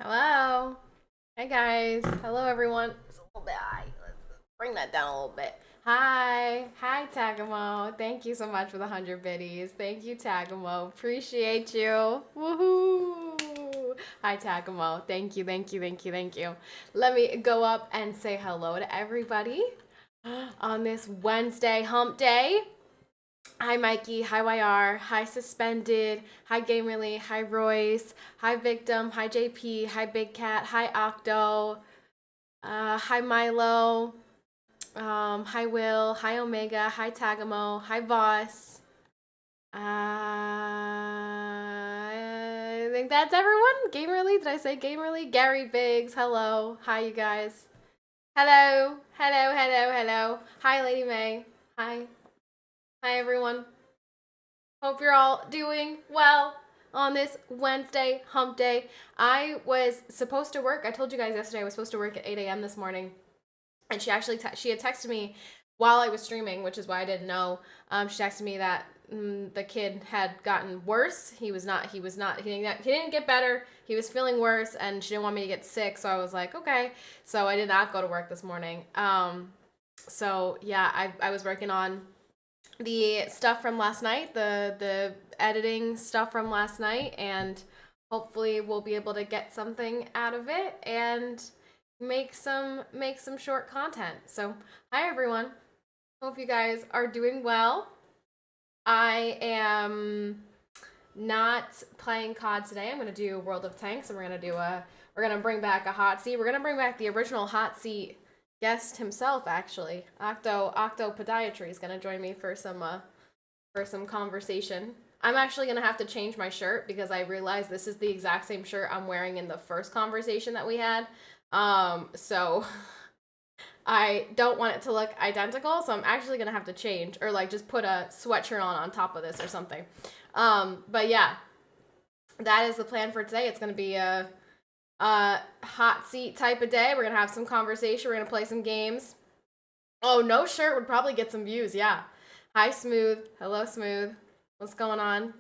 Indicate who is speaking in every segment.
Speaker 1: Hello. Hey guys. Hello everyone. It's a little bit high. Let's bring that down a little bit. Hi. Hi Tagamo. Thank you so much for the 100 biddies. Thank you Tagamo. Appreciate you. Woohoo. Hi Tagamo. Thank you, thank you, thank you, thank you. Let me go up and say hello to everybody on this Wednesday hump day. Hi Mikey, hi YR, hi Suspended, hi Gamerly, hi Royce, hi Victim, hi JP, hi Big Cat, hi Octo, hi Milo, hi Will, hi Omega, hi Tagamo, hi Voss. I think that's everyone. Gamerly, did I say Gamerly? Gary Biggs, hello, hi you guys. Hello, hello, hello, hello. Hi Lady May, hi, hi everyone. Hope you're all doing well on this Wednesday hump day. I was supposed to work. I told you guys yesterday I was supposed to work at 8 a.m. this morning, and she actually she had texted me while I was streaming, which is why I didn't know. She texted me that the kid had gotten worse. He didn't get better. He was feeling worse, and she didn't want me to get sick. So I was like, okay. So I did not go to work this morning. So yeah, I was working on the stuff from last night, the editing stuff from last night, and hopefully we'll be able to get something out of it and make some short content. So, hi everyone. Hope you guys are doing well. I am not playing COD today. I'm going to do World of Tanks, and we're going to bring back a hot seat. We're going to bring back the original hot seat guest himself, actually. Octo Podiatry is going to join me for some conversation. I'm actually going to have to change my shirt because I realized this is the exact same shirt I'm wearing in the first conversation that we had. So I don't want it to look identical, so I'm actually going to have to change or like just put a sweatshirt on top of this or something. But yeah, that is the plan for today. It's going to be a hot seat type of day. We're going to have some conversation. We're going to play some games. Oh, no shirt would probably get some views. Yeah. Hi, Smooth. Hello, Smooth. What's going on?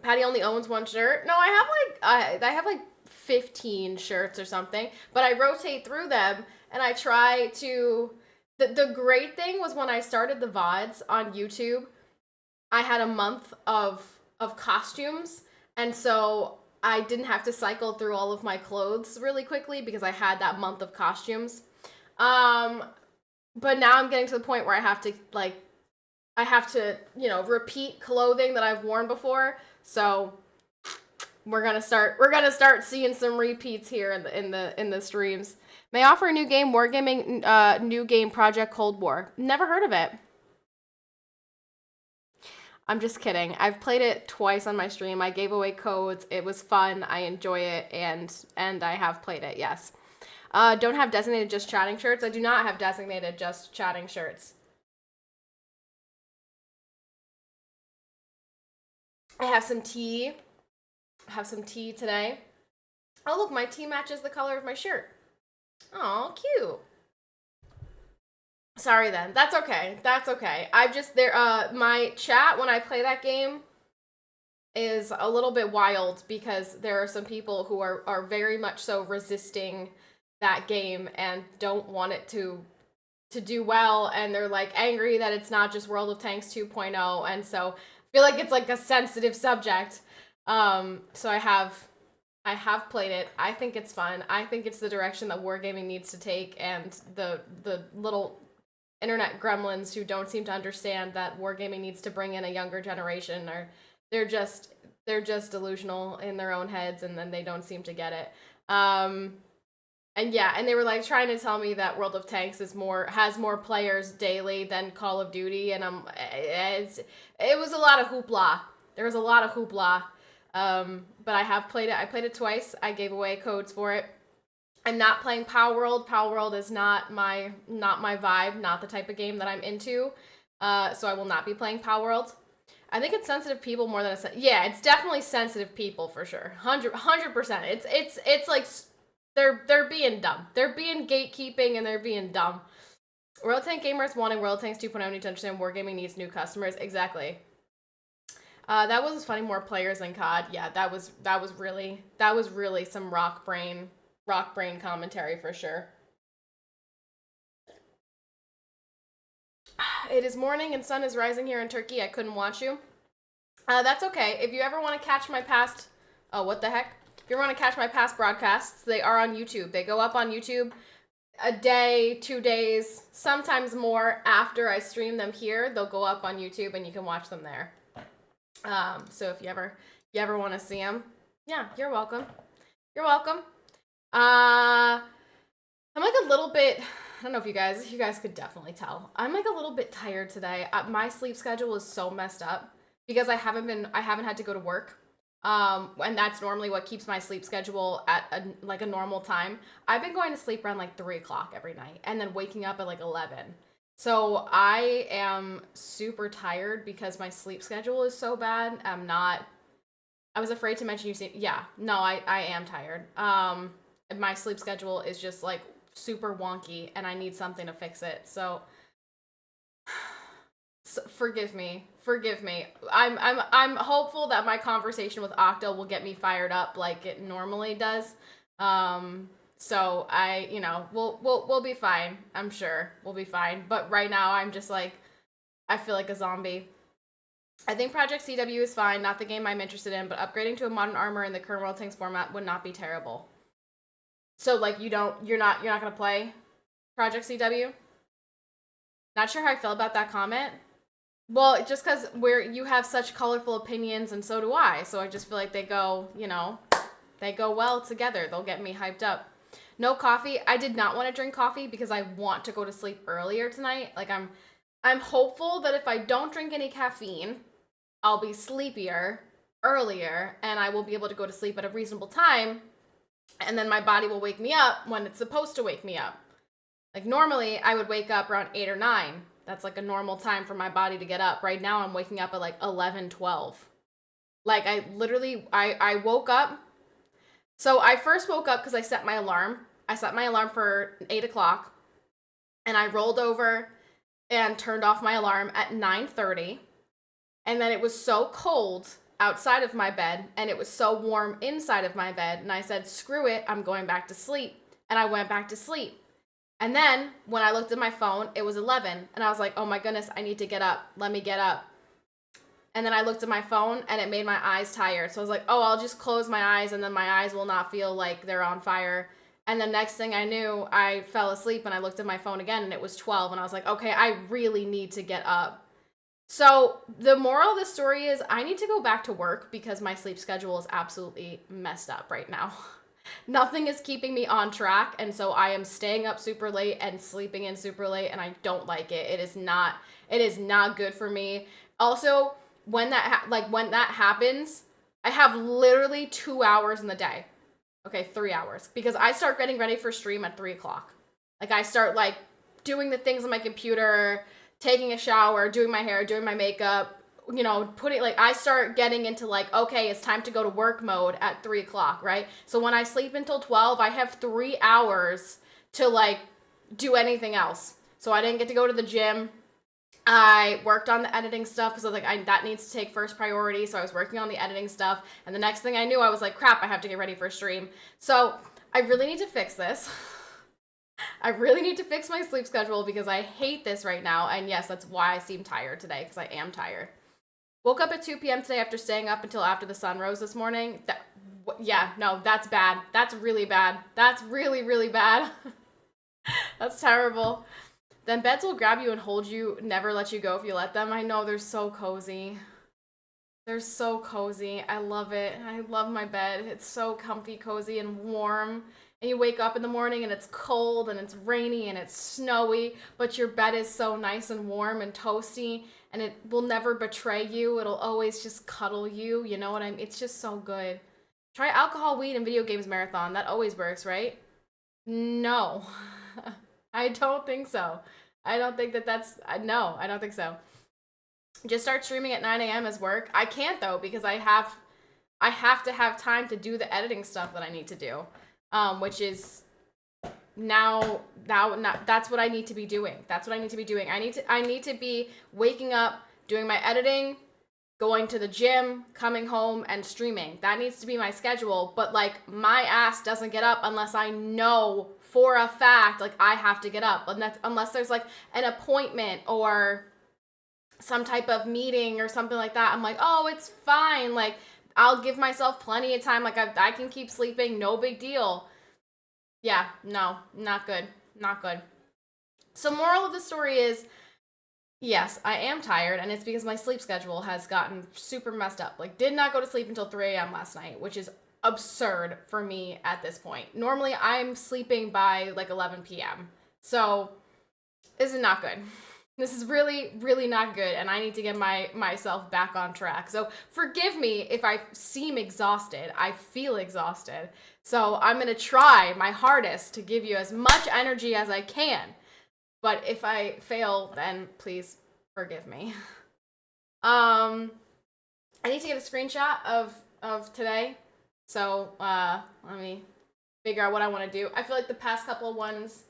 Speaker 1: Patty only owns one shirt. No, I have like 15 shirts or something, but I rotate through them and I try to. The great thing was when I started the VODs on YouTube, I had a month of costumes, and so I didn't have to cycle through all of my clothes really quickly because I had that month of costumes. Um, but now I'm getting to the point where I have to, repeat clothing that I've worn before. So we're gonna start seeing some repeats here in the streams. May I offer a new game, Wargaming, new game Project Cold War. Never heard of it. I'm just kidding. I've played it twice on my stream. I gave away codes. It was fun. I enjoy it, and I have played it. Yes. Don't have designated just chatting shirts. I do not have designated just chatting shirts. I have some tea. I have some tea today. Oh look, my tea matches the color of my shirt. Oh, cute. Sorry then. That's okay. That's okay. I've just there my chat when I play that game is a little bit wild because there are some people who are very much so resisting that game and don't want it to do well, and they're like angry that it's not just World of Tanks 2.0, and so I feel like it's like a sensitive subject. So I have played it. I think it's fun. I think it's the direction that wargaming needs to take, and the little internet gremlins who don't seem to understand that wargaming needs to bring in a younger generation, or they're just they're just delusional in their own heads, and then they don't seem to get it. And yeah, and they were like trying to tell me that World of Tanks has more players daily than Call of Duty, and it was a lot of hoopla. There was a lot of hoopla. But I have played it. I played it twice. I gave away codes for it. I'm not playing Power World. Power World is not my vibe, not the type of game that I'm into. So I will not be playing Power World. I think it's sensitive people more than yeah, it's definitely sensitive people for sure. 100%. It's like they're being dumb. They're being gatekeeping and they're being dumb. World Tank gamers wanting World Tanks 2.0 need to understand wargaming needs new customers. Exactly. That was funny. More players than COD. Yeah, that was really some rock brain commentary for sure. It is morning and sun is rising here in Turkey. I couldn't watch you. That's okay. If you ever want to catch my past, oh, what the heck? If you want to catch my past broadcasts, they are on YouTube. They go up on YouTube a day, 2 days, sometimes more after I stream them here. They'll go up on YouTube and you can watch them there. So if you ever want to see them, yeah, you're welcome. You're welcome. I'm like a little bit, I don't know if you guys could definitely tell. I'm like a little bit tired today. My sleep schedule is so messed up because I haven't had to go to work. And that's normally what keeps my sleep schedule at a normal time. I've been going to sleep around like 3 o'clock every night and then waking up at like 11. So I am super tired because my sleep schedule is so bad. I was afraid to mention yeah, no, I am tired. My sleep schedule is just like super wonky and I need something to fix it. So forgive me. I'm hopeful that my conversation with Octo will get me fired up like it normally does. So we'll be fine. I'm sure we'll be fine. But right now I'm just like, I feel like a zombie. I think Project CW is fine, not the game I'm interested in, but upgrading to a modern armor in the current World Tanks format would not be terrible. So like you're not gonna play Project CW? Not sure how I feel about that comment. Well, just because you have such colorful opinions and so do I, so I just feel like they go well together. They'll get me hyped up. No coffee. I did not want to drink coffee because I want to go to sleep earlier tonight. Like I'm hopeful that if I don't drink any caffeine, I'll be sleepier earlier and I will be able to go to sleep at a reasonable time, and then my body will wake me up when it's supposed to wake me up. Like normally I would wake up around 8 or 9. That's like a normal time for my body to get up. Right now I'm waking up at like 11, 12. Like I woke up. So I first woke up because I set my alarm. I set my alarm for 8 o'clock and I rolled over and turned off my alarm at 9:30. And then it was so cold outside of my bed and it was so warm inside of my bed. And I said, screw it, I'm going back to sleep. And I went back to sleep. And then when I looked at my phone, it was 11. And I was like, oh my goodness, I need to get up. Let me get up. And then I looked at my phone and it made my eyes tired. So I was like, oh, I'll just close my eyes and then my eyes will not feel like they're on fire. And the next thing I knew, I fell asleep and I looked at my phone again and it was 12. And I was like, okay, I really need to get up. So the moral of the story is I need to go back to work because my sleep schedule is absolutely messed up right now. Nothing is keeping me on track, and so I am staying up super late and sleeping in super late, and I don't like it. It is not good for me. Also, when that happens, I have literally 2 hours in the day. Okay, 3 hours, because I start getting ready for stream at 3 o'clock. Like I start like doing the things on my computer, taking a shower, doing my hair, doing my makeup, I start getting into like, okay, it's time to go to work mode at 3 o'clock, right? So when I sleep until 12, I have 3 hours to like do anything else. So I didn't get to go to the gym. I worked on the editing stuff because I was like, that needs to take first priority. So I was working on the editing stuff. And the next thing I knew, I was like, crap, I have to get ready for a stream. So I really need to fix this. I really need to fix my sleep schedule because I hate this right now. And yes, that's why I seem tired today, because I am tired. Woke up at 2 p.m. today after staying up until after the sun rose this morning. That's bad. That's really bad. That's really, really bad. That's terrible. Then beds will grab you and hold you, never let you go if you let them. I know, they're so cozy. They're so cozy. I love it. I love my bed. It's so comfy, cozy, and warm. And you wake up in the morning and it's cold and it's rainy and it's snowy, but your bed is so nice and warm and toasty, and it will never betray you. It'll always just cuddle you. You know what I mean? It's just so good. Try alcohol, weed, and video games marathon. That always works, right? No. I don't think so. I don't think no, I don't think so. Just start streaming at 9 a.m. as work. I can't though, because I have to have time to do the editing stuff that I need to do. Which is now that's what I need to be doing. That's what I need to be doing. I need to be waking up, doing my editing, going to the gym, coming home, and streaming. That needs to be my schedule. But like my ass doesn't get up unless I know for a fact like I have to get up. Unless there's like an appointment or some type of meeting or something like that. I'm like, oh, it's fine. Like I'll give myself plenty of time. Like I can keep sleeping. No big deal. Yeah, no, not good. Not good. So moral of the story is, yes, I am tired, and it's because my sleep schedule has gotten super messed up. Like, did not go to sleep until 3 a.m. last night, which is absurd for me at this point. Normally, I'm sleeping by, like, 11 p.m. So, this is not good. This is really, really not good, and I need to get myself back on track. So, forgive me if I seem exhausted. I feel exhausted. So, I'm going to try my hardest to give you as much energy as I can. But if I fail, then please forgive me. I need to get a screenshot of today. So let me figure out what I want to do. I feel like the past couple of ones,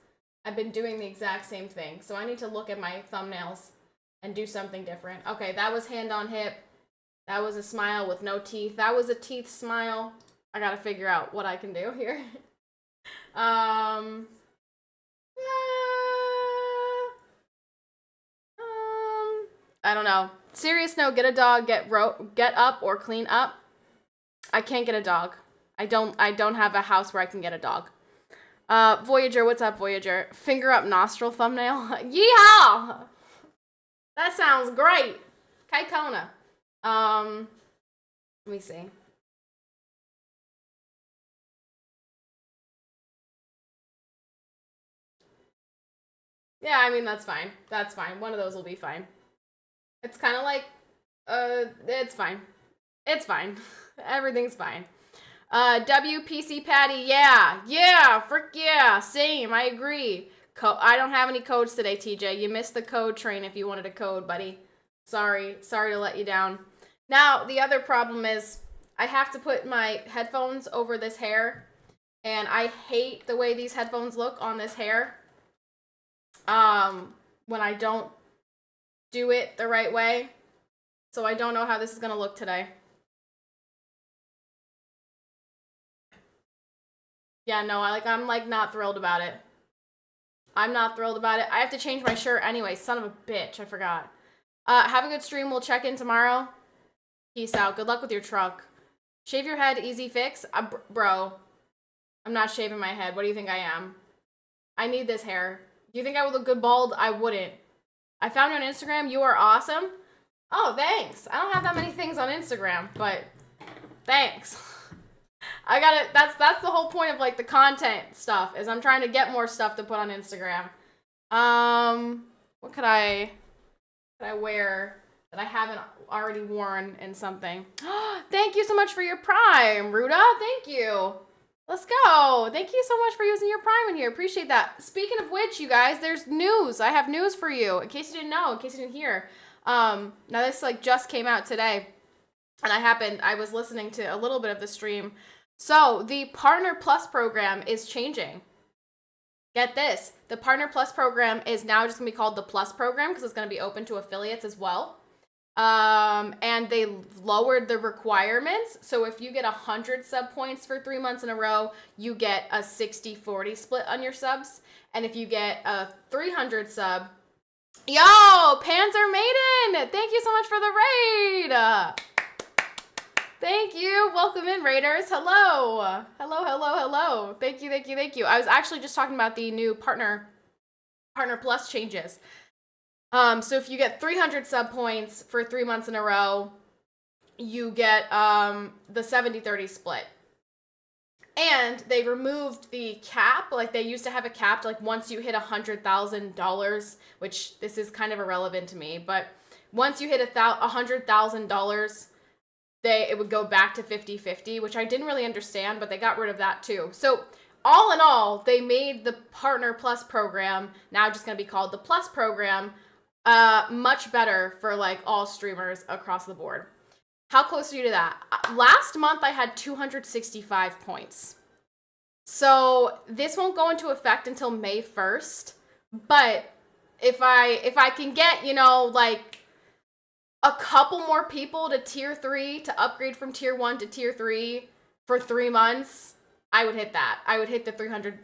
Speaker 1: I've been doing the exact same thing. So I need to look at my thumbnails and do something different. Okay, that was hand on hip. That was a smile with no teeth. That was a teeth smile. I gotta figure out what I can do here. I don't know. Serious note, get a dog, get up or clean up. I can't get a dog. I don't have a house where I can get a dog. Voyager, what's up, Voyager? Finger up nostril thumbnail. Yeehaw! That sounds great. Kaikona. Let me see. Yeah, I mean, that's fine. That's fine. One of those will be fine. It's kind of like, it's fine. It's fine. Everything's fine. PCPatty, yeah, frick yeah, same, I agree. I don't have any codes today, TJ. You missed the code train if you wanted a code, buddy. Sorry to let you down. Now, the other problem is I have to put my headphones over this hair, and I hate the way these headphones look on this hair. When I don't do it the right way. So I don't know how this is gonna look today. Yeah, no, I'm not thrilled about it. I'm not thrilled about it. I have to change my shirt anyway. Son of a bitch, I forgot. Have a good stream. We'll check in tomorrow. Peace out. Good luck with your truck. Shave your head, easy fix. Bro, I'm not shaving my head. What do you think I am? I need this hair. Do you think I would look good bald? I wouldn't. I found you on Instagram. You are awesome. Oh, thanks. I don't have that many things on Instagram, but thanks. I gotta, that's the whole point of like the content stuff, is I'm trying to get more stuff to put on Instagram. What could I wear that I haven't already worn in something? Thank you so much for your Prime, Ruda. Thank you. Let's go. Thank you so much for using your Prime in here. Appreciate that. Speaking of which, you guys, there's news. I have news for you, in case you didn't know, in case you didn't hear. Now this like just came out today, and I was listening to a little bit of the stream. So the Partner Plus program is changing. Get this. The Partner Plus program is now just gonna be called the Plus program, because it's gonna be open to affiliates as well. And they lowered the requirements. So if you get 100 sub points for 3 months in a row, you get a 60-40 split on your subs. And if you get a 300 sub, yo, Panzer Maiden, thank you so much for the raid. Thank you. Welcome in, Raiders. Hello. Hello. Thank you. I was actually just talking about the new Partner Plus changes. So if you get 300 sub points for 3 months in a row, you get the 70-30 split. And they removed the cap. Like, they used to have a cap, like, once you hit $100,000, which this is kind of irrelevant to me, but once you hit $100,000, it would go back to 50-50, which I didn't really understand, but they got rid of that too. So all in all, they made the Partner Plus program, now just going to be called the Plus program, much better for like all streamers across the board. How close are you to that? Last month I had 265 points. So this won't go into effect until May 1st, but if I can get, like a couple more people to tier 3 to upgrade from tier 1 to tier 3 for 3 months, I would hit that. I would hit the 300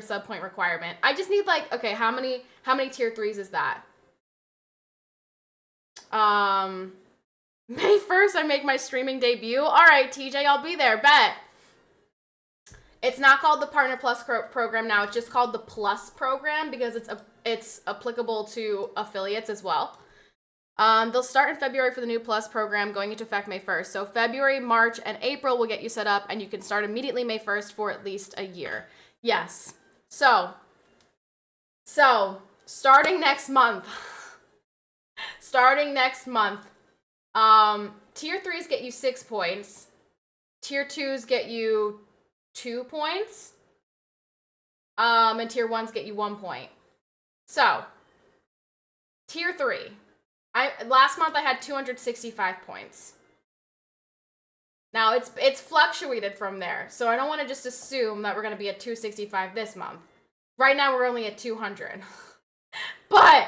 Speaker 1: sub point requirement. I just need like, okay, how many tier 3s is that? May 1st, I make my streaming debut. All right, TJ, I'll be there. Bet. It's not called the Partner Plus program now. It's just called the Plus program because it's applicable to affiliates as well. They'll start in February for the new Plus program going into effect May 1st. So February, March, and April will get you set up, and you can start immediately May 1st for at least a year. Yes. So starting next month. Tier 3s get you 6 points. Tier 2s get you 2 points. And tier 1s get you 1 point. So, tier 3. Last month I had 265 points. Now it's fluctuated from there, so I don't want to just assume that we're going to be at 265 this month. Right now we're only at 200. But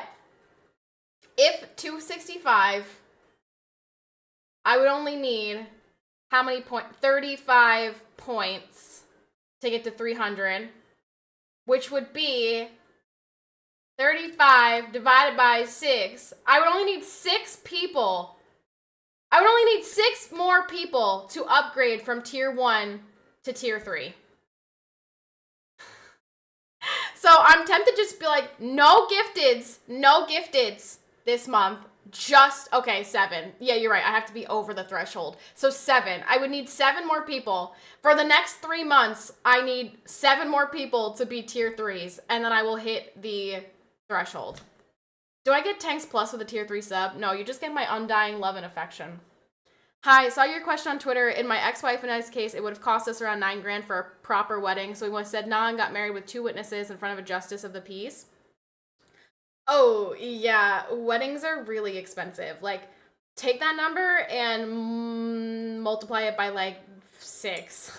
Speaker 1: if 265, I would only need how many points? 35 points to get to 300, which would be 35 divided by 6. I would only need 6 people. I would only need 6 more people to upgrade from tier 1 to tier 3. So I'm tempted to just be like, no gifteds this month. Okay, 7. Yeah, you're right. I have to be over the threshold. So 7. I would need 7 more people. For the next 3 months, I need 7 more people to be tier 3s, and then I will hit the threshold. Do I get Tanks Plus with a tier 3 sub? No, you just get my undying love and affection. Hi, saw your question on Twitter. In my ex-wife and I's case, it would have cost us around $9 grand for a proper wedding, so we said nah and got married with 2 witnesses in front of a justice of the peace. Oh, yeah, weddings are really expensive. Like, take that number and multiply it by, like, 6.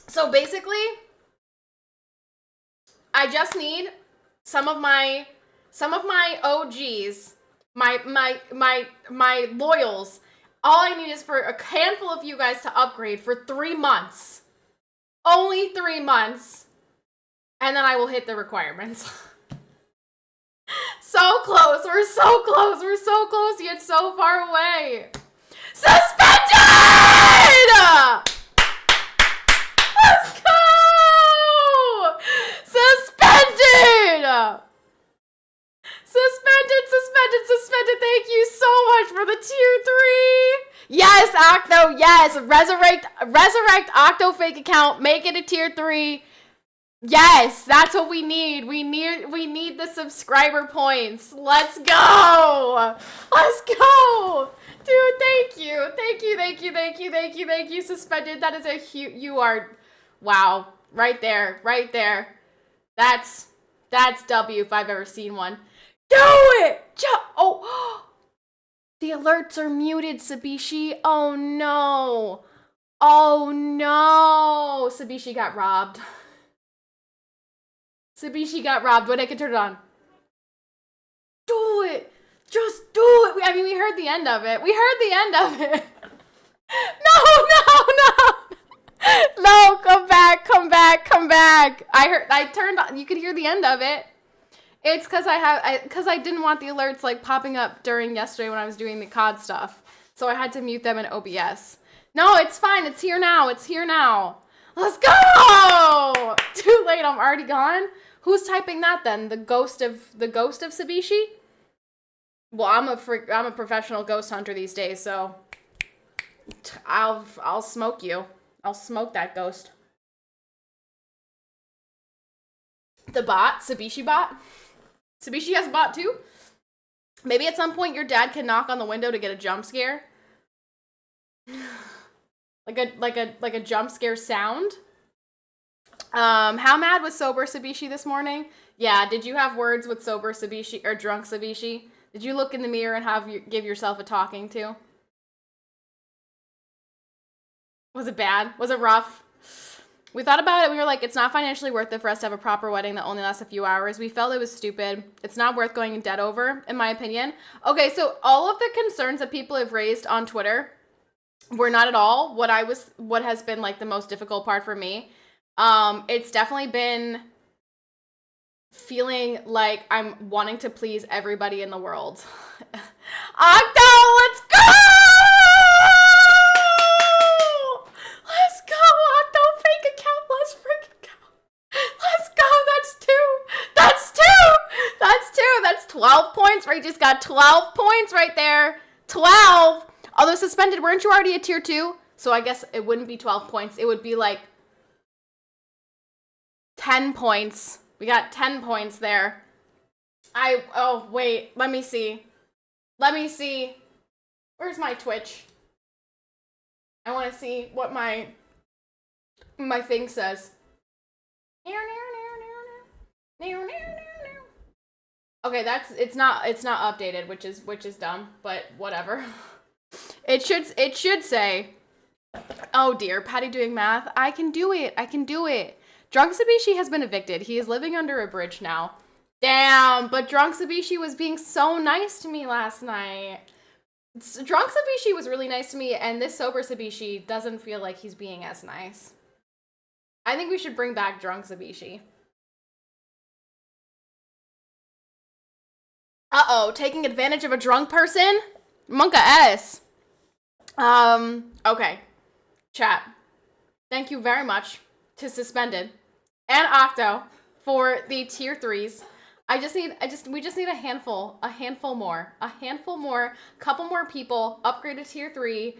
Speaker 1: So basically, I just need some of my OGs, my loyals. All I need is for a handful of you guys to upgrade for 3 months. Only 3 months. And then I will hit the requirements. So close. We're so close. We're so close yet so far away. Suspended! Let's go! Suspended! Suspended. Thank you so much for the tier 3. Yes, Octo. Yes, resurrect Octo fake account. Make it a tier 3. Yes, that's what we need. We need the subscriber points. Let's go. Dude, thank you, Suspended. That is a huge, you are, wow, right there. That's W if I've ever seen one. Do it! Oh, the alerts are muted, Sabishi. Oh no. Sabishi got robbed. But I can turn it on. Do it! Just do it! I mean, we heard the end of it. No, come back. I turned on, you could hear the end of it. It's because I didn't want the alerts like popping up during yesterday when I was doing the COD stuff. So I had to mute them in OBS. No, it's fine. It's here now. Let's go! Too late. I'm already gone. Who's typing that then? The ghost of Sabishi? Well, I'm a professional ghost hunter these days, so I'll smoke you. I'll smoke that ghost. The bot, Sabishi bot. Sabishi has a bot too? Maybe at some point your dad can knock on the window to get a jump scare. like a jump scare sound. How mad was sober Sabishi this morning? Yeah, did you have words with sober Sabishi or drunk Sabishi? Did you look in the mirror and give yourself a talking to? Was it bad? Was it rough? We thought about it. We were like, it's not financially worth it for us to have a proper wedding that only lasts a few hours. We felt it was stupid. It's not worth going in debt over, in my opinion. Okay, so all of the concerns that people have raised on Twitter were not at all what has been like the most difficult part for me. It's definitely been feeling like I'm wanting to please everybody in the world. Octo, let's go! Let's go, Octo, fake account, let's freaking go. Let's go, that's two. That's 12 points, right? Just got 12 points right there. 12. Although suspended, weren't you already at tier 2? So I guess it wouldn't be 12 points. It would be like 10 points. We got 10 points there. Oh, wait. Let me see. Where's my Twitch? I want to see what my thing says. Okay, it's not updated, which is dumb, but whatever. It should say, oh dear, Patty doing math. I can do it. Drunk Sabishi has been evicted. He is living under a bridge now. Damn, but Drunk Sabishi was being so nice to me last night. Drunk Sabishi was really nice to me, and this sober Sabishi doesn't feel like he's being as nice. I think we should bring back Drunk Sabishi. Uh-oh, taking advantage of a drunk person? Monka S. Okay. Chat. Thank you very much to Suspended and Octo for the tier 3s. We just need a handful more, couple more people, upgrade to tier 3,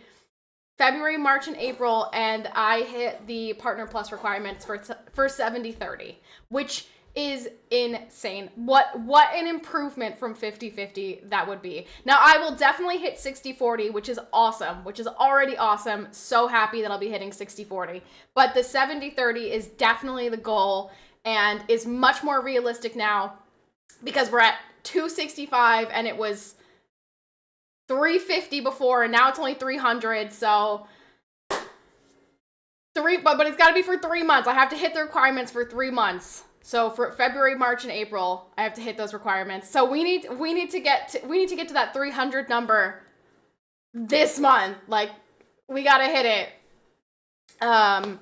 Speaker 1: February, March, and April, and I hit the Partner Plus requirements for 70-30, which is insane. What an improvement from 50-50 that would be. Now, I will definitely hit 60-40, which is awesome, which is already awesome. So happy that I'll be hitting 60-40. But the 70-30 is definitely the goal and is much more realistic now because we're at 265 and it was 350 before and now it's only 300. So but it's got to be for 3 months. I have to hit the requirements for 3 months. So for February, March, and April, I have to hit those requirements. So we need to get to that 300 number this month. Like, we gotta hit it.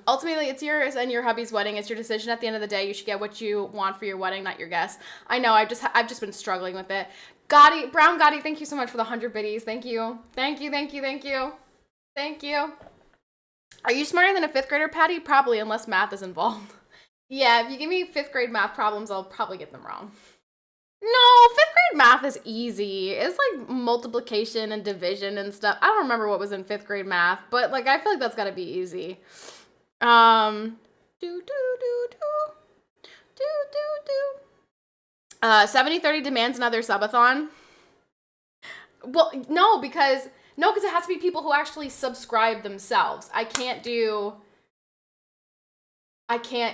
Speaker 1: Ultimately, it's yours and your hubby's wedding. It's your decision at the end of the day. You should get what you want for your wedding, not your guests. I know. I've just been struggling with it. Brown Gotti, thank you so much for the 100 biddies. Thank you. Are you smarter than a 5th grader, Patty? Probably, unless math is involved. Yeah, if you give me 5th grade math problems, I'll probably get them wrong. No, 5th grade math is easy. It's like multiplication and division and stuff. I don't remember what was in 5th grade math, but like I feel like that's gotta be easy. 70-30 demands another subathon. Well, no, because it has to be people who actually subscribe themselves.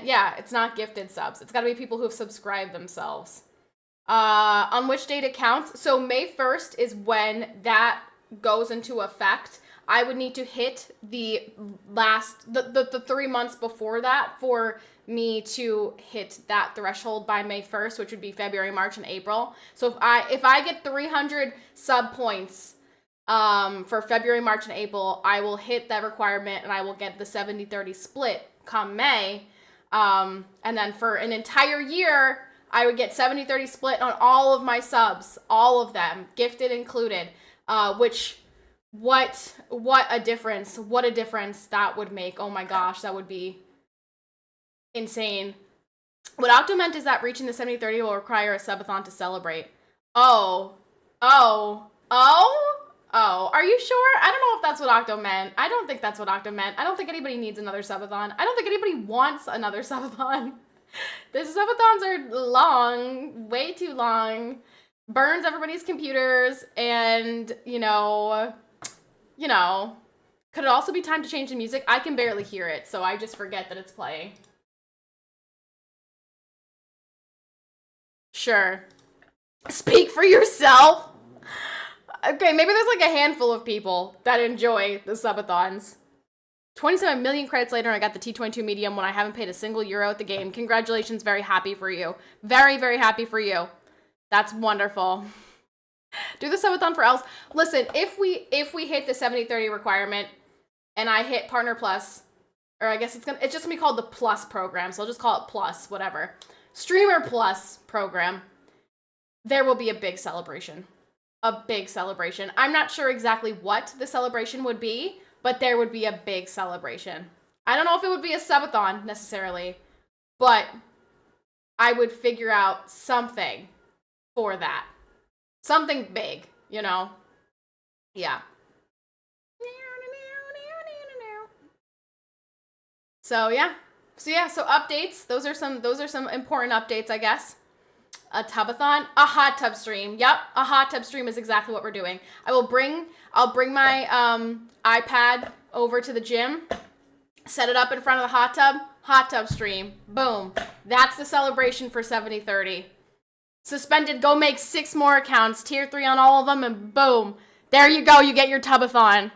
Speaker 1: Yeah, it's not gifted subs. It's got to be people who have subscribed themselves. On which date it counts? So May 1st is when that goes into effect. I would need to hit the 3 months before that for me to hit that threshold by May 1st, which would be February, March, and April. So if I get 300 sub points for February, March, and April, I will hit that requirement and I will get the 70-30 split come May. And then for an entire year, I would get 70-30 split on all of my subs, all of them, gifted included, what a difference that would make. Oh my gosh, that would be insane. What Octo meant is that reaching the 70-30 will require a subathon to celebrate. Oh, are you sure? I don't know if that's what Octo meant. I don't think that's what Octo meant. I don't think anybody needs another subathon. I don't think anybody wants another subathon. The subathons are long, way too long. Burns everybody's computers, and, could it also be time to change the music? I can barely hear it, so I just forget that it's playing. Sure. Speak for yourself. Okay, maybe there's like a handful of people that enjoy the subathons. 27 million credits later, I got the T22 medium when I haven't paid a single euro at the game. Congratulations. Very happy for you. Very, very happy for you. That's wonderful. Do the subathon for else. Listen, if we hit the 70-30 requirement and I hit Partner Plus, or I guess it's just gonna be called the Plus program, so I'll just call it Plus, whatever. Streamer Plus program, there will be a big celebration. A big celebration. I'm not sure exactly what the celebration would be, but there would be a big celebration. I don't know if it would be a subathon necessarily, but I would figure out something for that. Something big, you know? Yeah. So yeah. So updates. Those are some important updates, I guess. A tubathon, a hot tub stream. Yep, a hot tub stream is exactly what we're doing. I'll bring my iPad over to the gym, set it up in front of the hot tub stream. Boom. That's the celebration for 70-30. Suspended, go make 6 more accounts, tier 3 on all of them, and boom. There you go, you get your tubathon.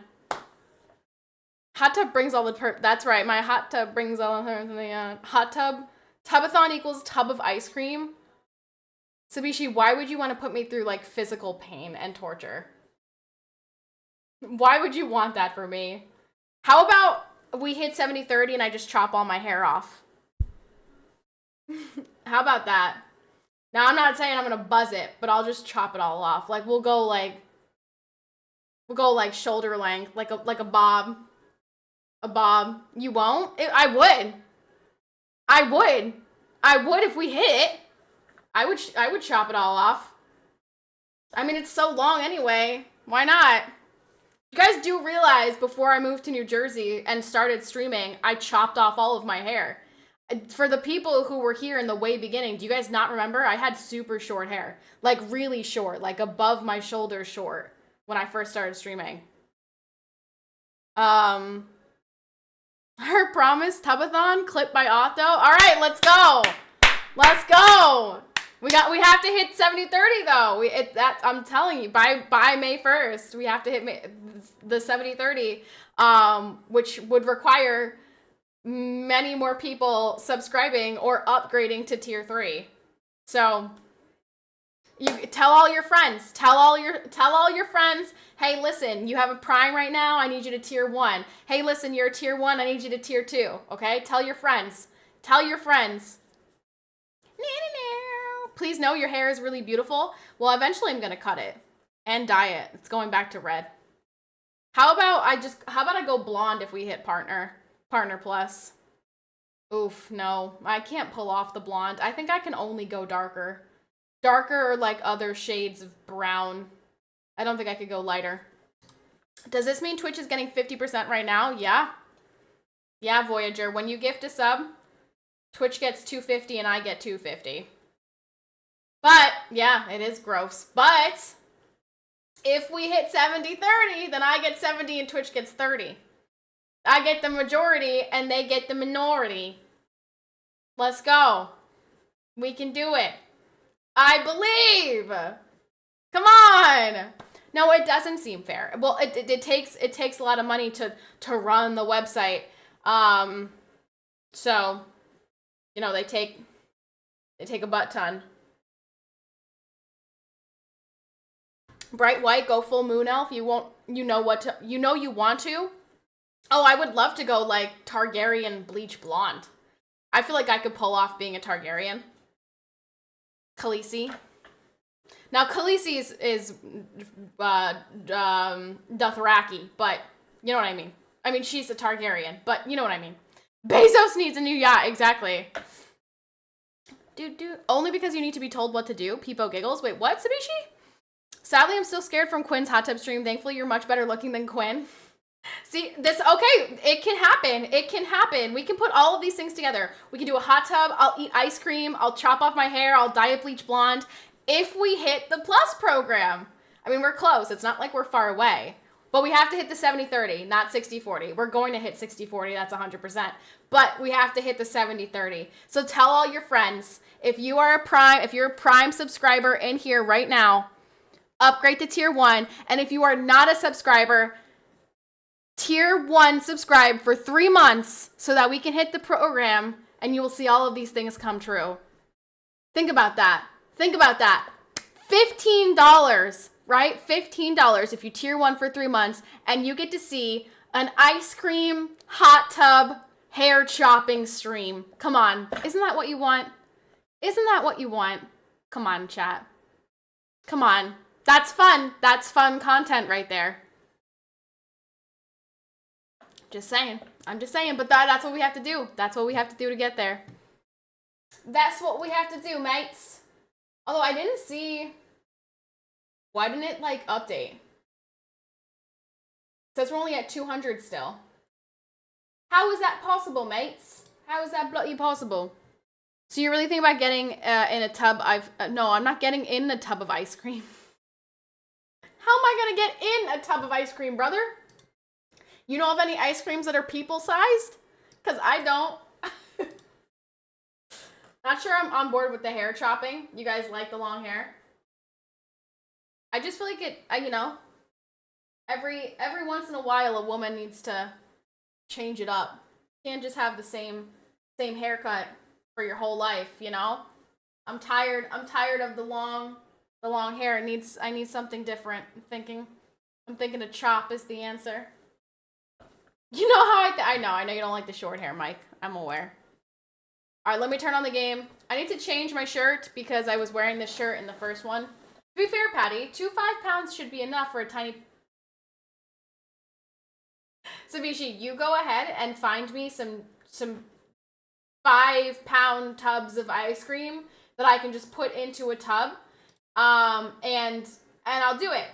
Speaker 1: Hot tub brings all the that's right, my hot tub brings all the hot tub. Tubathon equals tub of ice cream. Sabishi, why would you want to put me through, like, physical pain and torture? Why would you want that for me? How about we hit 70-30 and I just chop all my hair off? How about that? Now, I'm not saying I'm going to buzz it, but I'll just chop it all off. Like, we'll go, shoulder length, like a bob. A bob. You won't? I would. I would if we hit it. I would chop it all off. I mean, it's so long anyway. Why not? You guys do realize before I moved to New Jersey and started streaming, I chopped off all of my hair. For the people who were here in the way beginning, do you guys not remember? I had super short hair. Like, really short. Like, above my shoulders short when I first started streaming. Her promise, tubathon, clip by Octo. All right, let's go. Let's go. We have to hit 70-30 though. I'm telling you, by May 1st, we have to hit the 70-30, which would require many more people subscribing or upgrading to tier 3. So you tell all your friends, tell all your friends, hey, listen, you have a prime right now, I need you to tier 1. Hey, listen, you're a tier 1, I need you to tier 2. Okay? Tell your friends. Tell your friends. Please know your hair is really beautiful. Well, eventually I'm gonna cut it and dye it. It's going back to red. How about I go blonde if we hit Partner Plus? Oof, no. I can't pull off the blonde. I think I can only go darker. Darker or like other shades of brown. I don't think I could go lighter. Does this mean Twitch is getting 50% right now? Yeah. Yeah, Voyager. When you gift a sub, Twitch gets 250 and I get 250. But, yeah, it is gross. But if we hit 70-30, then I get 70 and Twitch gets 30. I get the majority and they get the minority. Let's go. We can do it. I believe. Come on. No, it doesn't seem fair. Well, it takes a lot of money to run the website. So, you know, they take a butt ton. Bright white, go full moon elf. You want to. Oh, I would love to go like Targaryen bleach blonde. I feel like I could pull off being a Targaryen. Khaleesi. Now Khaleesi is Dothraki, but you know what I mean. I mean, she's a Targaryen, but you know what I mean. Bezos needs a new yacht, exactly. Dude, only because you need to be told what to do. Peepo giggles. Wait, what, Sabishi? Sadly, I'm still scared from Quinn's hot tub stream. Thankfully, you're much better looking than Quinn. See, okay, it can happen. It can happen. We can put all of these things together. We can do a hot tub. I'll eat ice cream. I'll chop off my hair. I'll dye it bleach blonde. If we hit the Plus program. I mean, we're close. It's not like we're far away. But we have to hit the 70-30, not 60-40. We're going to hit 60-40. That's 100%. But we have to hit the 70-30. So tell all your friends. If you're a Prime subscriber in here right now, upgrade to tier 1. And if you are not a subscriber, tier 1 subscribe for 3 months so that we can hit the program and you will see all of these things come true. Think about that. Think about that. $15, right? $15 if you tier 1 for 3 months and you get to see an ice cream, hot tub, hair chopping stream. Come on. Isn't that what you want? Isn't that what you want? Come on, chat. Come on. That's fun. That's fun content right there. Just saying. I'm just saying, but that's what we have to do. That's what we have to do to get there. That's what we have to do, mates. Although I didn't see... Why didn't it, like, update? It says we're only at 200 still. How is that possible, mates? How is that bloody possible? So you really think about getting in a tub? No, I'm not getting in a tub of ice cream. How am I gonna get in a tub of ice cream, brother? You know of any ice creams that are people-sized? Because I don't. Not sure I'm on board with the hair chopping. You guys like the long hair? I just feel like it, you know, every once in a while a woman needs to change it up. You can't just have the same haircut for your whole life, you know? I'm tired of the long hair. I need something different. I'm thinking a chop is the answer. You know how I know you don't like the short hair, Mike. I'm aware. All right, let me turn on the game. I need to change my shirt because I was wearing this shirt in the first one. To be fair, Patty, 2 5-pounds should be enough for a tiny... So, Vichy, you go ahead and find me some 5-pound tubs of ice cream that I can just put into a tub. And I'll do it.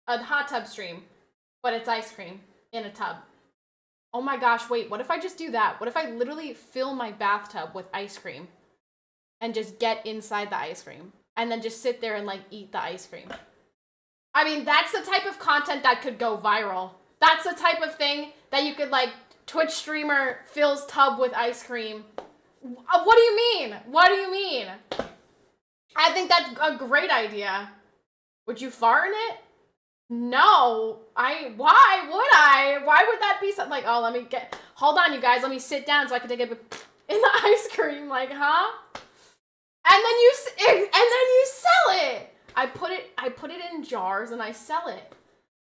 Speaker 1: A hot tub stream, but it's ice cream in a tub. Oh my gosh, wait, what if I just do that? What if I literally fill my bathtub with ice cream and just get inside the ice cream and then just sit there and like eat the ice cream? I mean, that's the type of content that could go viral. That's the type of thing that you could like Twitch streamer fills tub with ice cream. What do you mean? What do you mean? I think that's a great idea. Would you fart in it? No, why would I? Why would that be something like, oh, hold on, you guys, let me sit down so I can take a bit in the ice cream, like, huh? And then you sell it. I put it in jars and I sell it.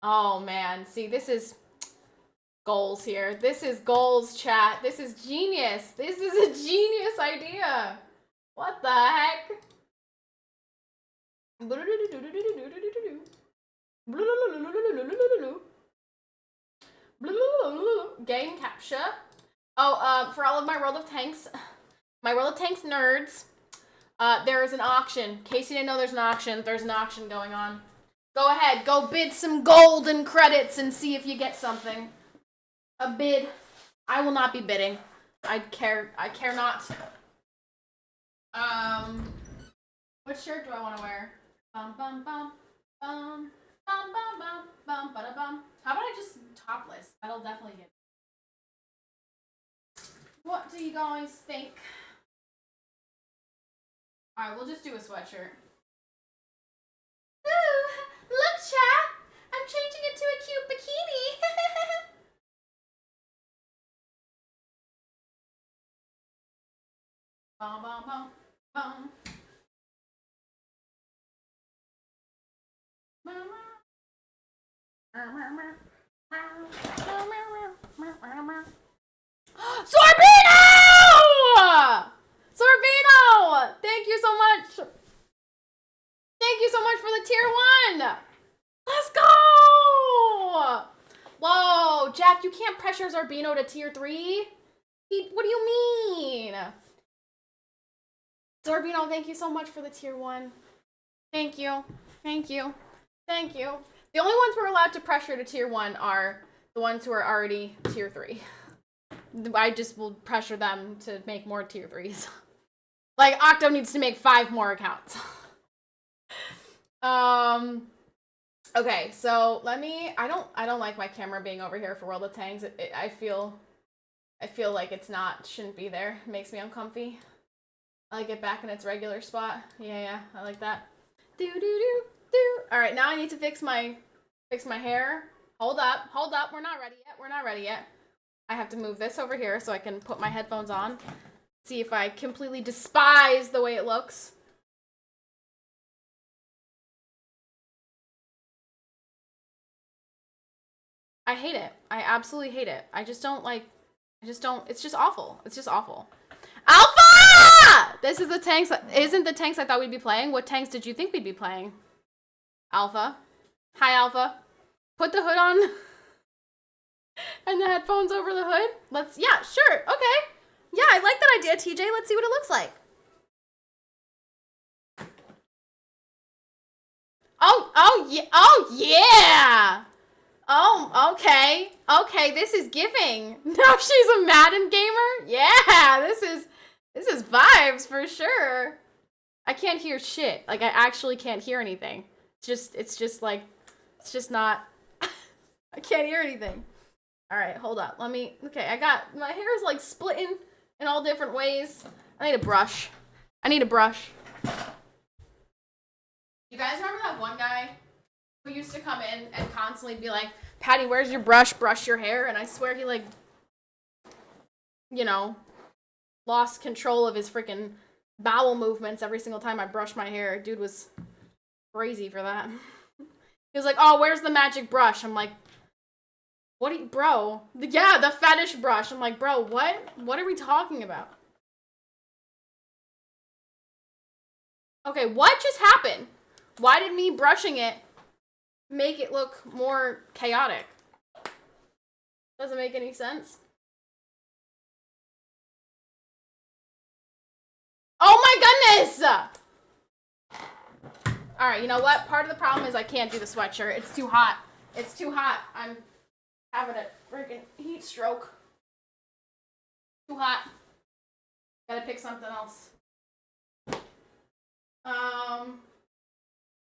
Speaker 1: Oh man, see, this is goals here. This is goals, chat. This is genius. This is a genius idea. What the heck? Game capture. Oh, for all of my World of Tanks nerds, there is an auction. In case you didn't know there's an auction going on. Go ahead, go bid some golden credits and see if you get something. A bid. I will not be bidding. I care not. What shirt do I want to wear? Bum bum bum bum bum bum bum bum bada bum. How about I just topless? That'll definitely get. What do you guys think? Alright, we'll just do a sweatshirt. Ooh, look, chat! I'm changing it to a cute bikini! Bum bum bum bum. Sorbino! Sorbino! Thank you so much. Thank you so much for the tier 1. Let's go! Whoa, Jack, you can't pressure Sorbino to tier 3. What do you mean? Sorbino, thank you so much for the tier 1. Thank you. Thank you. Thank you. The only ones we're allowed to pressure to tier 1 are the ones who are already tier 3. I just will pressure them to make more tier 3s. Like, Octo needs to make 5 more accounts. Okay, so I don't like my camera being over here for World of Tanks. I feel like shouldn't be there. It makes me uncomfy. I like it back in its regular spot. Yeah, I like that. Do. All right, now I need to fix my hair. Hold up. We're not ready yet. I have to move this over here so I can put my headphones on. See if I completely despise the way it looks. I hate it. I absolutely hate it. It's just awful. It's just awful. Alpha! This is the tanks. Isn't the tanks I thought we'd be playing. What tanks did you think we'd be playing? Alpha. Hi, Alpha. Put the hood on. And the headphones over the hood. Yeah, sure. Okay. Yeah, I like that idea, TJ. Let's see what it looks like. Oh, yeah. Oh, yeah. Oh, okay. Okay, this is giving. Now she's a Madden gamer? Yeah, this is vibes for sure. I can't hear shit. Like, I actually can't hear anything. It's just not, I can't hear anything. All right, hold up. Okay, my hair is like splitting in all different ways. I need a brush. You guys remember that one guy who used to come in and constantly be like, Patty, where's your brush? Brush your hair. And I swear he, like, you know, lost control of his freaking bowel movements every single time I brushed my hair. Dude was crazy for that. He was like, oh, where's the magic brush? I'm like, bro? Yeah, the fetish brush. I'm like, bro, what? What are we talking about? Okay, what just happened? Why did me brushing it make it look more chaotic? Doesn't make any sense. Oh my goodness! Alright, you know what? Part of the problem is I can't do the sweatshirt. It's too hot. It's too hot. I'm having a freaking heat stroke. Too hot. Gotta pick something else.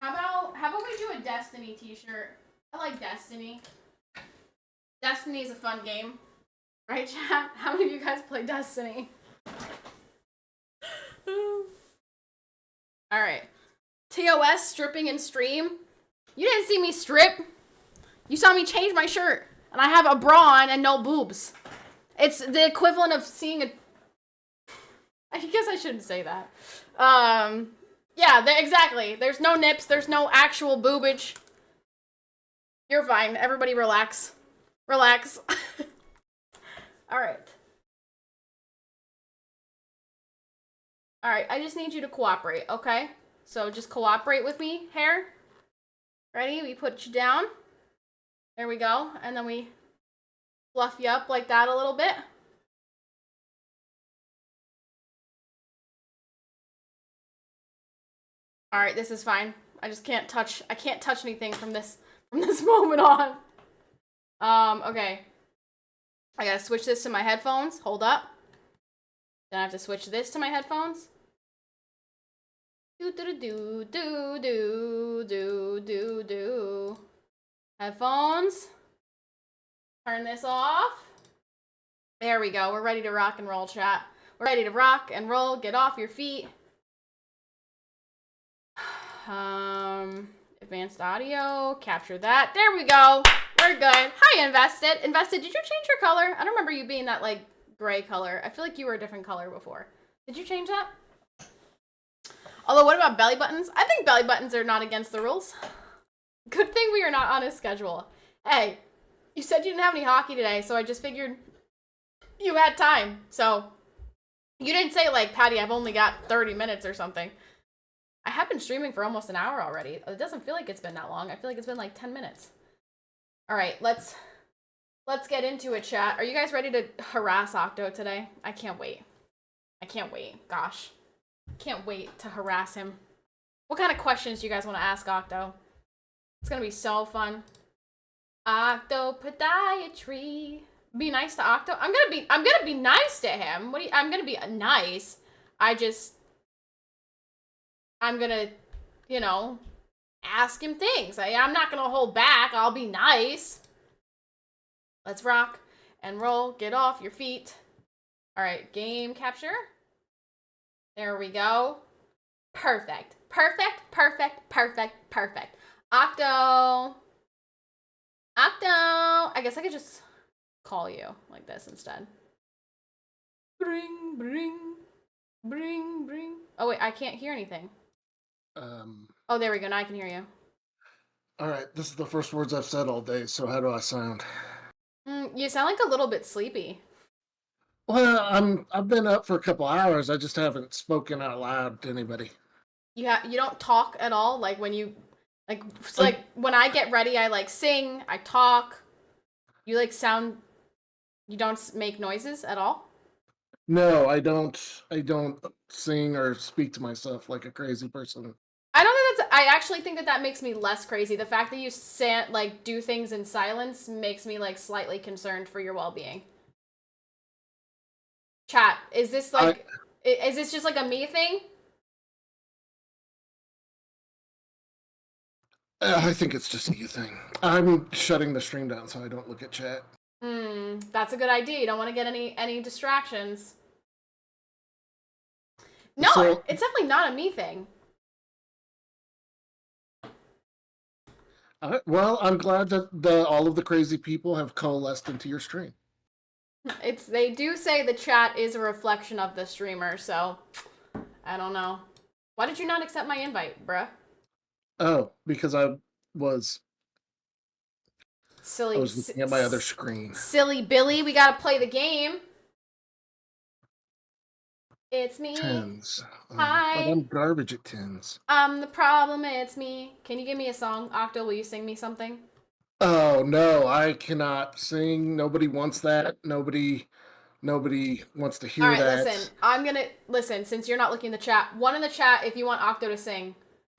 Speaker 1: How about we do a Destiny t-shirt? I like Destiny. Destiny is a fun game. Right, chat? How many of you guys play Destiny? Alright. TOS stripping in stream. You didn't see me strip. You saw me change my shirt. And I have a bra on and no boobs. It's the equivalent of seeing a... I guess I shouldn't say that. Yeah, exactly. There's no nips. There's no actual boobage. You're fine. Everybody relax. Relax. Alright. Alright, I just need you to cooperate, okay? So just cooperate with me, hair. Ready? We put you down. There we go. And then we fluff you up like that a little bit. Alright, this is fine. I can't touch anything from this moment on. Okay. I gotta switch this to my headphones. Hold up. Then I have to switch this to my headphones. Do. Headphones. Turn this off. There we go. We're ready to rock and roll, chat. We're ready to rock and roll. Get off your feet. Advanced audio. Capture that. There we go. We're good. Hi, Invested. Invested, did you change your color? I don't remember you being that, like, gray color. I feel like you were a different color before. Did you change that? Although, what about belly buttons? I think belly buttons are not against the rules. Good thing we are not on a schedule. Hey, you said you didn't have any hockey today, so I just figured you had time. So, you didn't say, like, Patty, I've only got 30 minutes or something. I have been streaming for almost an hour already. It doesn't feel like it's been that long. I feel like it's been like 10 minutes. All right, let's get into it, chat. Are you guys ready to harass Octo today? I can't wait. Gosh. Can't wait to harass him. What kind of questions do you guys want to ask Octo? It's going to be so fun. Octo podiatry. Be nice to Octo. I'm going to be nice to him. I'm going to be nice. I'm gonna, you know, ask him things. I'm not gonna hold back. I'll be nice. Let's rock and roll. Get off your feet. All right, game capture. There we go. Perfect. Octo. Octo! I guess I could just call you like this instead. Bring, bring, bring, bring. Oh, wait, I can't hear anything. Oh, there we go. Now I can hear you.
Speaker 2: All right, this is the first words I've said all day, so how do I sound?
Speaker 1: You sound like a little bit sleepy.
Speaker 2: Well, I've been up for a couple hours. I just haven't spoken out loud to anybody.
Speaker 1: You don't talk at all? Like when you like it's
Speaker 2: Like,
Speaker 1: like when I get ready, I like sing, I talk. You like sound you don't make noises at all?
Speaker 2: no, I don't. I don't sing or speak to myself like a crazy person.
Speaker 1: I don't think that's. I actually think that that makes me less crazy. The fact that you like do things in silence makes me like slightly concerned for your well-being. Chat, is this
Speaker 2: I
Speaker 1: like, is this just like a me thing?
Speaker 2: I think it's just a you thing. I'm shutting the stream down so I don't look at chat.
Speaker 1: That's a good idea. You don't want to get any distractions. No,
Speaker 2: So,
Speaker 1: it's definitely not a me thing.
Speaker 2: well, I'm glad that all of the crazy people have coalesced into your stream.
Speaker 1: They do say the chat is a reflection of the streamer, so I don't know. Why did you not accept my invite, bruh?
Speaker 2: Oh, because was I
Speaker 1: Silly,
Speaker 2: was looking at my other screen.
Speaker 1: silly Billy. We gotta play the game. It's me.
Speaker 2: Tens. But
Speaker 1: Hi.
Speaker 2: I'm garbage at tens.
Speaker 1: I'm the problem. It's me. Can you give me a song, Octo? Will you sing me something?
Speaker 2: Oh no, I cannot sing. Nobody wants that. Nobody wants to
Speaker 1: All
Speaker 2: hear
Speaker 1: right,
Speaker 2: that.
Speaker 1: listen. I'm gonna listen since you're not looking in the chat. One in the chat if you want Octo to sing.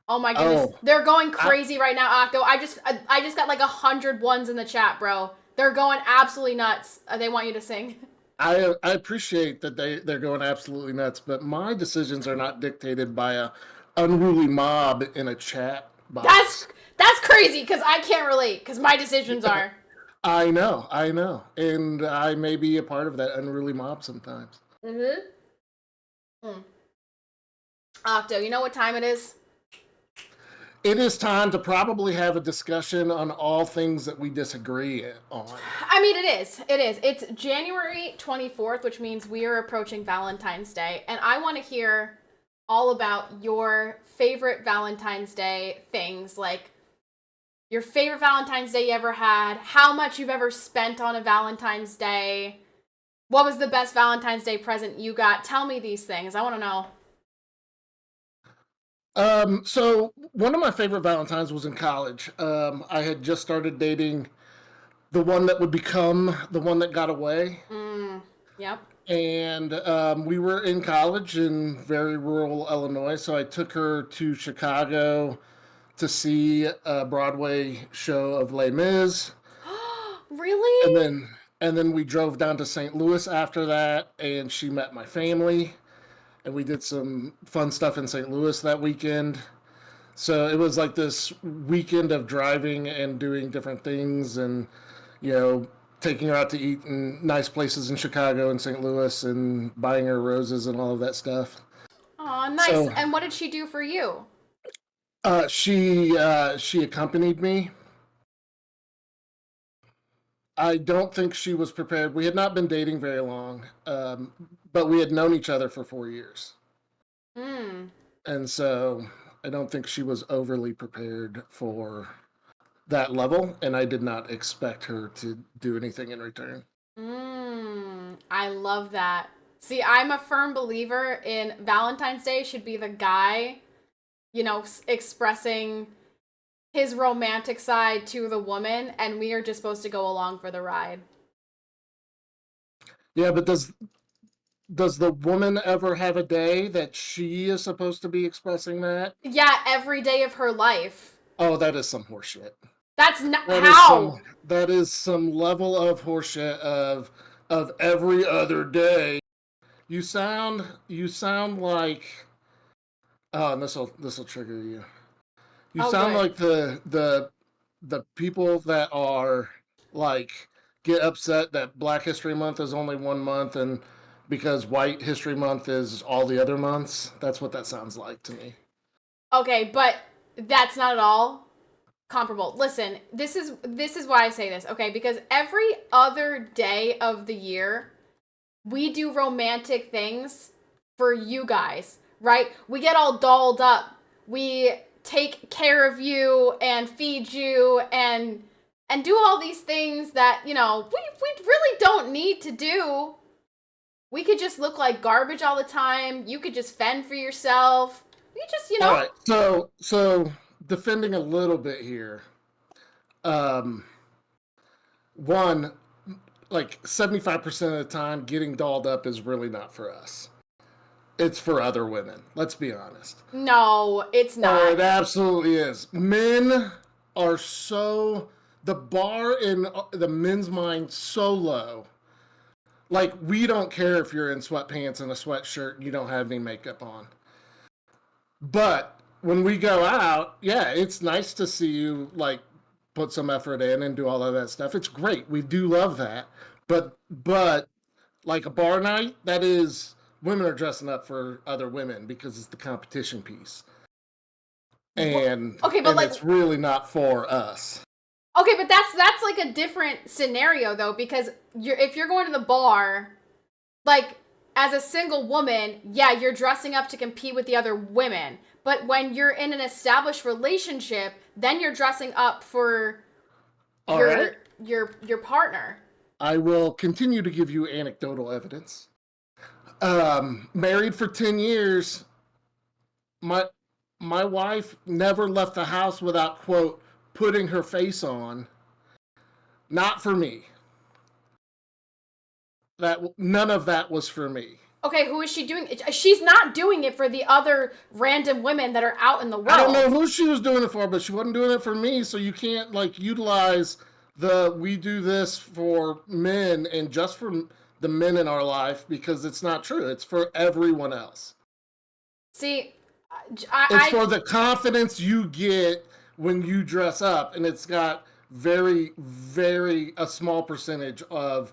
Speaker 1: Oh my goodness,
Speaker 2: Oh,
Speaker 1: they're going
Speaker 2: I
Speaker 1: crazy right now, Octo. I just got like 100 ones in the chat, bro. They're going absolutely nuts. They want you to sing.
Speaker 2: I appreciate that they're going absolutely nuts, but my decisions are not dictated by a unruly mob in a chat
Speaker 1: That's
Speaker 2: box.
Speaker 1: that's crazy because I can't relate because my decisions are.
Speaker 2: I know, and I may be a part of that unruly mob sometimes.
Speaker 1: Mm-hmm. Mm. Octo, you know what time it is?
Speaker 2: It is time to probably have a discussion on all things that we disagree on.
Speaker 1: I mean, it is. It is. It's January 24th, which means we are approaching Valentine's Day. And I want to hear all about your favorite Valentine's Day things, like your favorite Valentine's Day you ever had, how much you've ever spent on a Valentine's Day, what was the best Valentine's Day present you got. Tell me these things. I want to know.
Speaker 2: So one of my favorite Valentines was in college. I had just started dating the one that would become the one that got away.
Speaker 1: Yep.
Speaker 2: And we were in college in very rural Illinois. So I took her to Chicago to see a Broadway show of Les Mis. And
Speaker 1: Really?
Speaker 2: then and then we drove down to St. Louis after that, and she met my family, and we did some fun stuff in St. Louis that weekend. So it was like this weekend of driving and doing different things, and you know, taking her out to eat in nice places in Chicago and St. Louis, and buying her roses and all of that stuff.
Speaker 1: Aw, nice.
Speaker 2: So
Speaker 1: And what did she do for you?
Speaker 2: she accompanied me. I don't think she was prepared. We had not been dating very long, but we had known each other for 4 years,
Speaker 1: Hmm.
Speaker 2: and so I don't think she was overly prepared for that level, and I did not expect her to do anything in return.
Speaker 1: I love that. See, I'm a firm believer in Valentine's Day should be the guy, expressing his romantic side to the woman, and we are just supposed to go along for the ride.
Speaker 2: Yeah, but does the woman ever have a day that she is supposed to be expressing that?
Speaker 1: Yeah, every day of her life.
Speaker 2: Oh, that is some horseshit.
Speaker 1: That's not
Speaker 2: That is
Speaker 1: how.
Speaker 2: some level of horseshit of every other day. You sound like oh, and this will trigger you. You
Speaker 1: Oh,
Speaker 2: sound
Speaker 1: good.
Speaker 2: like the people that are like get upset that Black History Month is only 1 month and because White History Month is all the other months. That's what that sounds like to me.
Speaker 1: Okay, but that's not at all. comparable. Listen, this is why I say this, okay? Because every other day of the year, we do romantic things for you guys, right? We get all dolled up. We take care of you and feed you and do all these things that, we really don't need to do. We could just look like garbage all the time. You could just fend for yourself. We just,
Speaker 2: All right. So defending a little bit here. One, like 75% of the time, getting dolled up is really not for us. It's for other women. Let's be honest.
Speaker 1: No, it's not.
Speaker 2: Oh, it absolutely is. Men are the bar in the men's mind so low. Like, we don't care if you're in sweatpants and a sweatshirt and you don't have any makeup on. But when we go out, yeah, it's nice to see you, like, put some effort in and do all of that stuff. It's great. We do love that. But like a bar night, that is, women are dressing up for other women because it's the competition piece. And,
Speaker 1: okay, but
Speaker 2: and it's really not for us.
Speaker 1: Okay, but that's like a different scenario though, because if you're going to the bar, like as a single woman, yeah, you're dressing up to compete with the other women. But when you're in an established relationship, then you're dressing up for your partner.
Speaker 2: I will continue to give you anecdotal evidence. Married for 10 years, my wife never left the house without, quote, putting her face on. Not for me. None of that was for me.
Speaker 1: Okay, who is she doing? She's not doing it for the other random women that are out in the world.
Speaker 2: I don't know who she was doing it for, but she wasn't doing it for me, so you can't, like, utilize we do this for men and just for the men in our life, because it's not true. It's for everyone else.
Speaker 1: See,
Speaker 2: it's for the confidence you get when you dress up, and it's got very, very a small percentage of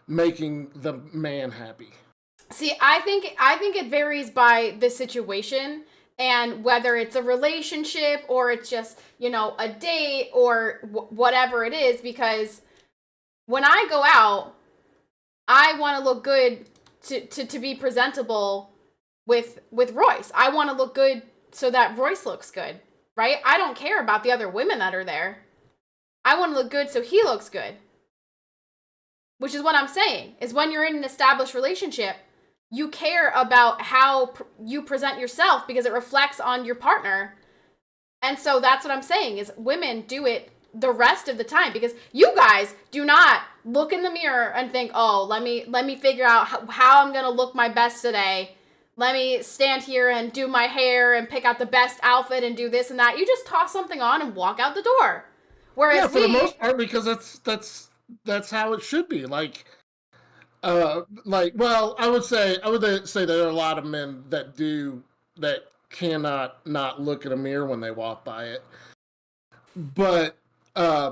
Speaker 2: making the man happy.
Speaker 1: See, I think it varies by the situation and whether it's a relationship or it's just, a date or whatever it is, because when I go out, I want to look good to be presentable with Royce. I want to look good so that Royce looks good, right? I don't care about the other women that are there. I want to look good so he looks good. Which is what I'm saying, is when you're in an established relationship, you care about how you present yourself because it reflects on your partner. And so that's what I'm saying, is women do it the rest of the time, because you guys do not look in the mirror and think, oh, let me figure out how I'm going to look my best today. Let me stand here and do my hair and pick out the best outfit and do this and that. You just toss something on and walk out the door. Whereas
Speaker 2: for the most part, because that's how it should be. Well, I would say there are a lot of men that cannot not look in a mirror when they walk by it. But I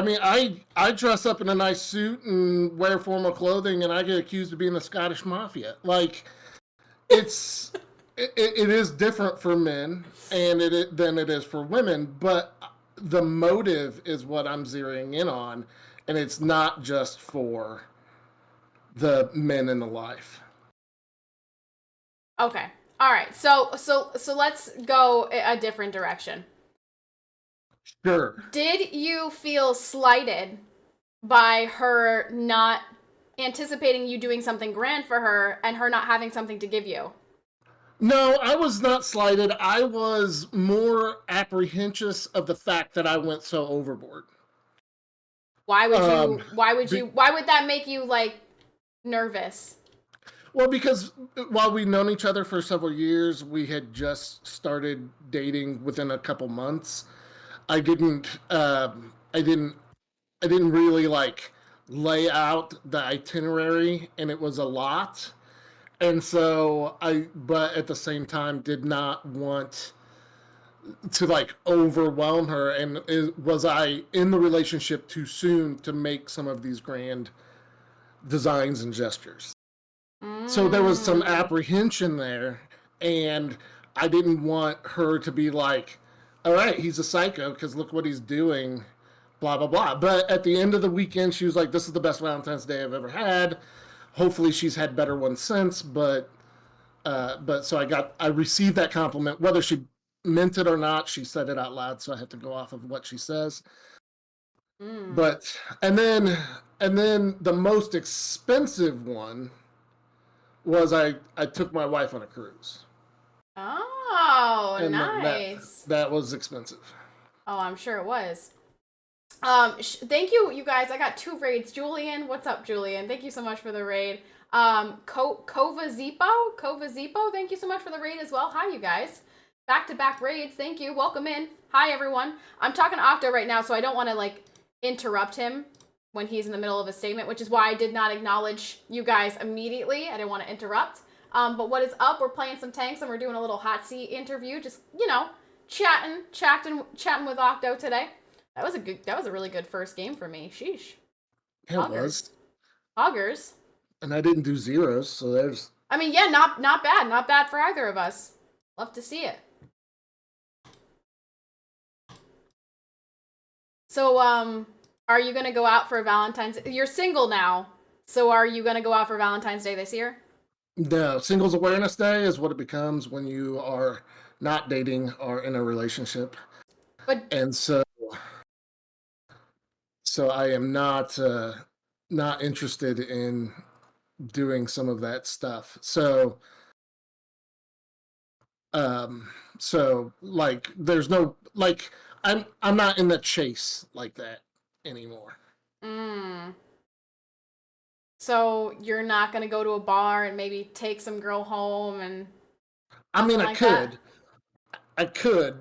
Speaker 2: mean, I dress up in a nice suit and wear formal clothing, and I get accused of being the Scottish Mafia. Like, it is different for men than it is for women, but the motive is what I'm zeroing in on, and it's not just for the men in the life.
Speaker 1: Okay. All right. So let's go a different direction.
Speaker 2: Sure.
Speaker 1: Did you feel slighted by her not anticipating you doing something grand for her and her not having something to give you?
Speaker 2: No, I was not slighted. I was more apprehensive of the fact that I went so overboard.
Speaker 1: Why would that make you, like, nervous?
Speaker 2: Well, because while we've known each other for several years, we had just started dating within a couple months. I didn't really, like, lay out the itinerary, and it was a lot. And so but at the same time, did not want to, like, overwhelm her. And was I in the relationship too soon to make some of these grand designs and gestures? So there was some apprehension there, and I didn't want her to be like, all right, he's a psycho because look what he's doing, blah, blah, blah. But at the end of the weekend, she was like, this is the best Valentine's Day I've ever had. Hopefully she's had better ones since, but so I received that compliment, whether she meant it or not. She said it out loud, so I have to go off of what she says. But and then the most expensive one was I took my wife on a cruise.
Speaker 1: Oh,
Speaker 2: And
Speaker 1: nice.
Speaker 2: that was expensive.
Speaker 1: Oh, I'm sure it was. Thank you, you guys. I got 2 raids. Julian, what's up, Julian? Thank you so much for the raid. Kova Zipo, thank you so much for the raid as well. Hi, you guys. Back-to-back raids. Thank you. Welcome in. Hi, everyone. I'm talking to Octo right now, so I don't want to, like, interrupt him when he's in the middle of a statement, which is why I did not acknowledge you guys immediately. I didn't want to interrupt. But what is up? We're playing some tanks, and we're doing a little hot seat interview. Just, you know, chatting with Octo today. That was a really good first game for me. Sheesh.
Speaker 2: It was.
Speaker 1: Augers.
Speaker 2: And I didn't do zeros, so there's...
Speaker 1: I mean, yeah, not bad. Not bad for either of us. Love to see it. So, are you gonna go out for Valentine's... You're single now, so are you gonna go out for Valentine's Day this year?
Speaker 2: No, Singles Awareness Day is what it becomes when you are not dating or in a relationship. And so I am not interested in doing some of that stuff. So like there's no, like, I'm not in the chase like that anymore.
Speaker 1: So you're not gonna go to a bar and maybe take some girl home and...
Speaker 2: I mean, I could,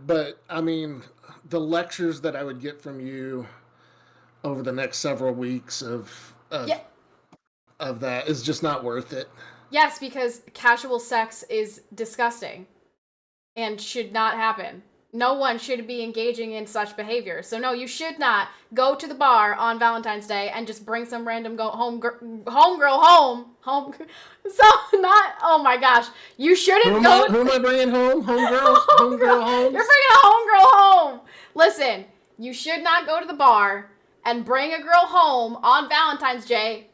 Speaker 2: but I mean, the lectures that I would get from you over the next several weeks of that is just not worth it.
Speaker 1: Yes, because casual sex is disgusting and should not happen. No one should be engaging in such behavior. So no, you should not go to the bar on Valentine's Day and just bring some random homegirl home. So not, oh my gosh, you shouldn't go.
Speaker 2: Who am I bringing home? Homegirl home.
Speaker 1: You're bringing a homegirl home. Listen, you should not go to the bar and bring a girl home on Valentine's Day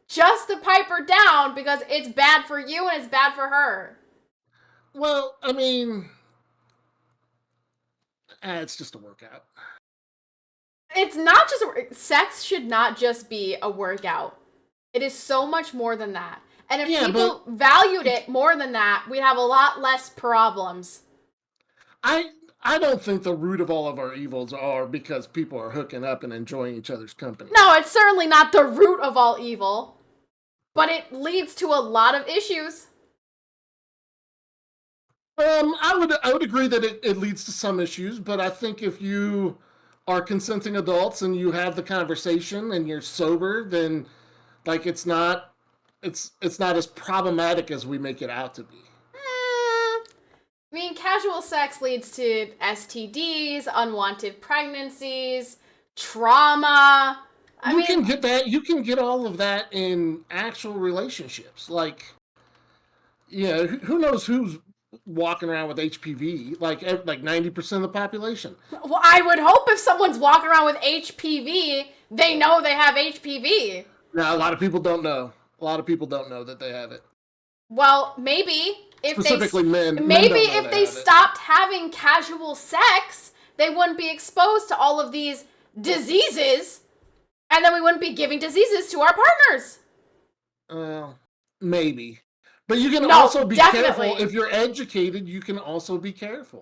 Speaker 1: just to pipe her down because it's bad for you and it's bad for her.
Speaker 2: Well, I mean, it's just a workout.
Speaker 1: It's not just sex should not just be a workout. It is so much more than that. And if people valued it more than that, we'd have a lot less problems.
Speaker 2: I don't think the root of all of our evils are because people are hooking up and enjoying each other's company.
Speaker 1: No, it's certainly not the root of all evil. But it leads to a lot of issues.
Speaker 2: I would agree that it leads to some issues, but I think if you are consenting adults and you have the conversation and you're sober, then like it's not as problematic as we make it out to be.
Speaker 1: I mean, casual sex leads to STDs, unwanted pregnancies, trauma.
Speaker 2: You can get that. You can get all of that in actual relationships. Like, yeah, who knows who's walking around with HPV? Like 90% of the population.
Speaker 1: Well, I would hope if someone's walking around with HPV, they know they have HPV.
Speaker 2: Now, a lot of people don't know. A lot of people don't know that they have it.
Speaker 1: Well, maybe if
Speaker 2: specifically men.
Speaker 1: Maybe if they stopped having casual sex, they wouldn't be exposed to all of these diseases, and then we wouldn't be giving diseases to our partners.
Speaker 2: Maybe. But you can also be careful. If you're educated, you can also be careful.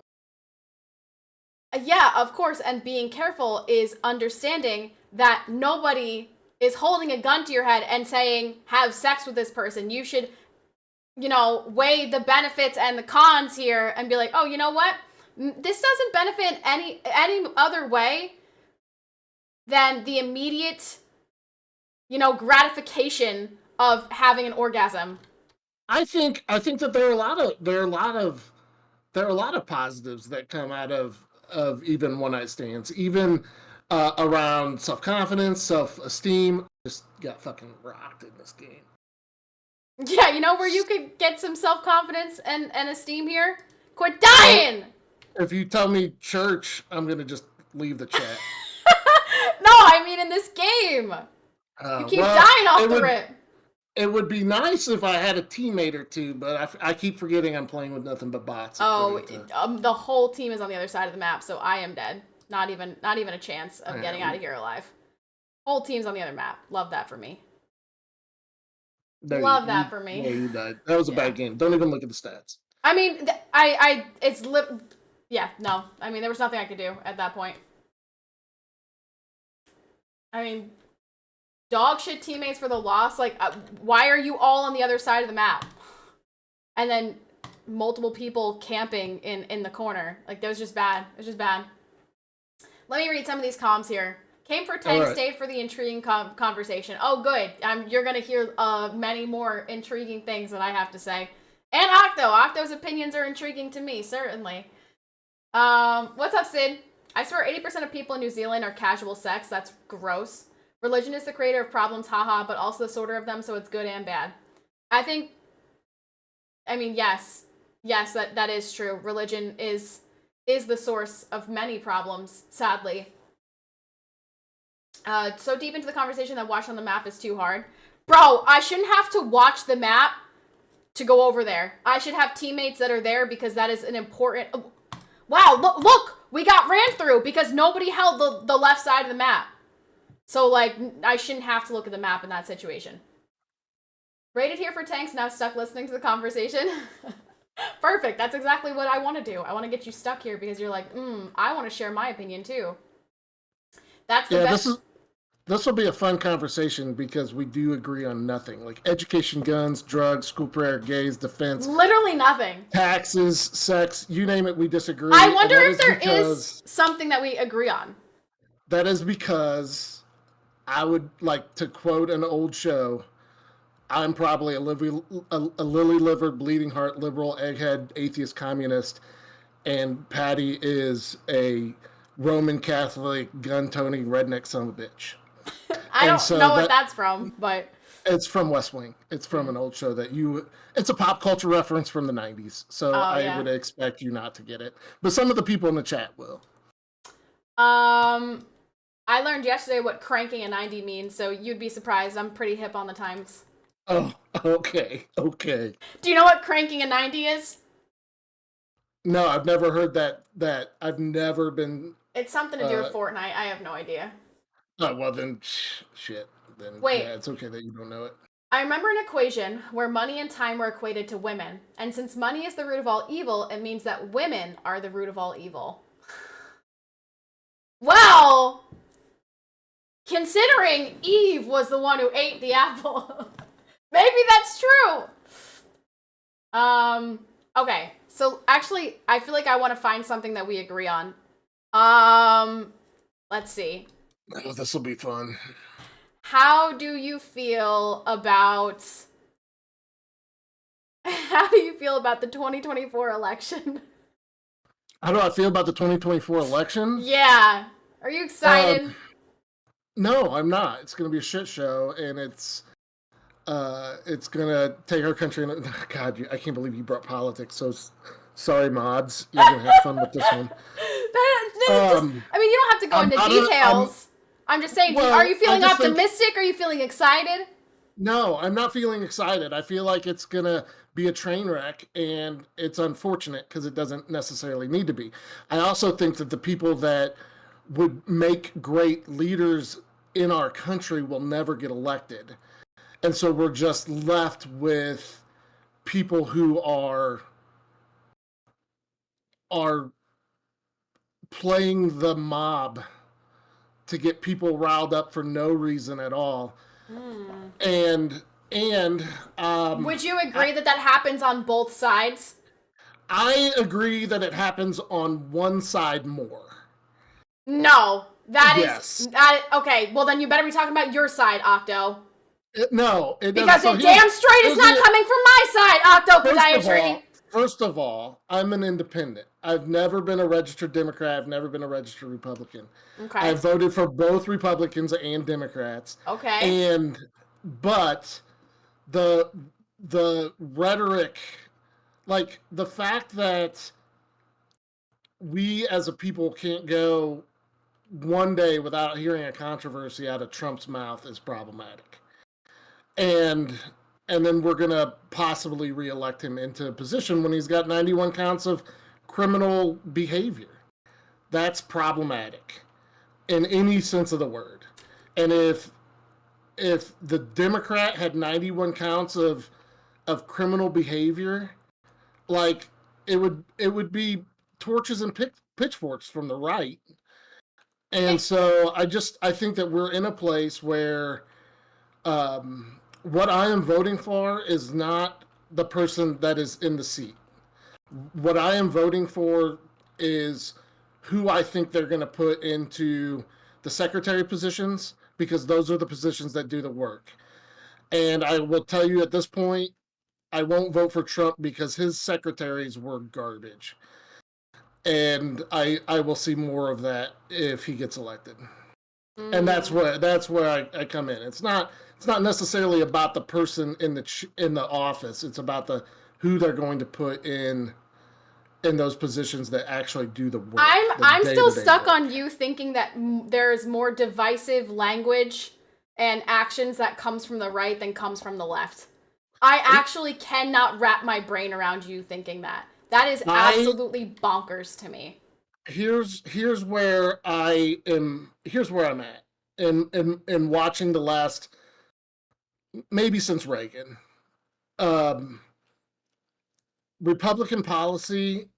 Speaker 1: Yeah, of course. And being careful is understanding that nobody is holding a gun to your head and saying, have sex with this person. You should, weigh the benefits and the cons here and be like, oh, you know what? This doesn't benefit any other way than the immediate, gratification of having an orgasm.
Speaker 2: I think that there are a lot of positives that come out of even one night stands, even around self-confidence, self-esteem. Just got fucking rocked in this game.
Speaker 1: Yeah, where you could get some self-confidence and esteem here? Quit dying!
Speaker 2: If you tell me church, I'm gonna just leave the chat.
Speaker 1: No, I mean in this game. You keep dying off the rip.
Speaker 2: It would be nice if I had a teammate or two, but I keep forgetting I'm playing with nothing but bots.
Speaker 1: Oh, the whole team is on the other side of the map, so I am dead. Not even a chance of getting out of here alive. Whole team's on the other map. Love that for me. Love that for me.
Speaker 2: Yeah, you died. That was a bad game. Don't even look at the stats.
Speaker 1: I mean, yeah, no. I mean, there was nothing I could do at that point. I mean, dog shit teammates for the loss. Like, why are you all on the other side of the map? And then multiple people camping in the corner. Like, that was just bad. It was just bad. Let me read some of these comms here. Came for 10, right. Stayed for the intriguing conversation. Oh, good. You're going to hear many more intriguing things that I have to say. And Octo. Octo's opinions are intriguing to me, certainly. What's up, Sid? I swear 80% of people in New Zealand are casual sex. That's gross. Religion is the creator of problems, haha, but also the sorter of them, so it's good and bad. I mean, yes. Yes, that is true. Religion is the source of many problems, sadly. So deep into the conversation that watching on the map is too hard. Bro, I shouldn't have to watch the map to go over there. I should have teammates that are there because that is an important... Wow, look! We got ran through because nobody held the left side of the map. So, like, I shouldn't have to look at the map in that situation. Rated here for tanks, now stuck listening to the conversation. Perfect, that's exactly what I want to do. I want to get you stuck here because you're like, I want to share my opinion too. That's the best...
Speaker 2: This will be a fun conversation because we do agree on nothing. Like education, guns, drugs, school prayer, gays, defense.
Speaker 1: Literally nothing.
Speaker 2: Taxes, sex, you name it, we disagree.
Speaker 1: I wonder if there is something that we agree on.
Speaker 2: That is because I would like to quote an old show. I'm probably a lily-livered, bleeding heart, liberal, egghead, atheist, communist, and Patty is a Roman Catholic, gun-toting, redneck son of a bitch.
Speaker 1: I don't know what that's from, but...
Speaker 2: It's from West Wing. It's from an old show it's a pop culture reference from the 90s, so I would expect you not to get it. But some of the people in the chat will.
Speaker 1: I learned yesterday what cranking a 90 means, so you'd be surprised. I'm pretty hip on the times.
Speaker 2: Oh, okay.
Speaker 1: Do you know what cranking a 90 is?
Speaker 2: No, I've never heard that. I've never been...
Speaker 1: It's something to do with Fortnite. I have no idea.
Speaker 2: Oh, well then, shit. Then,
Speaker 1: wait.
Speaker 2: Yeah, it's okay that you don't know it.
Speaker 1: I remember an equation where money and time were equated to women. And since money is the root of all evil, it means that women are the root of all evil. Well, considering Eve was the one who ate the apple, maybe that's true. Okay. So actually, I feel like I want to find something that we agree on. Let's see.
Speaker 2: Oh, this will be fun.
Speaker 1: How do you feel about... How do you feel about the 2024 election?
Speaker 2: How do I feel about the 2024 election?
Speaker 1: Yeah. Are you excited?
Speaker 2: No, I'm not. It's going to be a shit show, and it's going to take our country... God, I can't believe you brought politics, so sorry, mods. You're going to have fun with this one.
Speaker 1: I mean, you don't have to go into details. I'm just saying, are you feeling optimistic? Are you feeling excited?
Speaker 2: No, I'm not feeling excited. I feel like it's going to be a train wreck, and it's unfortunate because it doesn't necessarily need to be. I also think that the people that would make great leaders in our country will never get elected. And so we're just left with people who are playing the mob to get people riled up for no reason at all. And
Speaker 1: would you agree that happens on both sides?
Speaker 2: I agree that it happens on one side more.
Speaker 1: No, is okay. Well, then you better be talking about your side, Octo.
Speaker 2: It doesn't.
Speaker 1: Because it damn straight is not coming from my side, Octo Podiatry.
Speaker 2: First of all, I'm an independent. I've never been a registered Democrat. I've never been a registered Republican.
Speaker 1: Okay.
Speaker 2: I've voted for both Republicans and Democrats.
Speaker 1: Okay.
Speaker 2: But the rhetoric, like the fact that we as a people can't go one day without hearing a controversy out of Trump's mouth is problematic. And then we're going to possibly reelect him into a position when he's got 91 counts of criminal behavior. That's problematic in any sense of the word. And if the Democrat had 91 counts of criminal behavior, like it would be torches and pitchforks from the right. And so I think that we're in a place where what I am voting for is not the person that is in the seat. What I am voting for is who I think they're going to put into the secretary positions, because those are the positions that do the work. And I will tell you at this point, I won't vote for Trump because his secretaries were garbage. And I will see more of that if he gets elected. And that's where I come in. It's not necessarily about the person in the office. It's about who they're going to put in those positions that actually do the work.
Speaker 1: I'm still stuck on you thinking that there's more divisive language and actions that comes from the right than comes from the left. I actually cannot wrap my brain around you thinking that. That is absolutely bonkers to me.
Speaker 2: Here's where I am. Here's where I'm at. In watching the last, maybe since Reagan, Republican policy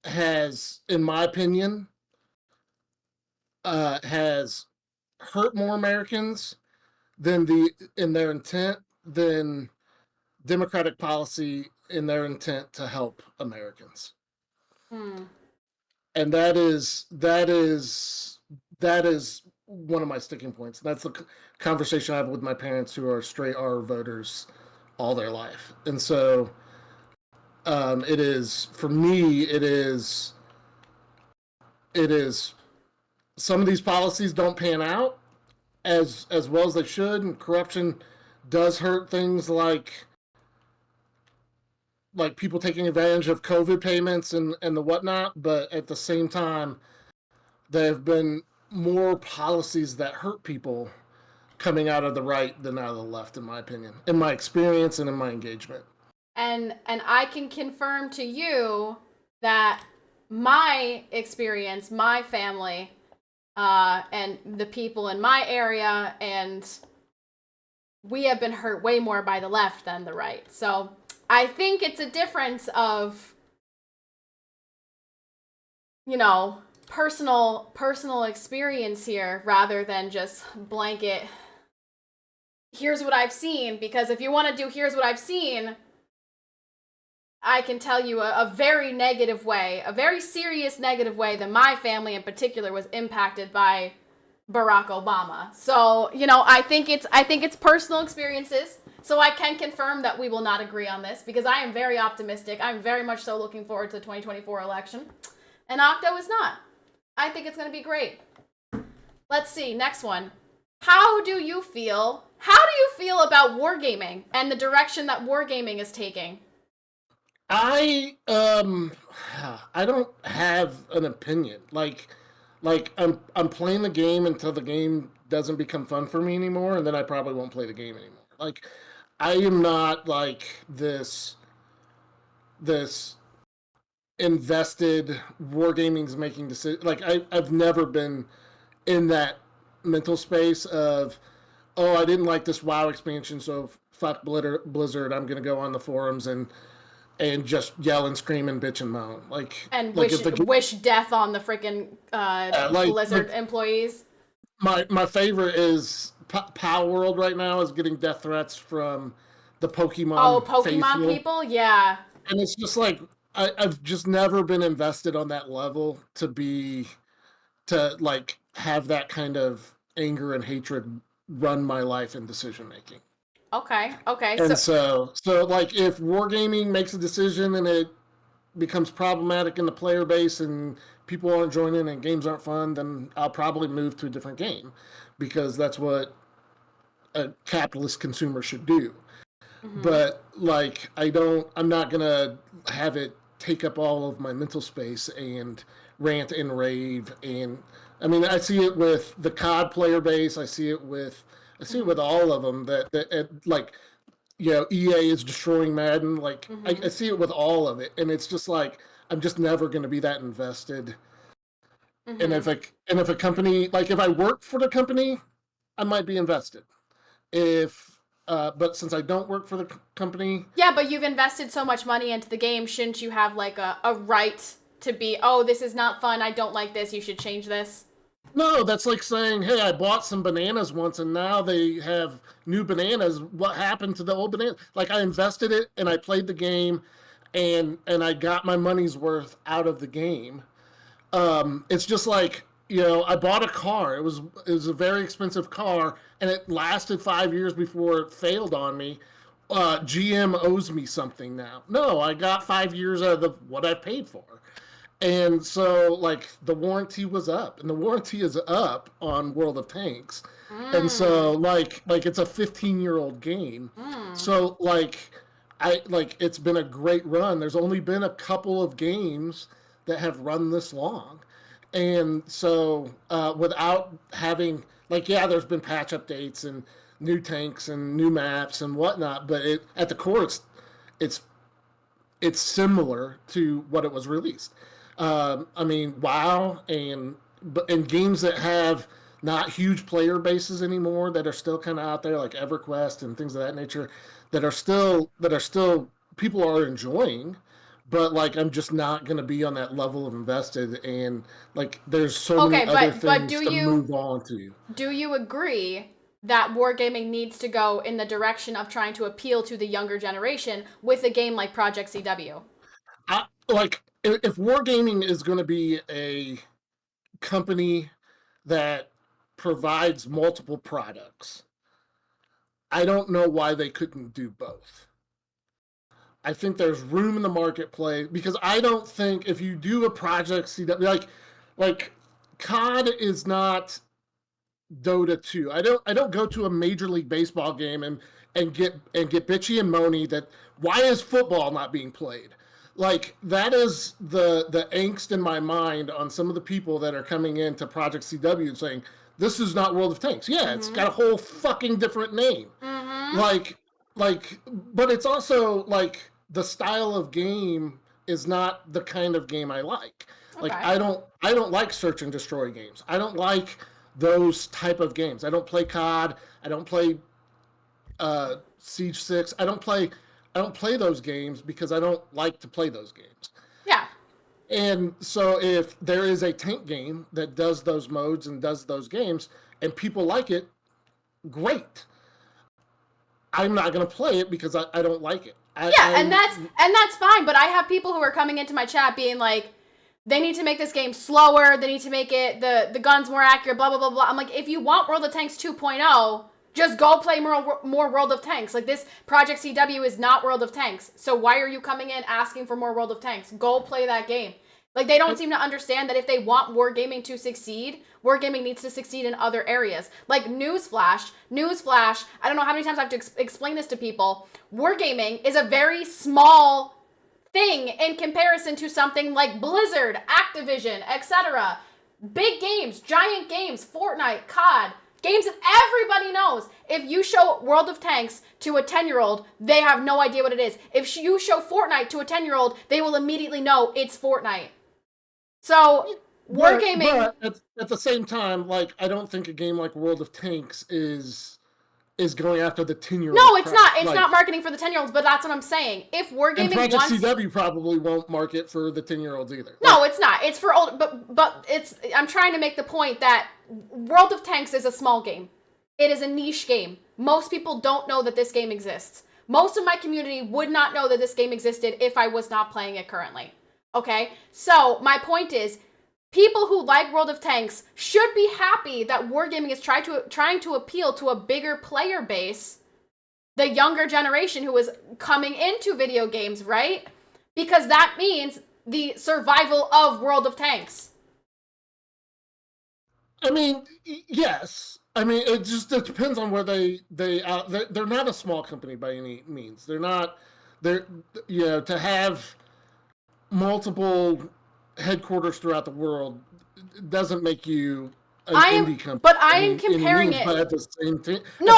Speaker 2: has, in my opinion, has hurt more Americans in their intent than Democratic policy in their intent to help Americans. And that is one of my sticking points. That's the conversation I have with my parents, who are straight R voters all their life. And so it is, for me, it is some of these policies don't pan out as well as they should, and corruption does hurt things like people taking advantage of COVID payments and the whatnot. But at the same time, there have been more policies that hurt people coming out of the right than out of the left, in my opinion, in my experience and in my engagement.
Speaker 1: And I can confirm to you that my experience, my family, and the people in my area, and we have been hurt way more by the left than the right. So I think it's a difference of, personal experience here, rather than just blanket, here's what I've seen. Because if you want to do here's what I've seen, I can tell you a very negative way, a very serious negative way that my family in particular was impacted by Barack Obama. So, I think it's personal experiences. So I can confirm that we will not agree on this, because I am very optimistic. I'm very much so looking forward to the 2024 election. And Octo is not. I think it's going to be great. Let's see, next one. How do you feel about wargaming and the direction that wargaming is taking?
Speaker 2: I don't have an opinion. Like I'm playing the game until the game doesn't become fun for me anymore, and then I probably won't play the game anymore. Like, I am not like this invested. Wargaming's making decisions. Like, I've never been in that mental space of, oh, I didn't like this WoW expansion, so fuck Blizzard. I'm gonna go on the forums and just yell and scream and bitch and moan. Wish
Speaker 1: death on the freaking Blizzard employees.
Speaker 2: My favorite is Pow World right now is getting death threats from the Pokemon.
Speaker 1: Oh, Pokemon
Speaker 2: faithful.
Speaker 1: People? Yeah.
Speaker 2: And it's just like, I've just never been invested on that level to have that kind of anger and hatred run my life and decision making.
Speaker 1: Okay.
Speaker 2: And so like, if Wargaming makes a decision and it becomes problematic in the player base and people aren't joining and games aren't fun, then I'll probably move to a different game, because that's what a capitalist consumer should do. Mm-hmm. But like, I'm not gonna have it take up all of my mental space and rant and rave. And I mean, I see it with the COD player base. I see it with all of them that like, EA is destroying Madden. Like I see it with all of it, and it's just like I'm just never going to be that invested. And if a company, like if I work for the company, I might be invested. But since I don't work for the company,
Speaker 1: yeah, but you've invested so much money into the game, shouldn't you have like a right to be, oh, this is not fun, I don't like this, you should change this?
Speaker 2: no, that's like saying, hey, I bought some bananas once and now they have new bananas. What happened to the old banana? Like I invested it and I played the game and I got my money's worth out of the game. It's just like, I bought a car. It was a very expensive car and it lasted 5 years before it failed on me. GM owes me something now. No, I got 5 years out of what I paid for. And so, like, the warranty was up, and the warranty is up on World of Tanks. And so, like it's a 15-year-old game. So, it's been a great run. There's only been a couple of games that have run this long. And so, without having, there's been patch updates and new tanks and new maps and whatnot, but at the core, it's similar to what it was released. I mean, WoW and games that have not huge player bases anymore that are still kind of out there, like EverQuest and things of that nature, that are still people are enjoying, but like I'm just not going to be on that level of invested, and like there's so many other things to move on to.
Speaker 1: Do you agree that wargaming needs to go in the direction of trying to appeal to the younger generation with a game like Project CW?
Speaker 2: If Wargaming is going to be a company that provides multiple products, I don't know why they couldn't do both. I think there's room in the marketplace, because I don't think if you do a Project CW, like COD is not Dota 2. I don't go to a Major League Baseball game and get bitchy and moany that why is football not being played? Like that is the angst in my mind on some of the people that are coming into Project CW and saying this is not World of Tanks. Yeah, it's got a whole fucking different name. But it's also like the style of game is not the kind of game I like. Okay. Like I don't like search and destroy games. I don't like those type of games. I don't play COD. I don't play Siege 6. I don't play those games because I don't like to play those games.
Speaker 1: Yeah.
Speaker 2: And so if there is a tank game that does those modes and does those games and people like it, great. I'm not going to play it because I don't like it.
Speaker 1: And that's fine, but I have people who are coming into my chat being like, they need to make this game slower, they need to make it the guns more accurate, blah blah blah blah. I'm like, if you want World of Tanks 2.0, just go play more World of Tanks. Like, this Project CW is not World of Tanks. So why are you coming in asking for more World of Tanks? Go play that game. Like, they don't seem to understand that if they want Wargaming to succeed, Wargaming needs to succeed in other areas. Like, newsflash, I don't know how many times I have to explain this to people. Wargaming is a very small thing in comparison to something like Blizzard, Activision, etc. Big games, giant games, Fortnite, COD, games that everybody knows. If you show World of Tanks to a 10-year-old, they have no idea what it is. If you show Fortnite to a 10-year-old, they will immediately know it's Fortnite. So, Wargaming...
Speaker 2: But at the same time, like, I don't think a game like World of Tanks is going after the 10-year-old.
Speaker 1: No, it's not. It's not marketing for the 10-year-olds, but that's what I'm saying. If Wargaming
Speaker 2: and Project CW probably won't market for the 10-year-olds either.
Speaker 1: No, it's not. It's for old, but it's. I'm trying to make the point that World of Tanks is a small game. It is a niche game. Most people don't know that this game exists. Most of my community would not know that this game existed if I was not playing it currently. Okay? So, my point is, people who like World of Tanks should be happy that Wargaming is trying to appeal to a bigger player base, the younger generation who is coming into video games, right? Because that means the survival of World of Tanks.
Speaker 2: I mean, yes. I mean, it depends on where they're not a small company by any means. To have multiple headquarters throughout the world doesn't make you an indie company.
Speaker 1: But I am comparing it.
Speaker 2: But at the same time,
Speaker 1: no,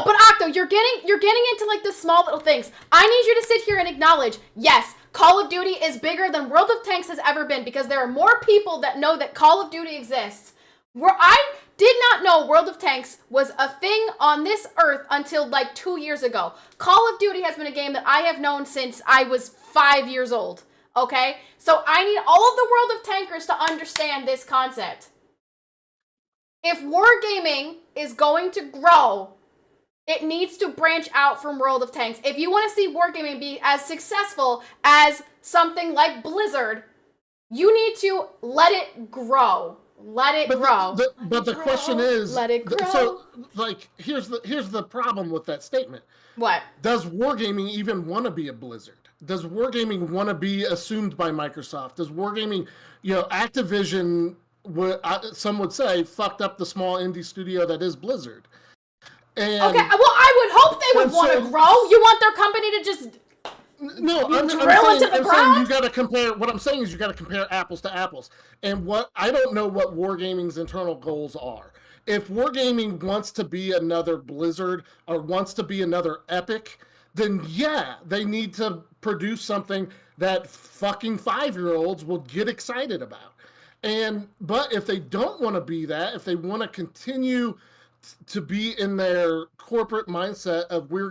Speaker 1: but Octo, you're getting into like the small little things. I need you to sit here and acknowledge, yes, Call of Duty is bigger than World of Tanks has ever been because there are more people that know that Call of Duty exists. I did not know World of Tanks was a thing on this earth until like 2 years ago. Call of Duty has been a game that I have known since I was 5 years old. Okay? So I need all of the World of Tankers to understand this concept. If Wargaming is going to grow, it needs to branch out from World of Tanks. If you want to see Wargaming be as successful as something like Blizzard, you need to let it grow. Let it grow.
Speaker 2: But the question is,
Speaker 1: let it grow.
Speaker 2: So, like, here's the problem with that statement.
Speaker 1: What?
Speaker 2: Does Wargaming even want to be a Blizzard? Does Wargaming want to be assumed by Microsoft? Does Wargaming, Activision, some would say, fucked up the small indie studio that is Blizzard. And
Speaker 1: okay, well, I would hope they would want to grow. You want their company to just
Speaker 2: I'm saying you got to compare. What I'm saying is you got to compare apples to apples. And I don't know what Wargaming's internal goals are. If Wargaming wants to be another Blizzard or wants to be another Epic, then yeah, they need to produce something that fucking 5-year-olds will get excited about. But if they don't want to be that, if they want to continue to be in their corporate mindset of we're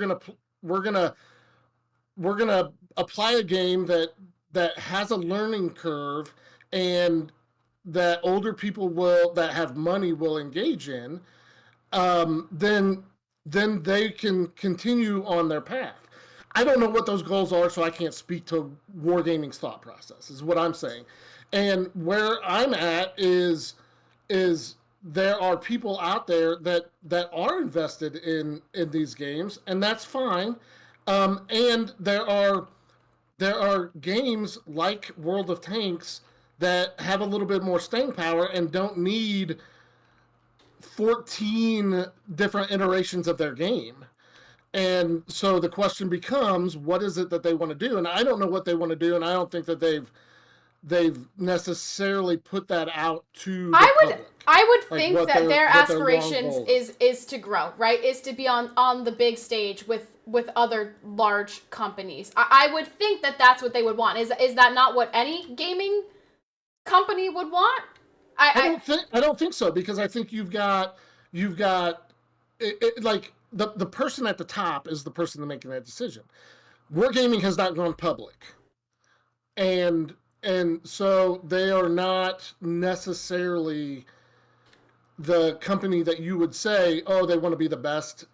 Speaker 2: gonna apply a game that has a learning curve and that older people that have money will engage in, then they can continue on their path. I don't know what those goals are, so I can't speak to Wargaming's thought process, is what I'm saying. And where I'm at is there are people out there that are invested in these games, and that's fine. And there are games like World of Tanks that have a little bit more staying power and don't need 14 different iterations of their game. And so the question becomes, what is it that they want to do? And I don't know what they want to do, and I don't think that they've necessarily put that out to the public.
Speaker 1: I would think that their aspirations is to grow, right? Is to be on the big stage with other large companies. I would think that that's what they would want. Is that not what any gaming company would want?
Speaker 2: I don't think so, because I think you've got like the person at the top is the person making that decision. Wargaming has not gone public, and so they are not necessarily the company that you would say, oh, they want to be the best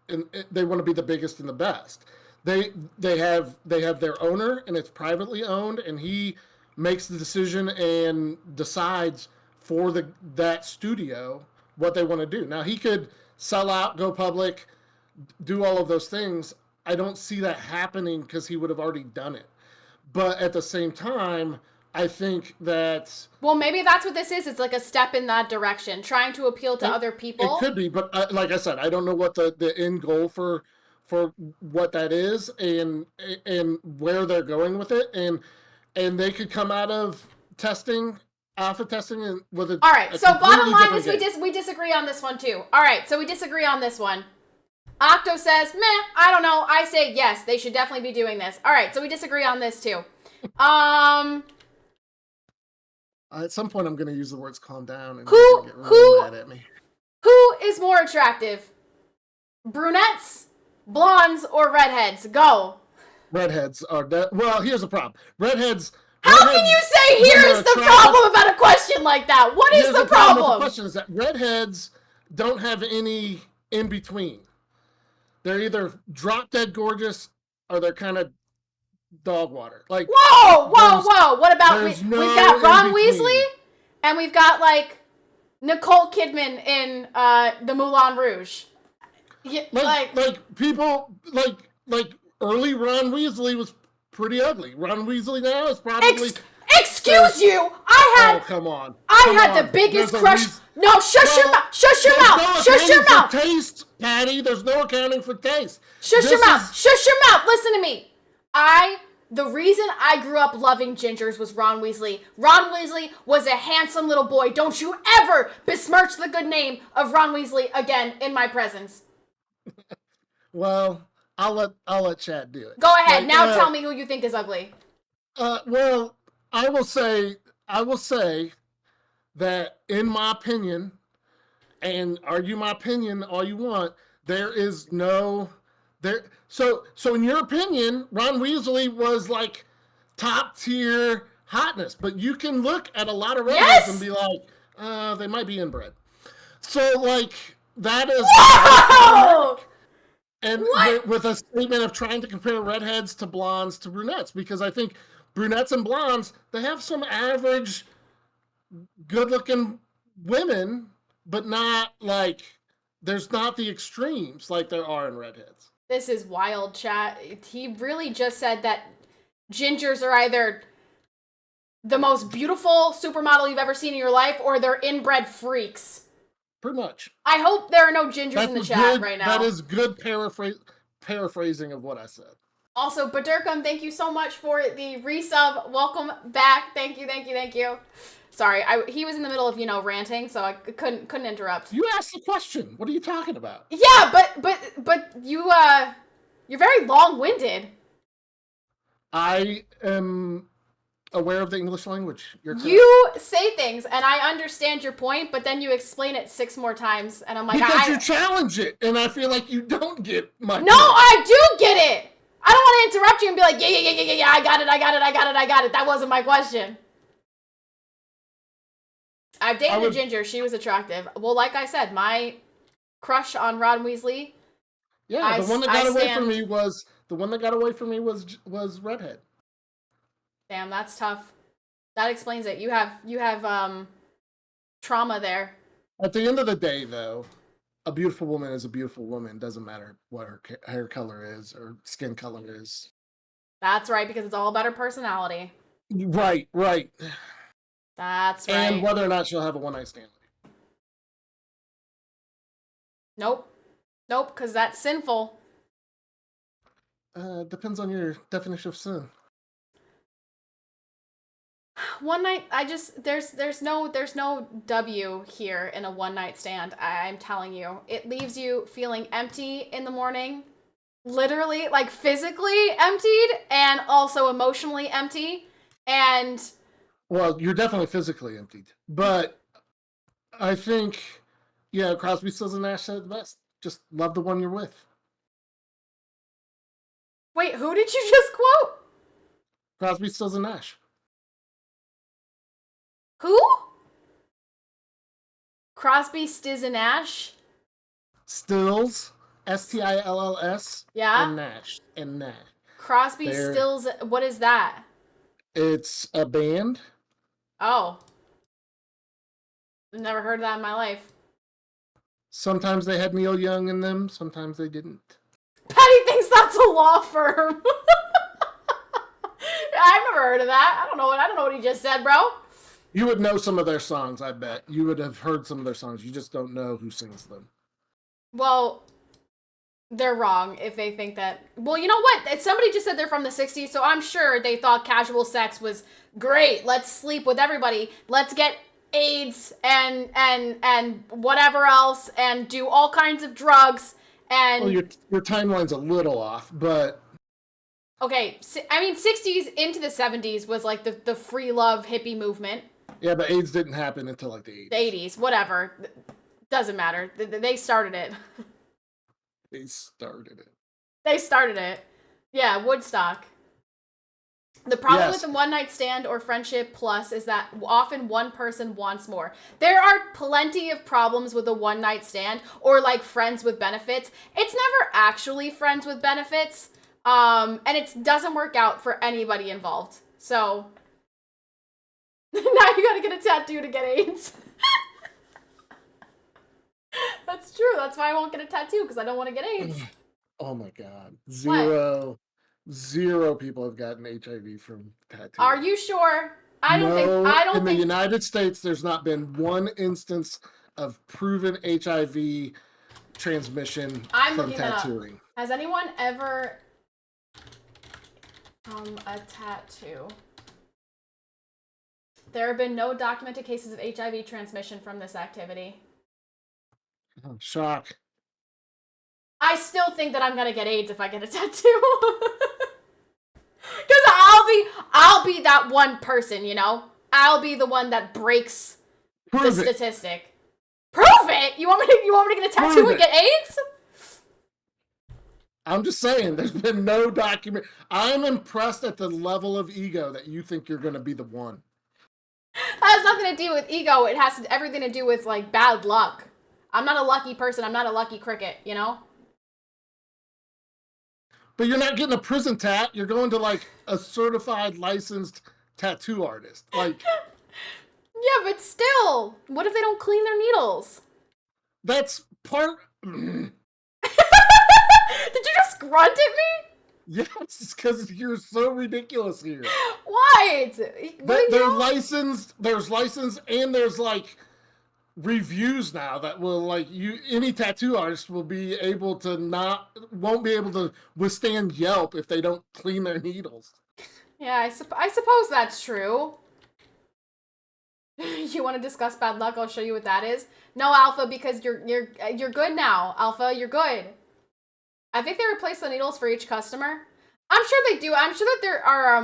Speaker 2: and they want to be the biggest and the best. They have their owner, and it's privately owned, and he makes the decision and decides for that studio what they want to do. Now, he could sell out, go public, do all of those things. I don't see that happening because he would have already done it. But at the same time, I think that...
Speaker 1: Well, maybe that's what this is. It's like a step in that direction, trying to appeal to other people.
Speaker 2: It could be, but like I said, I don't know what the end goal for what that is and where they're going with it. And they could come out of alpha testing, and with a...
Speaker 1: All right, so bottom line is we disagree on this one, too. All right, so we disagree on this one. Octo says, meh, I don't know. I say, yes, they should definitely be doing this. All right, so we disagree on this, too.
Speaker 2: At some point, I'm going to use the words "calm down" and get really mad at me.
Speaker 1: Who is more attractive? Brunettes, blondes, or redheads? Go.
Speaker 2: Redheads are well. Here's the problem. Redheads.
Speaker 1: How can you say here's the problem about a question like that? What is the problem?
Speaker 2: The question is that redheads don't have any in between. They're either drop dead gorgeous or they're kind of dog water. Like,
Speaker 1: whoa! What about we've got Ron Weasley, and we've got like Nicole Kidman in the Moulin Rouge. Yeah,
Speaker 2: like people like early Ron Weasley was pretty ugly. Ron Weasley now is probably.
Speaker 1: Excuse you! I had the biggest crush. No, shush your mouth! Shush your mouth! Shush your mouth!
Speaker 2: Taste, Patty. There's no accounting for taste.
Speaker 1: Shush your mouth! Shush your mouth! Listen to me. I The reason I grew up loving gingers was Ron Weasley. Ron Weasley was a handsome little boy. Don't you ever besmirch the good name of Ron Weasley again in my presence.
Speaker 2: Well, I'll let Chad do it.
Speaker 1: Go ahead. Now tell me who you think is ugly.
Speaker 2: Well, I will say that in my opinion, and argue my opinion all you want, there is no there. So in your opinion, Ron Weasley was like top tier hotness, but you can look at a lot of redheads and be like, they might be inbred. So like that is.
Speaker 1: Whoa!
Speaker 2: And with a statement of trying to compare redheads to blondes to brunettes, because I think brunettes and blondes, they have some average good-looking women, but not like, there's not the extremes like there are in redheads.
Speaker 1: This is wild, chat. He really just said that gingers are either the most beautiful supermodel you've ever seen in your life or they're inbred freaks.
Speaker 2: Pretty much.
Speaker 1: I hope there are no gingers in the chat right now.
Speaker 2: That is good paraphrasing of what I said.
Speaker 1: Also, Badurkum, thank you so much for the resub. Welcome back. Thank you. Sorry, he was in the middle of, ranting, so I couldn't interrupt.
Speaker 2: You asked the question. What are you talking about?
Speaker 1: Yeah, but you're very long-winded.
Speaker 2: I am aware of the English language.
Speaker 1: You say things, and I understand your point, but then you explain it 6 more times, and I'm like,
Speaker 2: because you challenge it, and I feel like you don't get my
Speaker 1: No, point. I do get it! I don't want to interrupt you and be like, yeah, I got it. That wasn't my question. I've dated a ginger. She was attractive. Well, like I said, my crush on Ron Weasley.
Speaker 2: Yeah, the one that got away from me was redhead.
Speaker 1: Damn, that's tough. That explains it. You have trauma there.
Speaker 2: At the end of the day, though, a beautiful woman is a beautiful woman. Doesn't matter what her hair color is or skin color is.
Speaker 1: That's right, because it's all about her personality.
Speaker 2: Right.
Speaker 1: That's right.
Speaker 2: And whether or not she'll have a one-night stand.
Speaker 1: Nope, because that's sinful.
Speaker 2: Depends on your definition of sin.
Speaker 1: One night, there's no W here in a one-night stand. I'm telling you, it leaves you feeling empty in the morning, literally, like physically emptied, and also emotionally empty. And
Speaker 2: well, you're definitely physically emptied, but I think, Crosby, Stills, and Nash said it the best. Just love the one you're with.
Speaker 1: Wait, who did you just quote?
Speaker 2: Crosby, Stills, and Nash.
Speaker 1: Who? Crosby, Stills, and Nash?
Speaker 2: Stills, Stills.
Speaker 1: Yeah.
Speaker 2: And Nash.
Speaker 1: Crosby, Stills, what is that?
Speaker 2: It's a band.
Speaker 1: Oh. I've never heard of that in my life.
Speaker 2: Sometimes they had Neil Young in them, sometimes they didn't.
Speaker 1: Patty thinks that's a law firm. I've never heard of that. I don't know what he just said, bro.
Speaker 2: You would know some of their songs, I bet. You would have heard some of their songs. You just don't know who sings them.
Speaker 1: Well, they're wrong if they think that. Well, you know what? Somebody just said they're from the 60s, so I'm sure they thought casual sex was great. Let's sleep with everybody. Let's get AIDS and whatever else and do all kinds of drugs. And
Speaker 2: well, your timeline's a little off, but
Speaker 1: okay, I mean 60s into the 70s was like the free love hippie movement.
Speaker 2: Yeah, but AIDS didn't happen until like the 80s.
Speaker 1: The 80s, whatever. Doesn't matter. They started it.
Speaker 2: They
Speaker 1: started it. Yeah, Woodstock. The problem with a one-night stand or friendship plus is that often one person wants more. There are plenty of problems with a one-night stand or like friends with benefits. It's never actually friends with benefits. And it doesn't work out for anybody involved. So now you gotta get a tattoo to get AIDS. That's true. That's why I won't get a tattoo, because I don't want to get AIDS.
Speaker 2: Oh my god. Zero people have gotten HIV from tattoos.
Speaker 1: Are you sure? I don't think.
Speaker 2: In the United States, there's not been one instance of proven HIV transmission from tattooing.
Speaker 1: Has anyone ever A tattoo. There have been no documented cases of HIV transmission from this activity.
Speaker 2: Oh, shock.
Speaker 1: I still think that I'm gonna get AIDS if I get a tattoo. Because I'll be that one person, you know? I'll be the one that breaks
Speaker 2: Prove
Speaker 1: the
Speaker 2: it.
Speaker 1: statistic. Prove it? You want me to get a tattoo
Speaker 2: Prove
Speaker 1: and get AIDS?
Speaker 2: I'm just saying, there's been no document. I'm impressed at the level of ego that you think you're going to be the one.
Speaker 1: That has nothing to do with ego. It has everything to do with, like, bad luck. I'm not a lucky person. I'm not a lucky cricket, you know?
Speaker 2: But you're not getting a prison tat. You're going to, like, a certified licensed tattoo artist. Like,
Speaker 1: yeah, but still. What if they don't clean their needles?
Speaker 2: that's part...
Speaker 1: Did you just grunt at me?
Speaker 2: Yes, because you're so ridiculous here.
Speaker 1: What?
Speaker 2: They're licensed. There's licensed, and there's like reviews now that will like you. Any tattoo artist will be able to won't be able to withstand Yelp if they don't clean their needles.
Speaker 1: Yeah, I suppose that's true. You want to discuss bad luck? I'll show you what that is. No, Alpha, because you're good now. Alpha, you're good. I think they replace the needles for each customer. I'm sure they do. I'm sure that there are,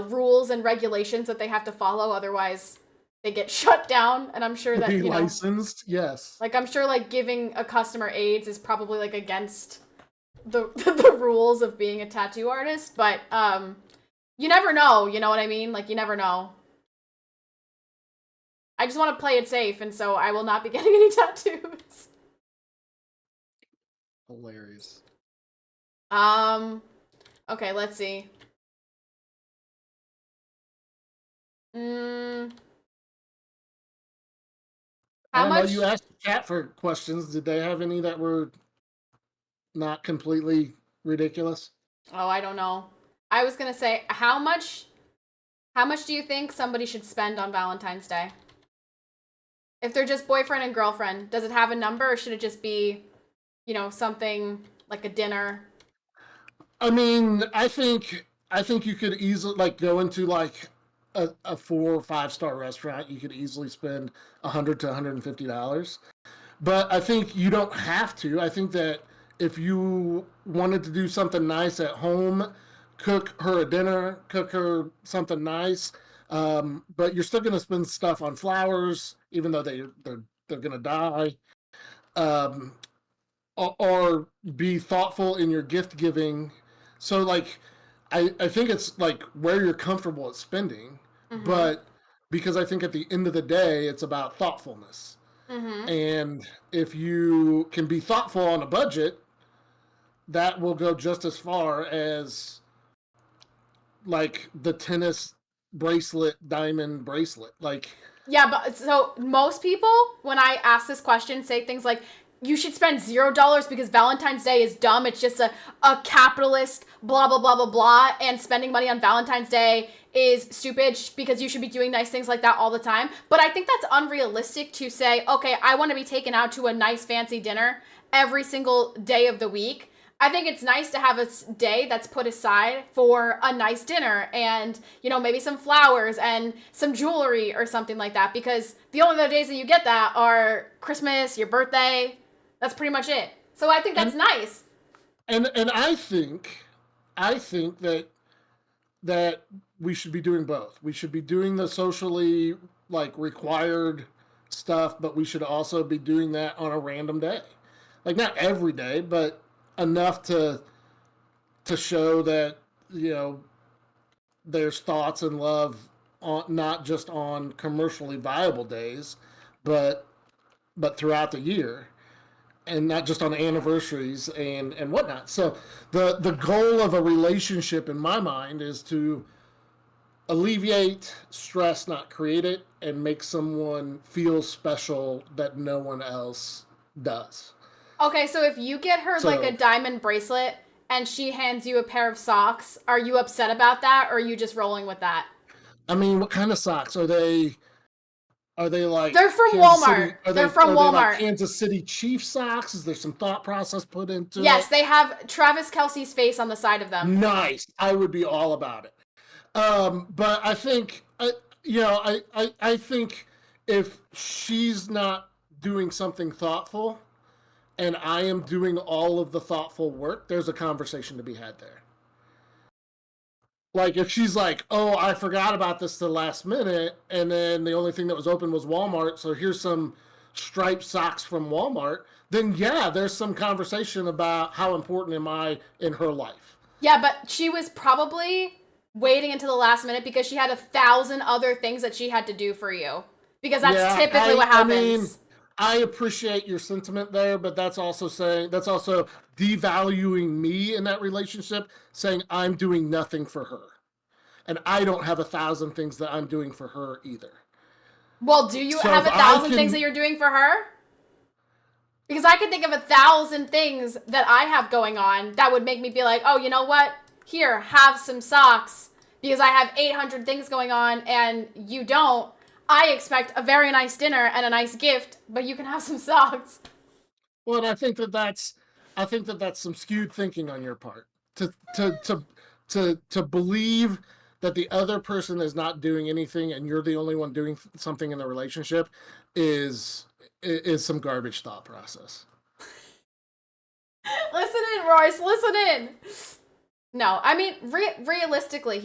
Speaker 1: rules and regulations that they have to follow. Otherwise, they get shut down. And I'm sure that,
Speaker 2: be licensed, yes.
Speaker 1: Like, I'm sure, like, giving a customer AIDS is probably, like, against the the rules of being a tattoo artist. But, you never know. You know what I mean? Like, you never know. I just want to play it safe, and so I will not be getting any tattoos.
Speaker 2: Hilarious.
Speaker 1: Okay, let's see. How much?
Speaker 2: You asked the chat for questions. Did they have any that were not completely ridiculous?
Speaker 1: Oh, I don't know. I was gonna say, how much do you think somebody should spend on Valentine's Day? If they're just boyfriend and girlfriend, does it have a number, or should it just be, something like a dinner?
Speaker 2: I mean, I think you could easily like go into like a 4 or 5 star restaurant. You could easily spend $100 to $150. But I think you don't have to. I think that if you wanted to do something nice at home, cook her a dinner, cook her something nice, but you're still going to spend stuff on flowers, even though they're going to die. Um, or be thoughtful in your gift giving. So like I think it's like where you're comfortable at spending, but because I think at the end of the day it's about thoughtfulness. And if you can be thoughtful on a budget, that will go just as far as like the tennis bracelet, diamond bracelet. Like,
Speaker 1: yeah, but so most people, when I ask this question, say things like, you should spend $0 because Valentine's Day is dumb. It's just a capitalist blah, blah, blah, blah, blah. And spending money on Valentine's Day is stupid because you should be doing nice things like that all the time. But I think that's unrealistic to say, okay, I want to be taken out to a nice fancy dinner every single day of the week. I think it's nice to have a day that's put aside for a nice dinner and, maybe some flowers and some jewelry or something like that, because the only other days that you get that are Christmas, your birthday. That's pretty much it. So I think that's nice.
Speaker 2: And I think that we should be doing both. We should be doing the socially like required stuff, but we should also be doing that on a random day. Like not every day, but enough to show that there's thoughts and love on not just on commercially viable days, but throughout the year, and not just on anniversaries and whatnot. So the goal of a relationship in my mind is to alleviate stress, not create it, and make someone feel special that no one else does.
Speaker 1: Okay, so if you get her like a diamond bracelet and she hands you a pair of socks, are you upset about that, or are you just rolling with that?
Speaker 2: I mean, what kind of socks are they? Are they like
Speaker 1: They're from
Speaker 2: Kansas
Speaker 1: Walmart.
Speaker 2: City,
Speaker 1: They're from
Speaker 2: are
Speaker 1: Walmart.
Speaker 2: they like Kansas City Chiefs socks? Is there some thought process put into it?
Speaker 1: Yes, they have Travis Kelce's face on the side of them.
Speaker 2: Nice. I would be all about it. But I think, I think if she's not doing something thoughtful and I am doing all of the thoughtful work, there's a conversation to be had there. Like if she's like, oh, I forgot about this the last minute, and then the only thing that was open was Walmart, so here's some striped socks from Walmart, then yeah, there's some conversation about how important am I in her life.
Speaker 1: Yeah, but she was probably waiting until the last minute because she had 1,000 other things that she had to do for you. Because that's typically what happens. I mean,
Speaker 2: I appreciate your sentiment there, but that's also devaluing me in that relationship, saying I'm doing nothing for her. And I don't have 1,000 things that I'm doing for her either.
Speaker 1: Well, do you have 1,000 things that you're doing for her? Because I can think of 1,000 things that I have going on that would make me be like, oh, you know what? Here, have some socks. Because I have 800 things going on and you don't. I expect a very nice dinner and a nice gift, but you can have some socks.
Speaker 2: Well, and I think that's some skewed thinking on your part to believe that the other person is not doing anything and you're the only one doing something in the relationship is some garbage thought process.
Speaker 1: Listen in, Royce. Listen in. No, I mean realistically,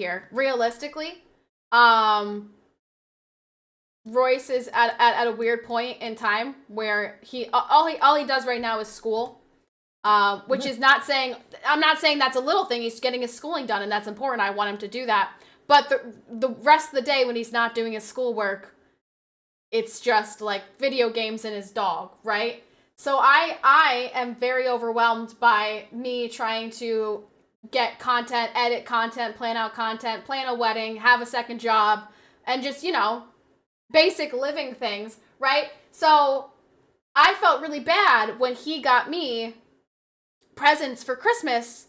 Speaker 1: Royce is at a weird point in time where all he does right now is school, which is not saying, I'm not saying that's a little thing. He's getting his schooling done, and that's important. I want him to do that. But the rest of the day when he's not doing his schoolwork, it's just like video games and his dog, right? So I am very overwhelmed by me trying to get content, edit content, plan out content, plan a wedding, have a second job, and just, basic living things, right? So I felt really bad when he got me presents for Christmas,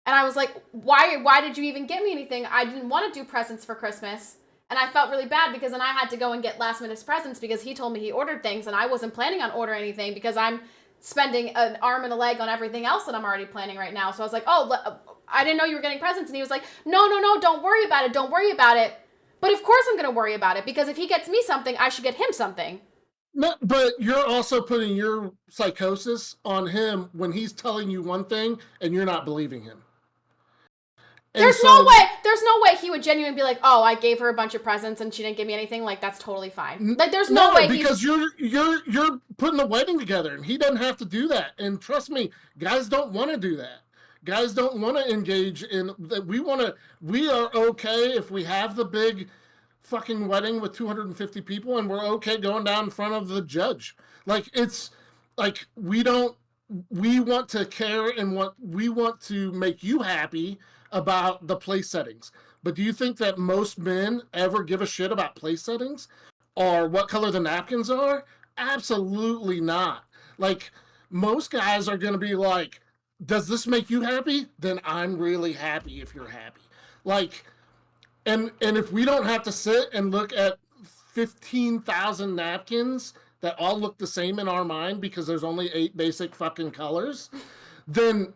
Speaker 1: and I was like, why did you even get me anything? I didn't want to do presents for Christmas, and I felt really bad because then I had to go and get last minute presents because he told me he ordered things, and I wasn't planning on ordering anything because I'm spending an arm and a leg on everything else that I'm already planning right now. So I was like, oh, I didn't know you were getting presents, and he was like, no, don't worry about it. But of course I'm going to worry about it, because if he gets me something, I should get him something.
Speaker 2: No, but you're also putting your psychosis on him when he's telling you one thing and you're not believing him.
Speaker 1: There's no way he would genuinely be like, oh, I gave her a bunch of presents and she didn't give me anything. Like, that's totally fine. Like, there's no way.
Speaker 2: Because you're putting a wedding together and he doesn't have to do that. And trust me, guys don't want to do that. Guys don't want to engage in that. We are okay if we have the big fucking wedding with 250 people and we're okay going down in front of the judge. Like, it's like, we want to care and we want to make you happy about the place settings. But do you think that most men ever give a shit about place settings or what color the napkins are? Absolutely not. Like, most guys are going to be like, does this make you happy? Then I'm really happy if you're happy. Like, and if we don't have to sit and look at 15,000 napkins that all look the same in our mind because there's only 8 basic fucking colors, then,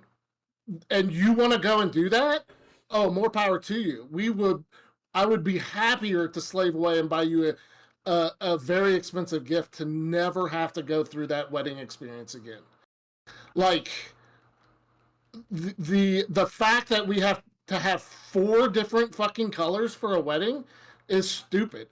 Speaker 2: and you want to go and do that, oh, more power to you. I would be happier to slave away and buy you a very expensive gift to never have to go through that wedding experience again. Like, the fact that we have to have 4 different fucking colors for a wedding is stupid.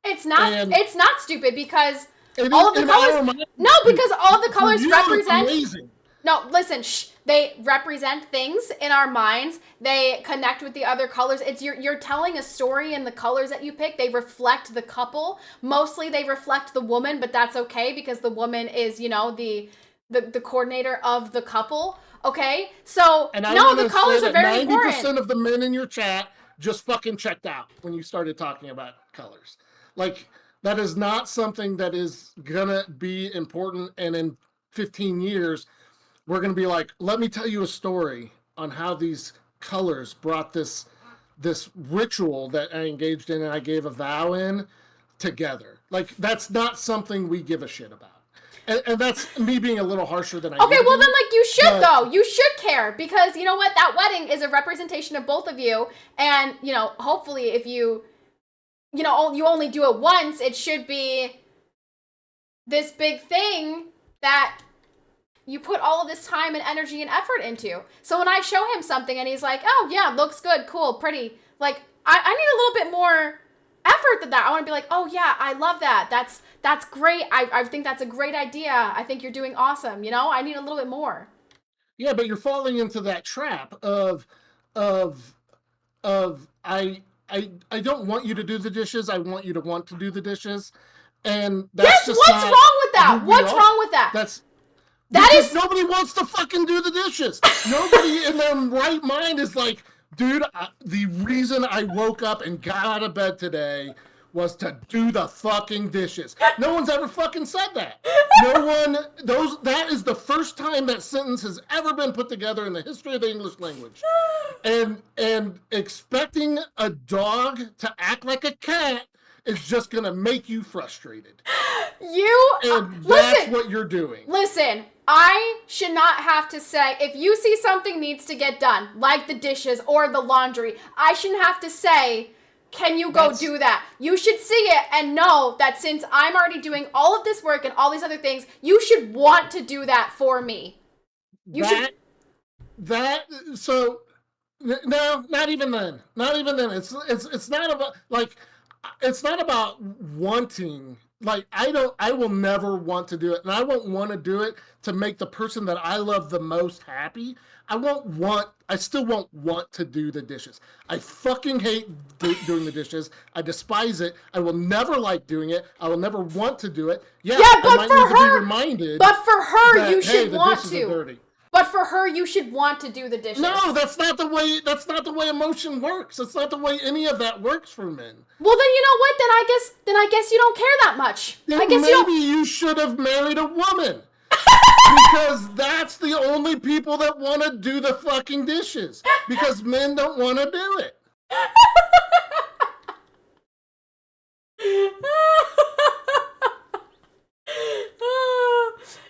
Speaker 1: It's not stupid because all of the colors. No, because all of the colors represent. Amazing. No, listen. They represent things in our minds. They connect with the other colors. It's you're telling a story, and the colors that you pick, they reflect the couple. Mostly, they reflect the woman, but that's okay because the woman is, the coordinator of the couple. Okay, so the colors are very important.
Speaker 2: 90% of the men in your chat just fucking checked out when you started talking about colors. Like, that is not something that is gonna be important. And in 15 years, we're gonna be like, let me tell you a story on how these colors brought this ritual that I engaged in and I gave a vow in together. Like, that's not something we give a shit about. And that's me being a little harsher than I
Speaker 1: Okay,
Speaker 2: need
Speaker 1: well
Speaker 2: to
Speaker 1: then,
Speaker 2: be,
Speaker 1: like, you should,
Speaker 2: but-
Speaker 1: though. You should care, because you know what? That wedding is a representation of both of you, and, you know, hopefully if you know, you only do it once, it should be this big thing that you put all of this time and energy and effort into. So when I show him something and he's like, oh yeah, looks good, cool, pretty, like, I need a little bit more effort than that. I want to be like, oh yeah, I love that. That's great. I think that's a great idea. I think you're doing awesome. You know, I need a little bit more.
Speaker 2: Yeah, but you're falling into that trap of I don't want you to do the dishes. I want you to want to do the dishes. And that's
Speaker 1: Yes,
Speaker 2: just
Speaker 1: what's wrong with that? What's wrong with that?
Speaker 2: Because nobody wants to fucking do the dishes. Nobody in their right mind is like, dude, the reason I woke up and got out of bed today was to do the fucking dishes. No one's ever fucking said that. That is the first time that sentence has ever been put together in the history of the English language. And expecting a dog to act like a cat is just gonna make you frustrated. That's what you're doing.
Speaker 1: Listen, I should not have to say, if you see something needs to get done, like the dishes or the laundry, I shouldn't have to say, can you go do that? You should see it and know that since I'm already doing all of this work and all these other things, you should want to do that for me.
Speaker 2: No, not even then. Not even then. It's not about, like, it's not about wanting. Like, I will never want to do it, and I won't want to do it to make the person that I love the most happy. I still won't want to do the dishes. I fucking hate doing the dishes. I despise it. I will never like doing it. I will never want to do it. Yeah,
Speaker 1: but
Speaker 2: I might
Speaker 1: for
Speaker 2: need to be
Speaker 1: her,
Speaker 2: reminded.
Speaker 1: But for her,
Speaker 2: that,
Speaker 1: you should
Speaker 2: the
Speaker 1: want
Speaker 2: dishes
Speaker 1: to.
Speaker 2: Are dirty.
Speaker 1: But for her, you should want to do the dishes.
Speaker 2: No, that's not the way emotion works. That's not the way any of that works for men.
Speaker 1: Well, then you know what? Then I guess you don't care that much.
Speaker 2: Then
Speaker 1: I guess
Speaker 2: maybe you should have married a woman. Because that's the only people that want to do the fucking dishes. Because men don't want to do it.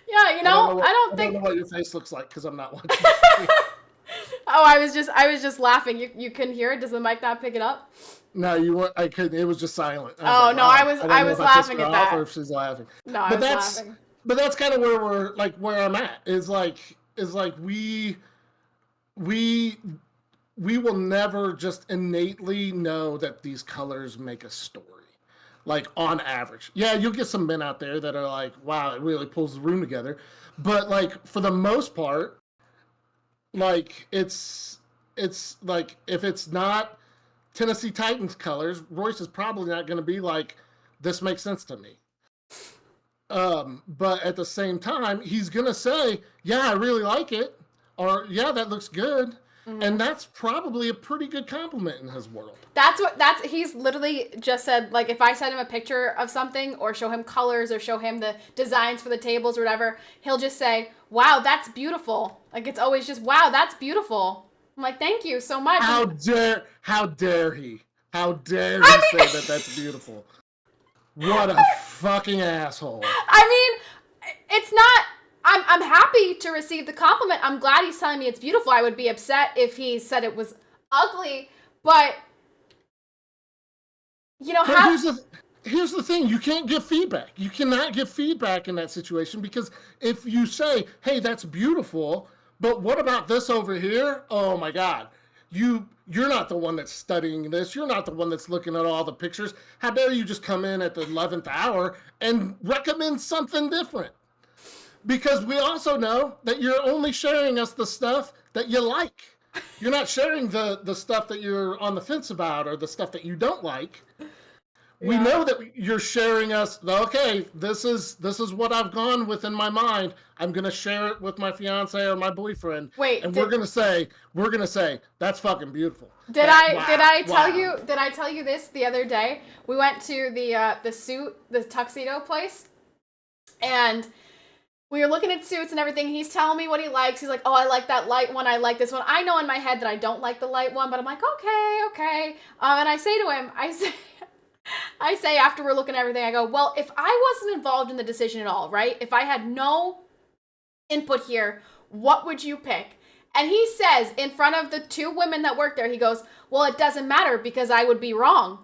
Speaker 1: Yeah, you know, I don't
Speaker 2: know what your face looks like because I'm not watching.
Speaker 1: Oh, I was just laughing. You couldn't hear it? Does the mic not pick it up?
Speaker 2: No, you weren't. I couldn't. It was just silent.
Speaker 1: I was laughing at that.
Speaker 2: Or if she's laughing.
Speaker 1: No, I was laughing.
Speaker 2: But that's kind of where I'm at. Is like we will never just innately know that these colors make a story. Like, on average. Yeah, you'll get some men out there that are like, wow, it really pulls the room together. But, like, for the most part, like, it's like, if it's not Tennessee Titans colors, Royce is probably not going to be like, this makes sense to me. But at the same time, he's going to say, yeah, I really like it. Or, yeah, that looks good. Mm-hmm. And that's probably a pretty good compliment in his world. He's
Speaker 1: literally just said, like, if I send him a picture of something or show him colors or show him the designs for the tables or whatever, he'll just say, wow, that's beautiful. Like, it's always just, wow, that's beautiful. I'm like, thank you so much.
Speaker 2: How dare he? How dare he say that that's beautiful? What a fucking asshole.
Speaker 1: I mean, it's not... I'm happy to receive the compliment. I'm glad he's telling me it's beautiful. I would be upset if he said it was ugly, but you know how...
Speaker 2: Here's the thing. You can't give feedback. You cannot give feedback in that situation, because if you say, hey, that's beautiful, but what about this over here? Oh my God. You're not the one that's studying this. You're not the one that's looking at all the pictures. How dare you just come in at the 11th hour and recommend something different? Because we also know that you're only sharing us the stuff that you like. You're not sharing the stuff that you're on the fence about or the stuff that you don't like. Yeah. We know that you're sharing us, okay, this is what I've gone with in my mind. I'm going to share it with my fiance or my boyfriend. We're going to say, that's fucking beautiful.
Speaker 1: Did I tell you this the other day? We went to the tuxedo place, and we were looking at suits and everything. He's telling me what he likes. He's like, oh, I like that light one. I like this one. I know in my head that I don't like the light one, but I'm like, okay. And I say to him, I say after we're looking at everything, I go, well, if I wasn't involved in the decision at all, right? If I had no input here, what would you pick? And he says in front of the two women that work there, he goes, well, it doesn't matter because I would be wrong.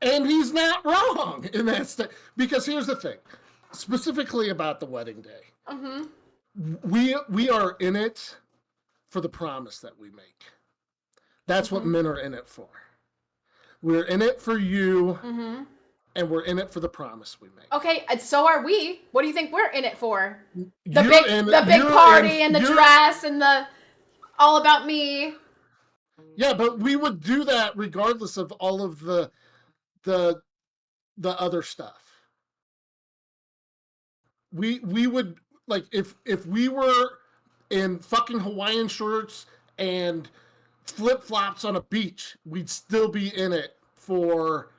Speaker 2: And he's not wrong in that because here's the thing, specifically about the wedding day.
Speaker 1: Mm-hmm.
Speaker 2: We are in it for the promise that we make. That's what men are in it for. We're in it for you, and we're in it for the promise we make.
Speaker 1: Okay, and so are we. What do you think we're in it for? The
Speaker 2: You're
Speaker 1: big party and the dress and the all about me.
Speaker 2: Yeah, but we would do that regardless of all of the other stuff. We would, like, if we were in fucking Hawaiian shirts and flip-flops on a beach, we'd still be in it for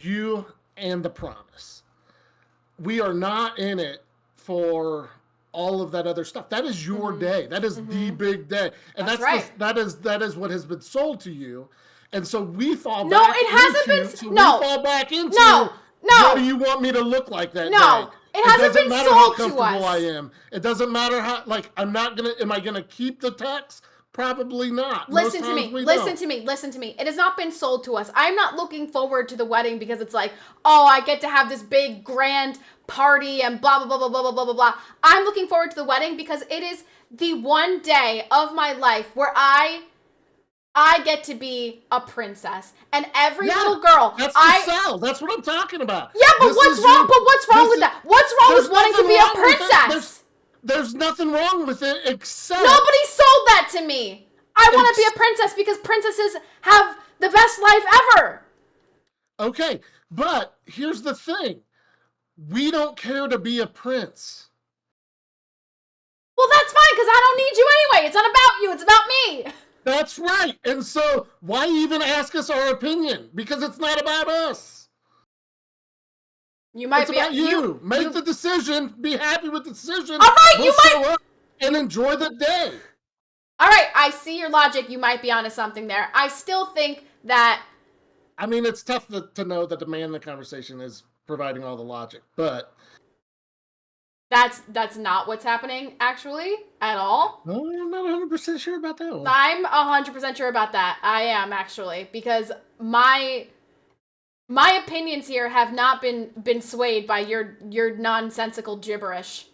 Speaker 2: you and the promise. We are not in it for all of that other stuff. That is your day. That is the big day. And that's right. That is what has been sold to you. And so we fall back into...
Speaker 1: No, it hasn't been...
Speaker 2: So we fall back into...
Speaker 1: No.
Speaker 2: What do you want me to look like that day?
Speaker 1: No, it hasn't been sold to us.
Speaker 2: It doesn't matter how comfortable I am. It doesn't matter how... Like, I'm not going to... Am I going to keep the tux? Probably not.
Speaker 1: Listen to me. It has not been sold to us. I'm not looking forward to the wedding because it's like, oh, I get to have this big grand party and blah, blah, blah, blah, blah, blah, blah, blah, blah. I'm looking forward to the wedding because it is the one day of my life where I get to be a princess. And every little girl...
Speaker 2: That's the sell. That's what I'm talking about.
Speaker 1: Yeah, but what's wrong? What's wrong with that? What's wrong with wanting to be a princess?
Speaker 2: There's nothing wrong with it except...
Speaker 1: Nobody sold that to me. I want to be a princess because princesses have the best life ever.
Speaker 2: Okay, but here's the thing. We don't care to be a prince.
Speaker 1: Well, that's fine because I don't need you anyway. It's not about you. It's about me.
Speaker 2: That's right. And so why even ask us our opinion? Because it's not about us. It's about you. Make the decision. Be happy with the decision.
Speaker 1: All right,
Speaker 2: show up and enjoy the day.
Speaker 1: All right, I see your logic. You might be onto something there. I still think that...
Speaker 2: I mean, it's tough to know that the man in the conversation is providing all the logic, but...
Speaker 1: That's not what's happening, actually, at all.
Speaker 2: No, I'm not 100% sure about that one.
Speaker 1: I'm 100% sure about that. I am, actually, because my opinions here have not been swayed by your nonsensical gibberish.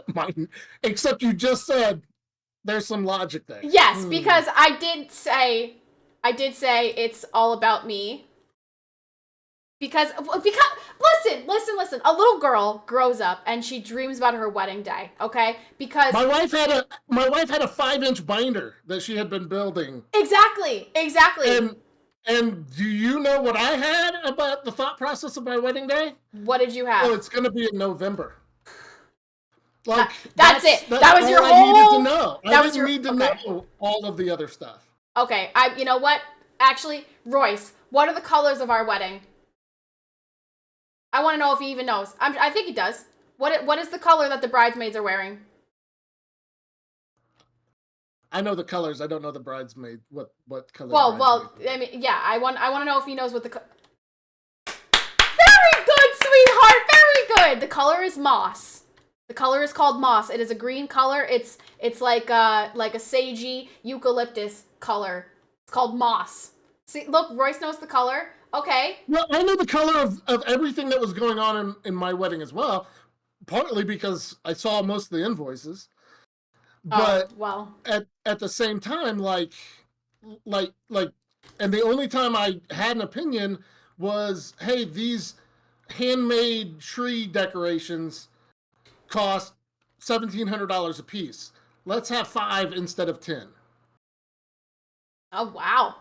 Speaker 2: Mine, except you just said there's some logic there.
Speaker 1: Yes, because I did say it's all about me. Because listen. A little girl grows up and she dreams about her wedding day. Okay, because
Speaker 2: my wife had a 5-inch binder that she had been building.
Speaker 1: Exactly.
Speaker 2: And do you know what I had about the thought process of my wedding day?
Speaker 1: What did you have?
Speaker 2: Oh, it's going to be in November. Like
Speaker 1: that's it. That was your whole...
Speaker 2: I needed to know. I didn't need to know all of the other stuff.
Speaker 1: Okay, you know what? Actually, Royce, what are the colors of our wedding? I want to know if he even knows. I think he does. What is the color that the bridesmaids are wearing?
Speaker 2: I know the colors. I don't know the bridesmaid. What color?
Speaker 1: Well. I mean, yeah. I want to know if he knows what the. Very good, sweetheart. Very good. The color is moss. The color is called moss. It is a green color. It's like a sagey eucalyptus color. It's called moss. See, look, Royce knows the color. Okay.
Speaker 2: Well, I know the color of everything that was going on in my wedding as well. Partly because I saw most of the invoices. But at the same time, like, and the only time I had an opinion was, hey, these handmade tree decorations cost $1,700 a piece. Let's have 5 instead of 10. Oh,
Speaker 1: wow.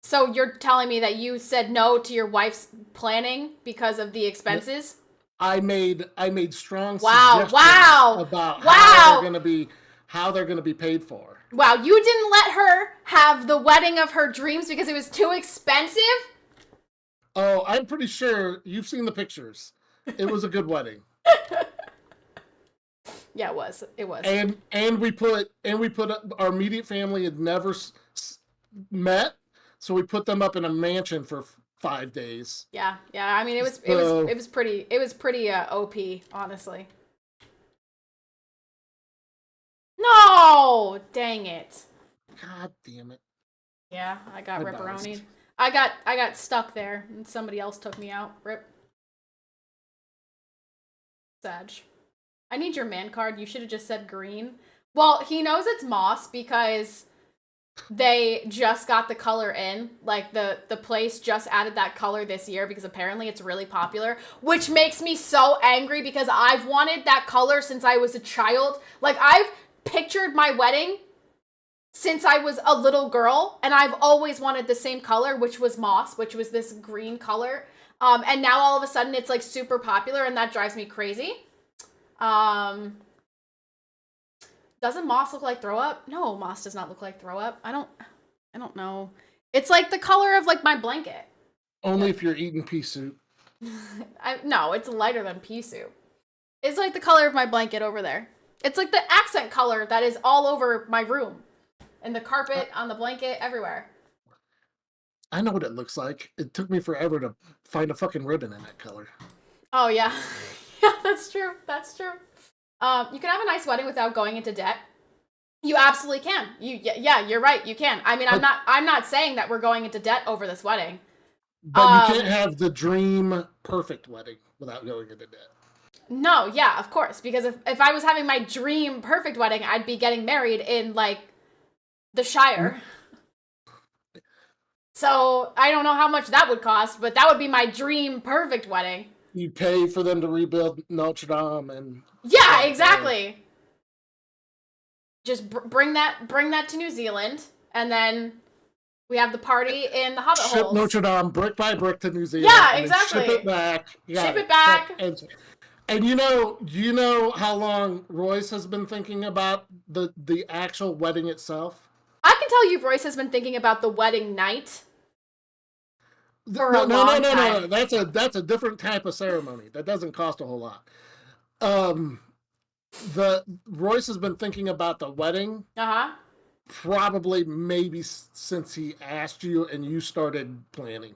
Speaker 1: So you're telling me that you said no to your wife's planning because of the expenses?
Speaker 2: I made strong
Speaker 1: suggestions
Speaker 2: about how they're gonna be paid for.
Speaker 1: Wow, you didn't let her have the wedding of her dreams because it was too expensive?
Speaker 2: Oh, I'm pretty sure you've seen the pictures. It was a good wedding.
Speaker 1: Yeah, it was.
Speaker 2: And we put our immediate family had never met, So we put them up in a mansion for 5 days.
Speaker 1: Yeah. I mean, it was pretty OP, honestly. No, dang it.
Speaker 2: God damn it.
Speaker 1: Yeah, I got
Speaker 2: I
Speaker 1: ripperoni.
Speaker 2: bounced.
Speaker 1: I got stuck there, and somebody else took me out. Rip. Sag. I need your man card. You should have just said green. Well, he knows it's moss because they just got the color in. Like, the place just added that color this year because apparently it's really popular, which makes me so angry because I've wanted that color since I was a child. Like, I've pictured my wedding since I was a little girl, and I've always wanted the same color, which was moss, which was this green color. And now all of a sudden it's like super popular, and that drives me crazy. Doesn't moss look like throw up? No, moss does not look like throw up. I don't know. It's like the color of like my blanket.
Speaker 2: Only if you're eating pea soup.
Speaker 1: No, it's lighter than pea soup. It's like the color of my blanket over there. It's like the accent color that is all over my room. And the carpet, on the blanket, everywhere.
Speaker 2: I know what it looks like. It took me forever to find a fucking ribbon in that color.
Speaker 1: Oh, yeah. Yeah, that's true. That's true. You can have a nice wedding without going into debt. You absolutely can. Yeah, you're right. You can. I mean, I'm not saying that we're going into debt over this wedding.
Speaker 2: But you can't have the dream perfect wedding without going into debt.
Speaker 1: No, yeah, of course. Because if I was having my dream perfect wedding, I'd be getting married in, like, the Shire. So I don't know how much that would cost, but that would be my dream perfect wedding.
Speaker 2: You pay for them to rebuild Notre Dame and...
Speaker 1: Yeah, exactly. Just bring that to New Zealand, and then we have the party in the Hobbit
Speaker 2: ship
Speaker 1: holes.
Speaker 2: Notre Dame brick by brick to New Zealand.
Speaker 1: Yeah, exactly.
Speaker 2: Ship it back.
Speaker 1: Ship it back.
Speaker 2: And you know how long Royce has been thinking about the actual wedding itself?
Speaker 1: I can tell you Royce has been thinking about the wedding night.
Speaker 2: No. That's a different type of ceremony. That doesn't cost a whole lot. The Royce has been thinking about the wedding. Probably maybe since he asked you and you started planning.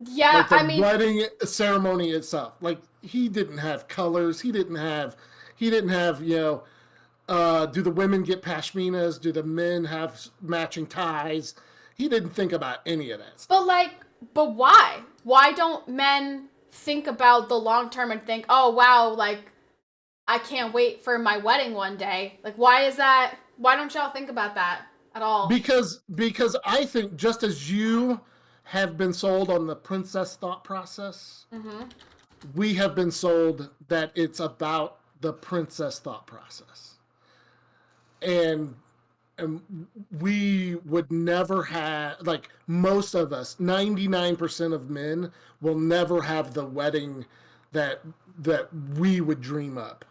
Speaker 1: Yeah,
Speaker 2: like the wedding ceremony itself. Like, he didn't have colors. He didn't have do the women get pashminas? Do the men have matching ties? He didn't think about any of that stuff.
Speaker 1: But why? Why don't men think about the long term and think, oh, wow, like, I can't wait for my wedding one day? Like, why is that? Why don't y'all think about that at all?
Speaker 2: Because I think just as you have been sold on the princess thought process, we have been sold that it's about the princess thought process. And we would never have, like, most of us, 99% of men will never have the wedding that we would dream up.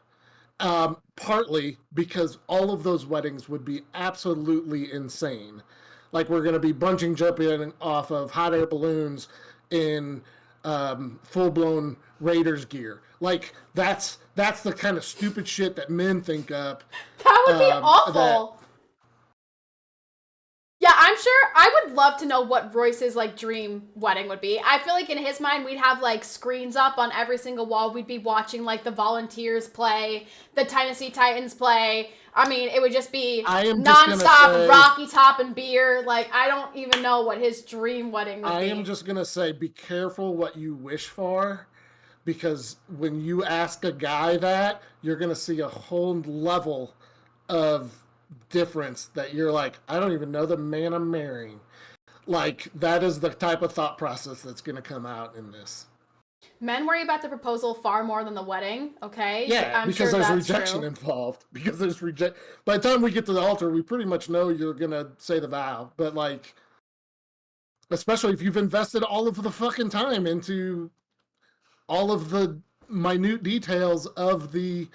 Speaker 2: Partly because all of those weddings would be absolutely insane. Like, we're going to be bungee jumping off of hot air balloons in full-blown Raiders gear. Like, that's the kind of stupid shit that men think up.
Speaker 1: That would be awful. Yeah, I'm sure. I would love to know what Royce's, like, dream wedding would be. I feel like in his mind, we'd have, like, screens up on every single wall. We'd be watching, like, the Volunteers play, the Tennessee Titans play. I mean, it would just be nonstop Rocky Top and beer. Like, I don't even know what his dream wedding would be.
Speaker 2: I am just going to say, be careful what you wish for, because when you ask a guy that, you're going to see a whole level of difference that you're like, I don't even know the man I'm marrying. Like, that is the type of thought process that's going to come out in this.
Speaker 1: Men worry about the proposal far more than the wedding, okay?
Speaker 2: Yeah, because there's rejection involved. Because there's by the time we get to the altar, we pretty much know you're going to say the vow. But, like, especially if you've invested all of the fucking time into all of the minute details of the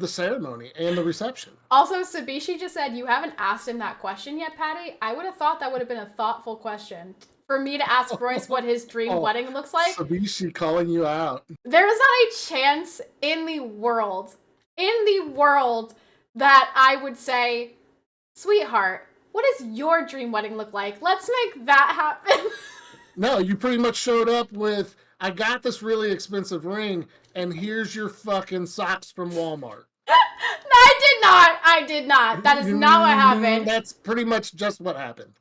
Speaker 2: ceremony and the reception.
Speaker 1: Also, Sabishi just said, you haven't asked him that question yet, Patty. I would have thought that would have been a thoughtful question for me to ask Royce what his dream wedding looks like.
Speaker 2: Sabishi calling you out.
Speaker 1: There is not a chance in the world that I would say, sweetheart, what does your dream wedding look like? Let's make that happen.
Speaker 2: No, you pretty much showed up with, I got this really expensive ring, and here's your fucking socks from Walmart.
Speaker 1: No, I did not. That is not what happened.
Speaker 2: That's pretty much just what happened.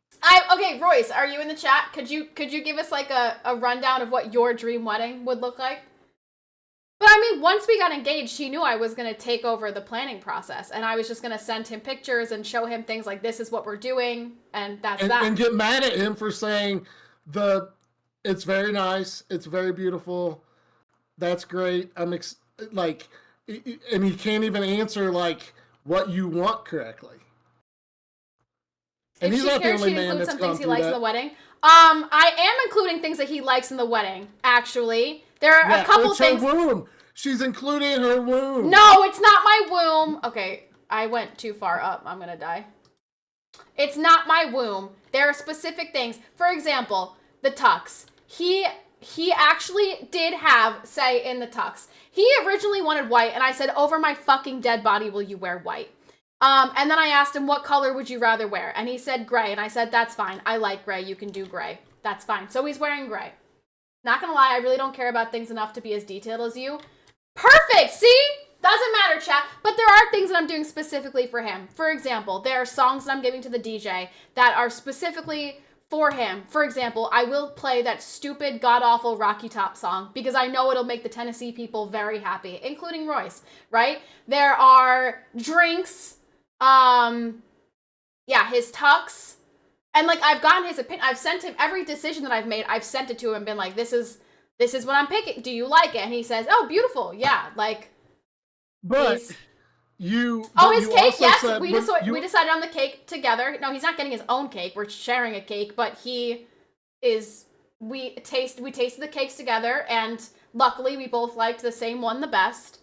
Speaker 1: Okay, Royce, are you in the chat? Could you give us like a rundown of what your dream wedding would look like? But I mean, once we got engaged, he knew I was going to take over the planning process, and I was just going to send him pictures and show him things like, this is what we're doing, and that's that.
Speaker 2: And get mad at him for saying, it's very nice, it's very beautiful, that's great, and he can't even answer, like, what you want correctly. And
Speaker 1: if
Speaker 2: he's not the only man
Speaker 1: that's
Speaker 2: some
Speaker 1: things he likes in the wedding. I am including things that he likes in the wedding, actually. There are a couple things.
Speaker 2: Her womb. She's including her womb.
Speaker 1: No, it's not my womb. Okay, I went too far up. I'm gonna die. It's not my womb. There are specific things. For example, the tux. He actually did have say in the tux. He originally wanted white, and I said, over my fucking dead body will you wear white? And then I asked him, what color would you rather wear? And he said gray, and I said, that's fine. I like gray. You can do gray. That's fine. So he's wearing gray. Not gonna lie, I really don't care about things enough to be as detailed as you. Perfect! See? Doesn't matter, chat. But there are things that I'm doing specifically for him. For example, there are songs that I'm giving to the DJ that are specifically for him. For example, I will play that stupid, god-awful Rocky Top song because I know it'll make the Tennessee people very happy, including Royce, right? There are drinks, his tux, and like I've gotten his opinion. I've sent him every decision that I've made. I've sent it to him and been like, this is what I'm picking. Do you like it? And he says, oh, beautiful. Yeah, like.
Speaker 2: But you.
Speaker 1: Oh, his cake. Yes, we decided on the cake together. No, he's not getting his own cake. We're sharing a cake, but he is. We tasted the cakes together, and luckily we both liked the same one the best.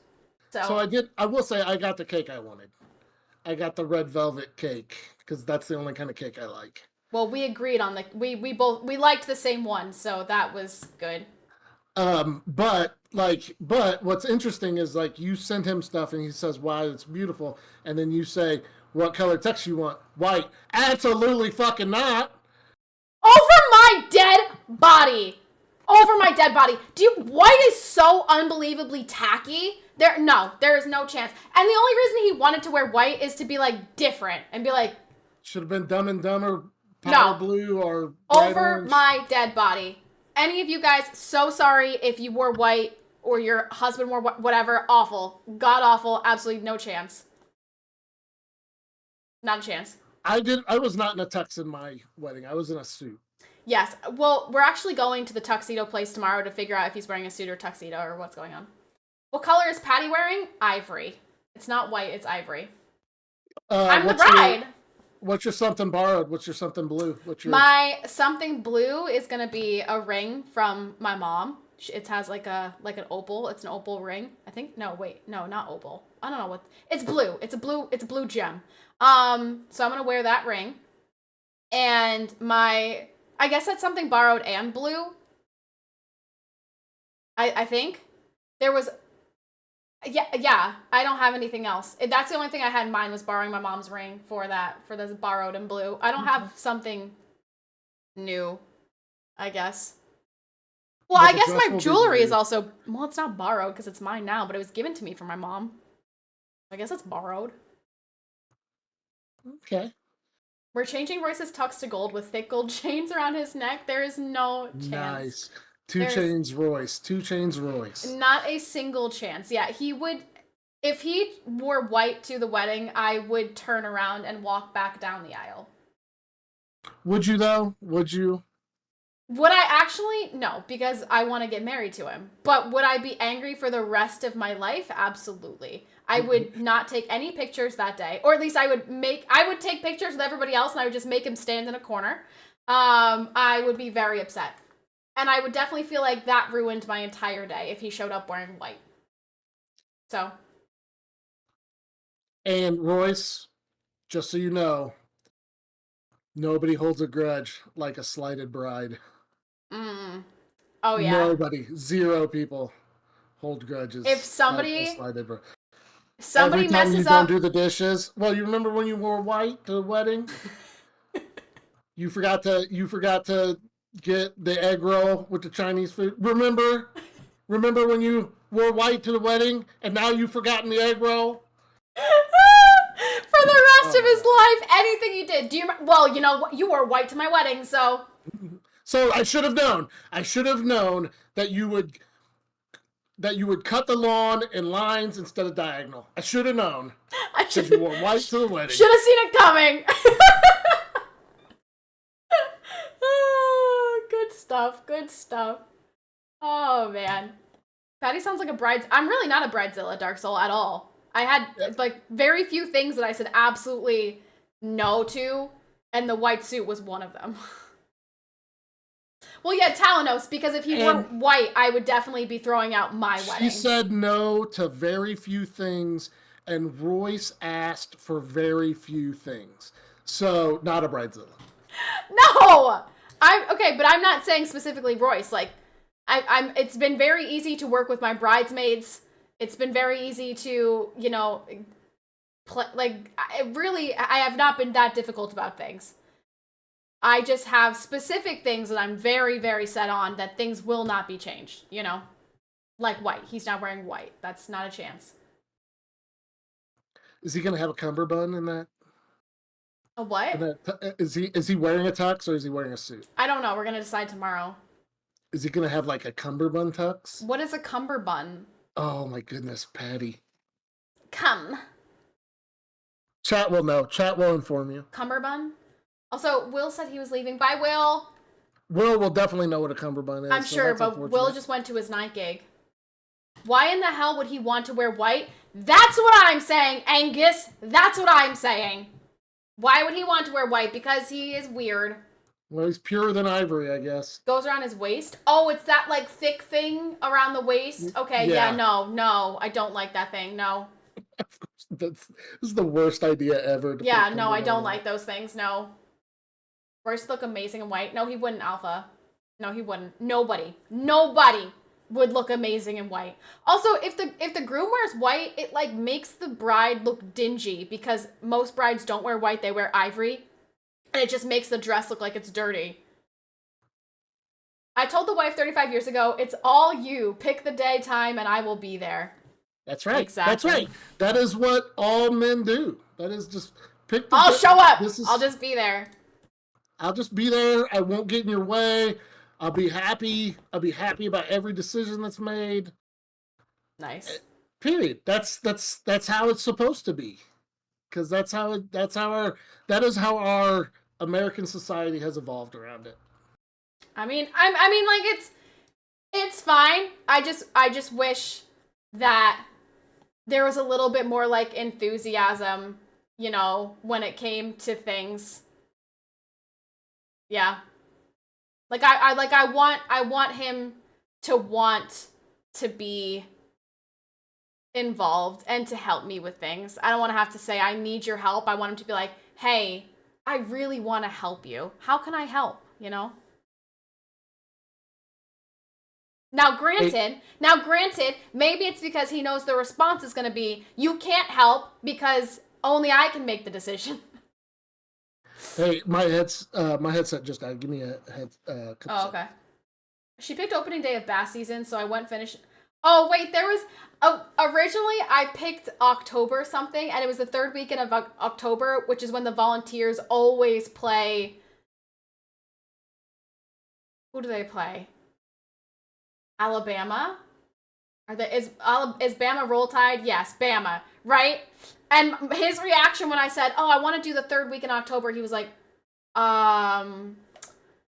Speaker 1: So
Speaker 2: I did. I will say I got the cake I wanted. I got the red velvet cake because that's the only kind of cake I like.
Speaker 1: Well, we agreed on we liked the same one, so that was good.
Speaker 2: But what's interesting is like you send him stuff and he says, wow, it's beautiful. And then you say, what color tux you want? White. Absolutely fucking not.
Speaker 1: Over my dead body. Over my dead body. White is so unbelievably tacky. There is no chance. And the only reason he wanted to wear white is to be like different and be like,
Speaker 2: should have been Dumb and Dumber, Powder Blue, or
Speaker 1: over
Speaker 2: orange.
Speaker 1: My dead body. Any of you guys, so sorry if you wore white or your husband wore whatever. Awful. God awful. Absolutely no chance. Not a chance.
Speaker 2: I was not in a tux in my wedding. I was in a suit.
Speaker 1: Yes. Well, we're actually going to the tuxedo place tomorrow to figure out if he's wearing a suit or tuxedo or what's going on. What color is Patty wearing? Ivory. It's not white, it's ivory. I'm the bride.
Speaker 2: What's your something borrowed? What's your something blue?
Speaker 1: My something blue is going to be a ring from my mom. It has like an opal. It's an opal ring. I think. No, wait. No, not opal. I don't know what. It's blue. It's a blue gem. So I'm going to wear that ring. And I guess that's something borrowed and blue. I think. There was. Yeah, I don't have anything else. That's the only thing I had in mind was borrowing my mom's ring for this borrowed in blue. I don't have something new, I guess. Well, I guess my jewelry is also, well, it's not borrowed because it's mine now, but it was given to me from my mom. I guess it's borrowed.
Speaker 2: Okay.
Speaker 1: We're changing Royce's tux to gold with thick gold chains around his neck. There is no chance.
Speaker 2: Nice. Two chains Royce.
Speaker 1: Not a single chance. Yeah, he would, if he wore white to the wedding, I would turn around and walk back down the aisle.
Speaker 2: Would you though? Would you?
Speaker 1: Would I actually? No, because I want to get married to him. But would I be angry for the rest of my life? Absolutely. I would not take any pictures that day. Or at least I would take pictures with everybody else and I would just make him stand in a corner. I would be very upset. And I would definitely feel like that ruined my entire day if he showed up wearing white. So.
Speaker 2: And Royce, just so you know, nobody holds a grudge like a slighted bride.
Speaker 1: Oh, yeah.
Speaker 2: Nobody. 0 people hold grudges.
Speaker 1: If somebody
Speaker 2: like a slighted bride.
Speaker 1: Somebody
Speaker 2: Every time
Speaker 1: messes
Speaker 2: you
Speaker 1: up.
Speaker 2: Don't do the dishes. Well, you remember when you wore white to the wedding? You forgot to get the egg roll with the Chinese food. Remember when you wore white to the wedding and now you've forgotten the egg roll?
Speaker 1: For the rest of his life, anything he did. Do you? Well, you know, you wore white to my wedding, so.
Speaker 2: So I should have known. I should have known that you would cut the lawn in lines instead of diagonal. I should have known. Because you wore white to the wedding.
Speaker 1: Should have seen it coming. Good stuff. Good stuff. Oh man, Patty sounds like a bride. I'm really not a bridezilla, Dark Soul, at all. I had like very few things that I said absolutely no to, and the white suit was one of them. Well, yeah, Talanos, because if he were white, I would definitely be throwing out my wedding.
Speaker 2: She said no to very few things, and Royce asked for very few things. So, not a bridezilla.
Speaker 1: No! Okay, but I'm not saying specifically Royce. Like, it's been very easy to work with my bridesmaids. It's been very easy to, you know, I have not been that difficult about things. I just have specific things that I'm very, very set on that things will not be changed, you know? Like white. He's not wearing white. That's not a chance.
Speaker 2: Is he going to have a cummerbund in that?
Speaker 1: A what?
Speaker 2: Is he wearing a tux or is he wearing a suit?
Speaker 1: I don't know. We're going to decide tomorrow.
Speaker 2: Is he going to have like a cummerbund tux?
Speaker 1: What is a cummerbund?
Speaker 2: Oh my goodness, Patty.
Speaker 1: Come.
Speaker 2: Chat will know. Chat will inform you.
Speaker 1: Cummerbund? Also, Will said he was leaving. Bye, Will.
Speaker 2: Will will definitely know what a cummerbund is.
Speaker 1: I'm sure, but Will just went to his night gig. Why in the hell would he want to wear white? That's what I'm saying, Angus. That's what I'm saying. Why would he want to wear white? Because he is weird.
Speaker 2: Well, he's purer than ivory, I guess.
Speaker 1: Goes around his waist? Oh, it's that, like, thick thing around the waist? Okay, yeah, no. I don't like that thing, no.
Speaker 2: This is the worst idea ever.
Speaker 1: Yeah, no, I don't like those things, no. Royce look amazing in white. No, he wouldn't, Alpha. No, he wouldn't. Nobody would look amazing in white. Also, if the groom wears white, it like makes the bride look dingy because most brides don't wear white, they wear ivory. And it just makes the dress look like it's dirty. I told the wife 35 years ago, it's all you. Pick the day, time, and I will be there.
Speaker 2: That's right.
Speaker 1: Exactly.
Speaker 2: That's right. That is what all men do. That is just pick the
Speaker 1: I'll show up. I'll just be there.
Speaker 2: I'll just be there. I won't get in your way. I'll be happy. I'll be happy about every decision that's made.
Speaker 1: Nice.
Speaker 2: Period. That's how it's supposed to be. Because that is how our American society has evolved around it.
Speaker 1: I mean, like it's fine. I just wish that there was a little bit more like enthusiasm, you know, when it came to things. Yeah. Like I want him to want to be involved and to help me with things. I don't want to have to say I need your help. I want him to be like, "Hey, I really want to help you. How can I help?" You know? Now granted, maybe it's because he knows the response is going to be, "You can't help because only I can make the decision."
Speaker 2: Hey, my headset just died. Give me a head.
Speaker 1: Oh, okay. She picked opening day of bass season, so I went finish. Oh wait, there was. Originally I picked October something, and it was the third weekend of October, which is when the volunteers always play. Who do they play? Alabama. Is Bama Roll Tide? Yes, Bama. Right. And his reaction when I said, "Oh, I want to do the third week in October," he was like,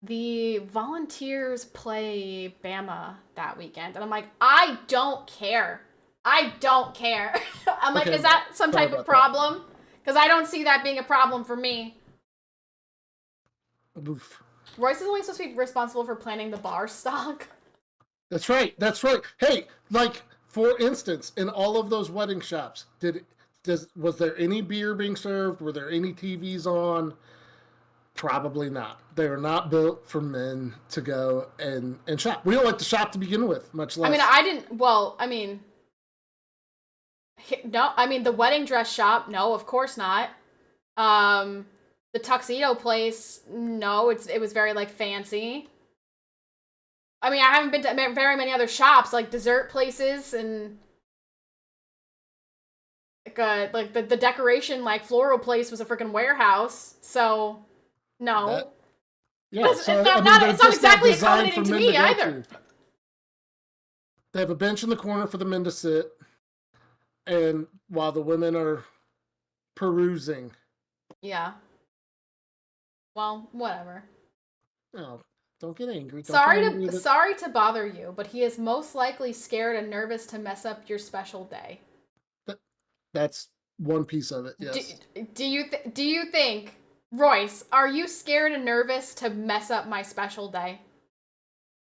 Speaker 1: the volunteers play Bama that weekend." And I'm like, I don't care. I'm like, is that some type of problem? Because I don't see that being a problem for me.
Speaker 2: Oof.
Speaker 1: Royce is only supposed to be responsible for planning the bar stock.
Speaker 2: That's right. Hey, like, for instance, in all of those wedding shops, was there any beer being served? Were there any TVs on? Probably not. They are not built for men to go and shop. We don't like to shop to begin with, much less.
Speaker 1: No, the wedding dress shop, no, of course not. The tuxedo place, no, it was very, like, fancy. I mean, I haven't been to very many other shops, like dessert places and like the decoration, like floral place was a freaking warehouse. So no,
Speaker 2: yeah,
Speaker 1: it's not exactly accommodating to me either.
Speaker 2: They have a bench in the corner for the men to sit, and while the women are perusing.
Speaker 1: Yeah. Well, whatever.
Speaker 2: Oh, don't get angry.
Speaker 1: Sorry to bother you, but he is most likely scared and nervous to mess up your special day.
Speaker 2: That's one piece of it. Yes.
Speaker 1: Do you think, Royce, are you scared and nervous to mess up my special day?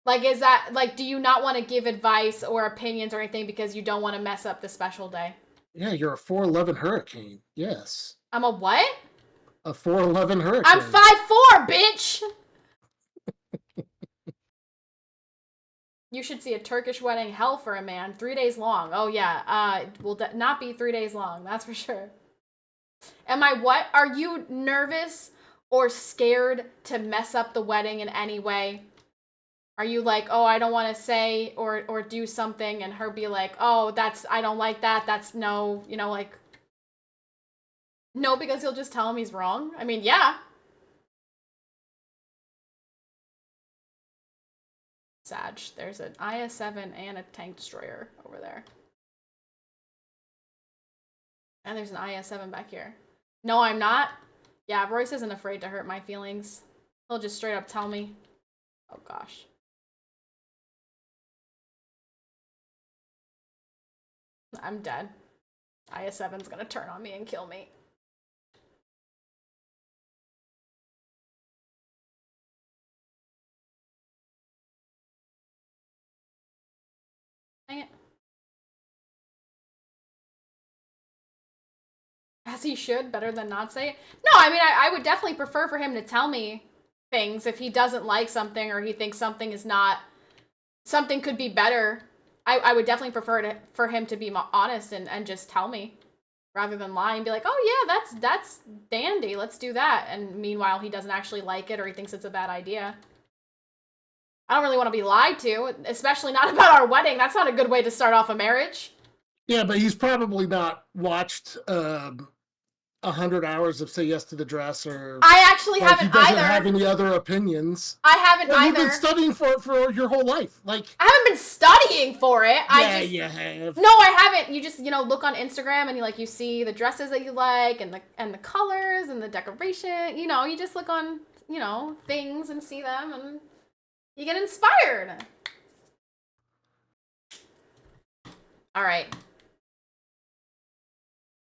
Speaker 1: Like, is that, like, do you not want to give advice or opinions or anything because you don't want to mess up the special day?
Speaker 2: Yeah, you're a 4'11" hurricane. Yes.
Speaker 1: I'm a what?
Speaker 2: A 4'11" hurricane.
Speaker 1: I'm 5'4", bitch! You should see a Turkish wedding, hell for a man, 3 days long. Oh yeah, it will not be 3 days long, that's for sure. Am I what? Are you nervous or scared to mess up the wedding in any way? Are you like, oh, I don't want to say or do something, and her be like, oh, I don't like that, that's no, you know, like, no, because he'll just tell him he's wrong? I mean, yeah. Sag, there's an IS-7 and a tank destroyer over there. And there's an IS-7 back here. No, I'm not. Yeah, Royce isn't afraid to hurt my feelings. He'll just straight up tell me. Oh, gosh. I'm dead. IS-7's gonna turn on me and kill me. Dang it. As he should, better than not say it. No, I mean, I would definitely prefer for him to tell me things if he doesn't like something or he thinks something is not, something could be better. I would definitely prefer for him to be honest and just tell me rather than lie and be like, oh yeah, that's dandy, let's do that. And meanwhile, he doesn't actually like it or he thinks it's a bad idea. I don't really want to be lied to, especially not about our wedding. That's not a good way to start off a marriage.
Speaker 2: Yeah, but he's probably not watched 100 hours of Say Yes to the Dress, or
Speaker 1: I actually haven't
Speaker 2: he doesn't
Speaker 1: either.
Speaker 2: have any other opinions.
Speaker 1: I haven't either.
Speaker 2: You've been studying for it for your whole life. Like,
Speaker 1: I haven't been studying for it.
Speaker 2: You have.
Speaker 1: No, I haven't. You just, you know, look on Instagram and you see the dresses that you like and the colors and the decoration. You know, you just look on, you know, things and see them and you get inspired. All right.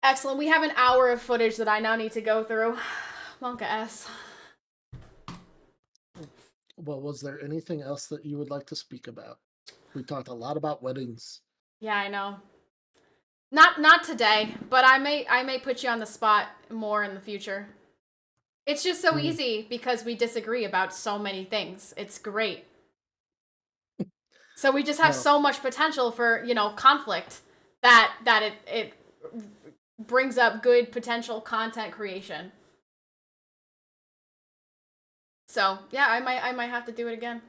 Speaker 1: Excellent. We have an hour of footage that I now need to go through. Monka S.
Speaker 2: Well, was there anything else that you would like to speak about? We talked a lot about weddings.
Speaker 1: Yeah, I know. Not today, but I may put you on the spot more in the future. It's just so easy because we disagree about so many things. It's great. So we just have so much potential for, you know, conflict that it brings up good potential content creation. So yeah, I might have to do it again.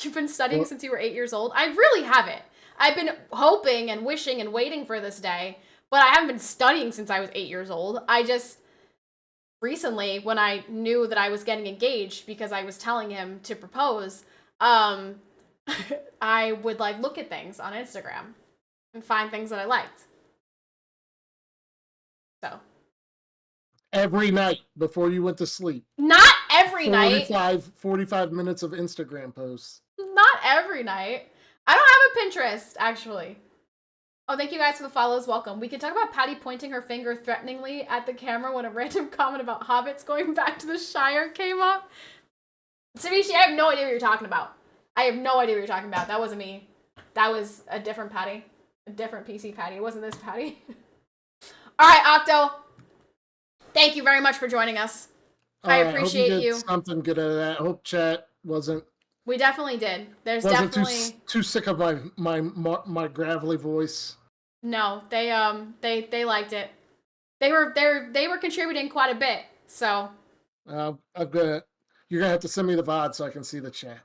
Speaker 1: You've been studying since you were 8 years old? I really haven't. I've been hoping and wishing and waiting for this day, but I haven't been studying since I was 8 years old. I just recently, when I knew that I was getting engaged because I was telling him to propose, I would look at things on Instagram and find things that I liked. So
Speaker 2: every night before you went to sleep.
Speaker 1: Not every night.
Speaker 2: 45 minutes of Instagram posts.
Speaker 1: Not every night. I don't have a Pinterest, actually. Oh, thank you guys for the follows. Welcome. We could talk about Patty pointing her finger threateningly at the camera when a random comment about hobbits going back to the Shire came up. Sabishi, I have no idea what you're talking about. I have no idea what you're talking about. That wasn't me. That was a different Patty. A different PCPatty. It wasn't this Patty. Alright, Octo. Thank you very much for joining us. I appreciate you.
Speaker 2: Something good out of that. I hope chat wasn't.
Speaker 1: We definitely did. There's
Speaker 2: wasn't
Speaker 1: definitely
Speaker 2: too sick of my gravelly voice.
Speaker 1: No, they liked it. They were contributing quite a bit. So
Speaker 2: I've got. You're gonna have to send me the VOD so I can see the chat.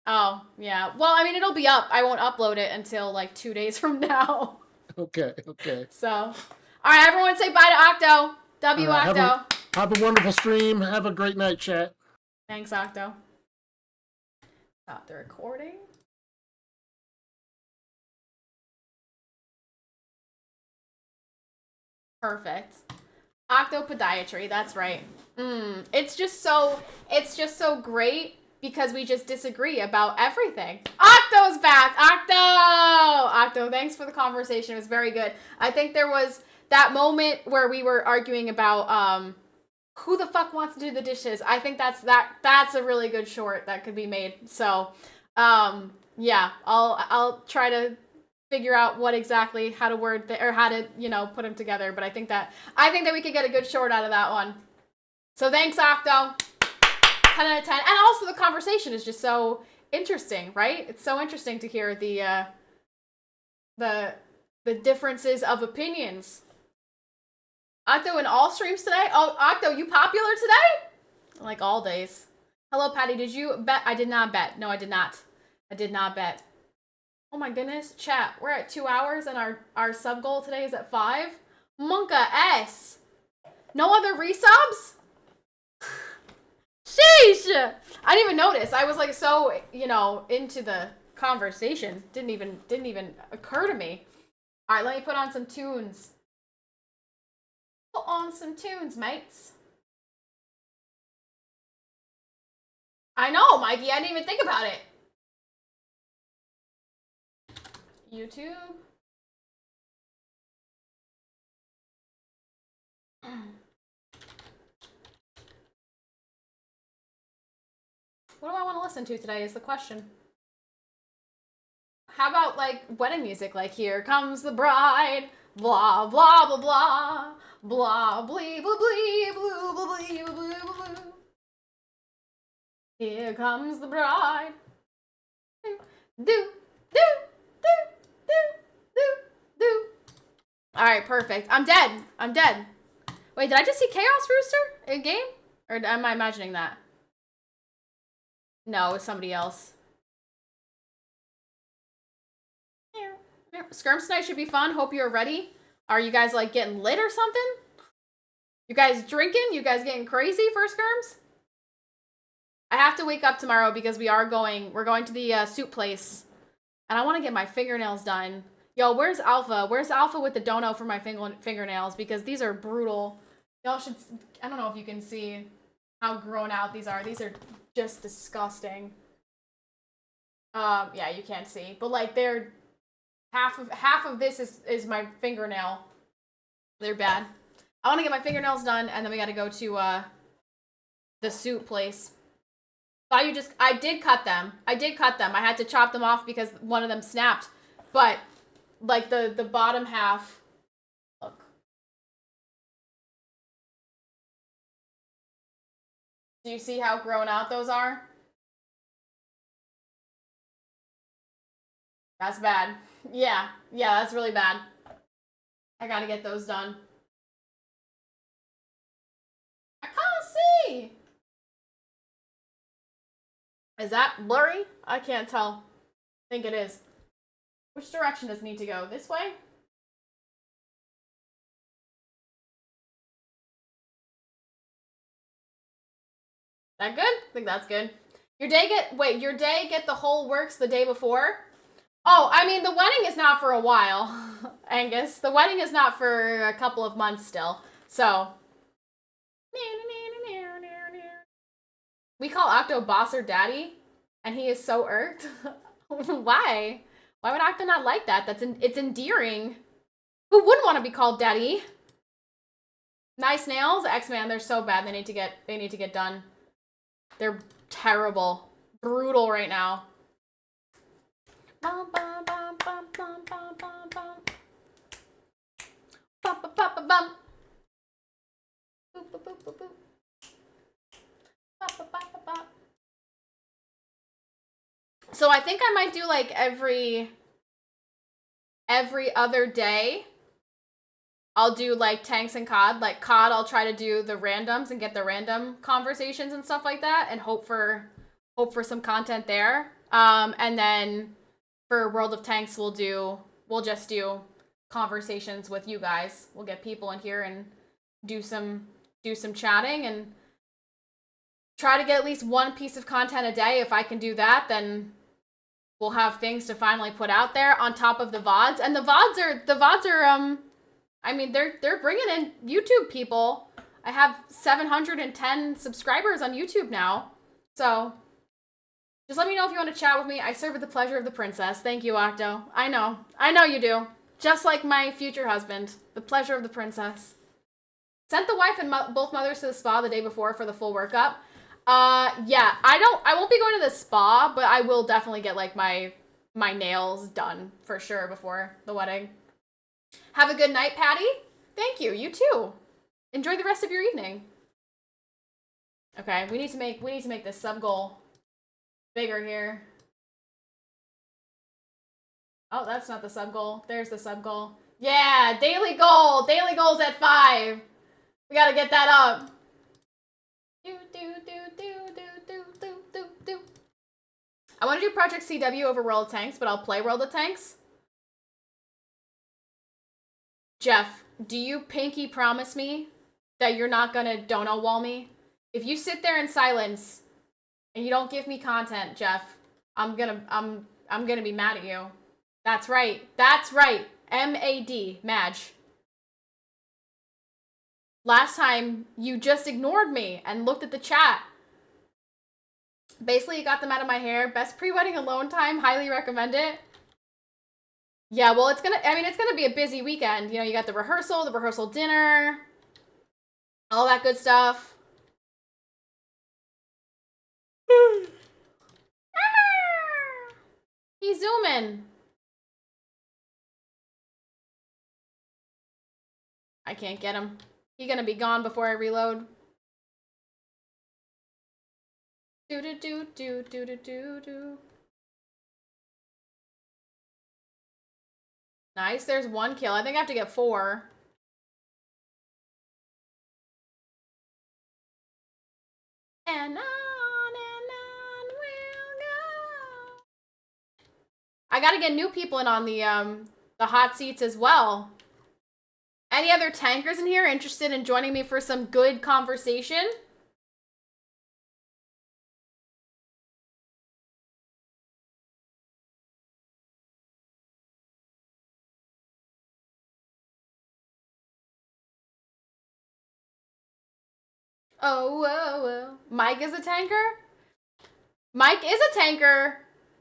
Speaker 1: Oh, yeah. Well, I mean, it'll be up. I won't upload it until like 2 days from now.
Speaker 2: Okay. Okay.
Speaker 1: So, all right, everyone say bye to Octo. W Octo.
Speaker 2: Have a wonderful stream. Have a great night, chat.
Speaker 1: Thanks, Octo. Stop the recording. Perfect. Octopodiatry, that's right. It's just so great because we just disagree about everything. Octo's back! Octo, thanks for the conversation. It was very good. I think there was that moment where we were arguing about who the fuck wants to do the dishes. I think that's a really good short that could be made. So, yeah, I'll try to figure out what exactly how to word or how to put them together. But I think that we could get a good short out of that one. So thanks, Octo. 10 out of 10. And also the conversation is just so interesting, right? It's so interesting to hear the differences of opinions. Octo in all streams today? Oh, Octo, you popular today? Like all days. Hello, Patty. Did you bet? I did not bet. No, I did not. I did not bet. Oh my goodness. Chat, we're at 2 hours and our sub goal today is at 5. Monka S. No other resubs? Sheesh! I didn't even notice. I was like so, into the conversation. Didn't even occur to me. All right, let me put on some tunes. Put on some tunes, mates. I know, Mikey. I didn't even think about it. YouTube. What do I want to listen to today is the question. How about, like, wedding music? Like, here comes the bride, blah, blah, blah, blah, blah, blee, blah, blee, blue, blah, blee, blue, blue, blue. Here comes the bride. Do, do, do, do, do, do. All right, perfect. I'm dead. I'm dead. Wait, did I just see Chaos Rooster in game? Or am I imagining that? No, it's somebody else. Skirms tonight should be fun. Hope you're ready. Are you guys, like, getting lit or something? You guys drinking? You guys getting crazy for Skirms? I have to wake up tomorrow because we're going to the soup place. And I want to get my fingernails done. Yo, where's Alpha? Where's Alpha with the dono for my fingernails? Because these are brutal. Y'all should, I don't know if you can see how grown out these are. These are just disgusting. Yeah, you can't see. But, like, they're, half of this is my fingernail. They're bad. I want to get my fingernails done, and then we got to go to, the soup place. I did cut them. I had to chop them off because one of them snapped. But, like, the bottom half, look. Do you see how grown out those are? That's bad. Yeah, that's really bad. I gotta get those done. I can't see! Is that blurry? I can't tell. I think it is. Which direction does it need to go? This way? That good? I think that's good. Your day get the whole works the day before? Oh, I mean, the wedding is not for a while, Angus. The wedding is not for a couple of months still. So. We call Octo boss or daddy, and he is so irked. Why? Why would Octo not like that? It's endearing. Who wouldn't want to be called daddy? Nice nails? X-Man, they're so bad. They need to get done. They're terrible. Brutal right now. Bum, bum, bum, bum, bum, bum, bum, bum. Bum, bum, bum, bum, bum. Boop, boop, boop, boop, boop. Bum, bum, bum, bum, bum. So I think I might do, like, every other day I'll do like tanks and COD. Like COD, I'll try to do the randoms and get the random conversations and stuff like that, and hope for some content there. And then for World of Tanks, we'll just do conversations with you guys. We'll get people in here and do some chatting and try to get at least one piece of content a day. If I can do that, then we'll have things to finally put out there on top of the VODs. And the VODs are I mean, they're bringing in YouTube people. I have 710 subscribers on YouTube now. So just let me know if you want to chat with me. I serve with the pleasure of the princess. Thank you, Octo. I know you do. Just like my future husband. The pleasure of the princess. Sent the wife and both mothers to the spa the day before for the full workup. Yeah, I won't be going to the spa, but I will definitely get like my nails done for sure before the wedding. Have a good night, Patty. Thank you. You too. Enjoy the rest of your evening. Okay, we need to make this sub goal bigger here. Oh, that's not the sub goal. There's the sub goal. Yeah, daily goal. Daily goal's at 5. We gotta get that up. I want to do Project CW over World of Tanks, but I'll play World of Tanks. Jeff, do you pinky promise me that you're not gonna dono wall me? If you sit there in silence and you don't give me content, Jeff, I'm gonna be mad at you. That's right. That's right. MAD, Madge. Last time, you just ignored me and looked at the chat. Basically, you got them out of my hair. Best pre-wedding alone time. Highly recommend it. Yeah, well, it's gonna be a busy weekend. You know, you got the rehearsal dinner, all that good stuff. He's zooming. I can't get him. He's gonna be gone before I reload. Do. Nice, there's 1 kill. I think I have to get 4. And on we'll go. I gotta get new people in on the hot seats as well. Any other tankers in here interested in joining me for some good conversation? Oh. Mike is a tanker? Mike is a tanker.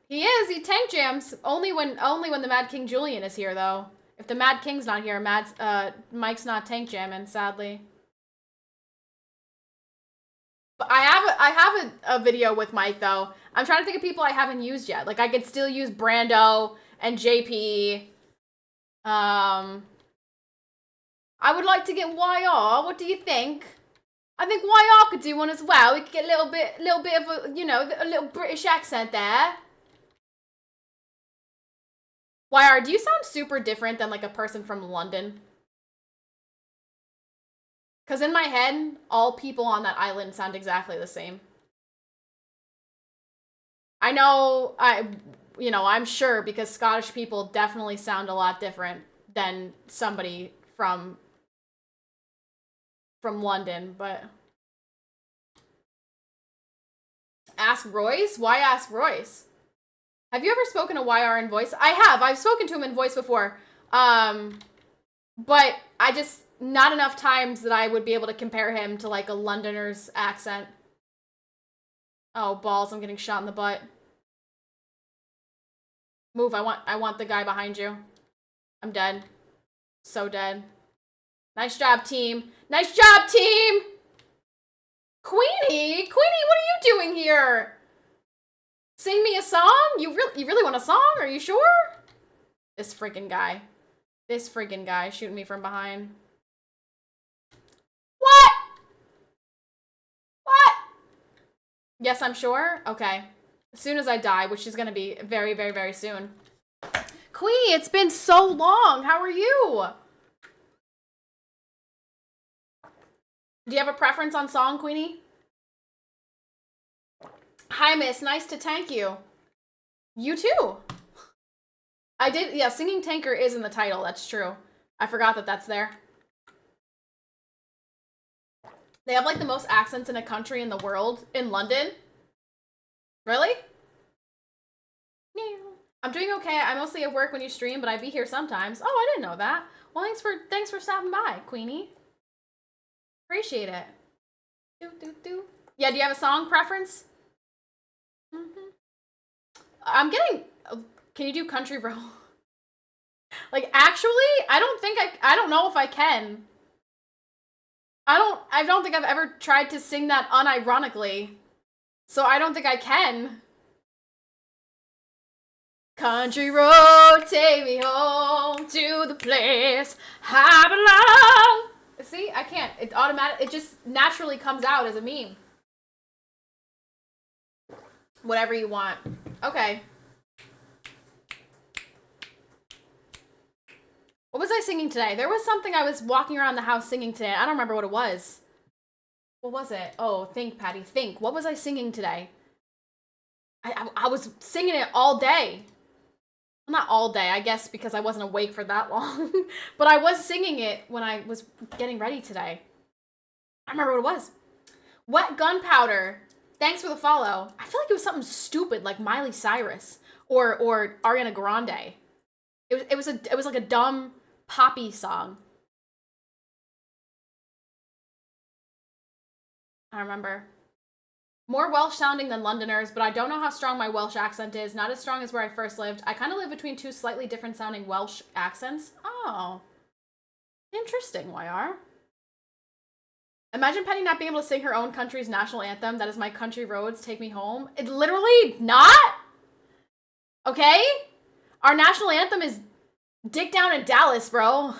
Speaker 1: He is. He tank jams. Only when the Mad King Julian is here, though. If the Mad King's not here, Mike's not tank jamming, sadly. But I have a video with Mike, though. I'm trying to think of people I haven't used yet. Like, I could still use Brando and JP. I would like to get YR. What do you think? I think YR could do one as well. We could get a little bit of a, you know, a little British accent there. YR, do you sound super different than like a person from London? Because in my head, all people on that island sound exactly the same. I know, I'm sure because Scottish people definitely sound a lot different than somebody from London, but... Ask Royce? Why ask Royce? Have you ever spoken to YR in voice? I have. I've spoken to him in voice before. But I just... Not enough times that I would be able to compare him to, like, a Londoner's accent. Oh, balls. I'm getting shot in the butt. Move. I want the guy behind you. I'm dead. So dead. Nice job, team. Nice job, team! Queenie? Queenie, what are you doing here? Sing me a song? You really want a song? Are you sure? This freaking guy. This freaking guy shooting me from behind. What? What? Yes, I'm sure? Okay. As soon as I die, which is gonna be very, very, very soon. Queenie, it's been so long. How are you? Do you have a preference on song, Queenie? Hi, miss. Nice to tank you. You too. I did, yeah, Singing Tanker is in the title. That's true. I forgot that that's there. They have, like, the most accents in a country in the world in London. Really? I'm doing okay. I'm mostly at work when you stream, but I be here sometimes. Oh, I didn't know that. Well, thanks for stopping by, Queenie. Appreciate it. Yeah, do you have a song preference? I'm getting... Can you do Country Road? Like, actually, I don't know if I can. I don't think I've ever tried to sing that unironically. So I don't think I can. Country road, take me home to the place I belong. See, I can't. It just naturally comes out as a meme. Whatever you want. Okay. What was I singing today? There was something I was walking around the house singing today. I don't remember what it was. What was it? Oh, think, Patty, think. What was I singing today? I was singing it all day. Well, not all day, I guess, because I wasn't awake for that long. But I was singing it when I was getting ready today. I remember what it was. Wet Gunpowder. Thanks for the follow. I feel like it was something stupid like Miley Cyrus or Ariana Grande. It was like a dumb poppy song. I remember. More Welsh sounding than Londoners, but I don't know how strong my Welsh accent is. Not as strong as where I first lived. I kind of live between two slightly different sounding Welsh accents. Oh. Interesting, YR. Imagine Penny not being able to sing her own country's national anthem. That is My Country Roads, Take Me Home. It literally not? Okay? Our national anthem is Dick Down in Dallas, bro.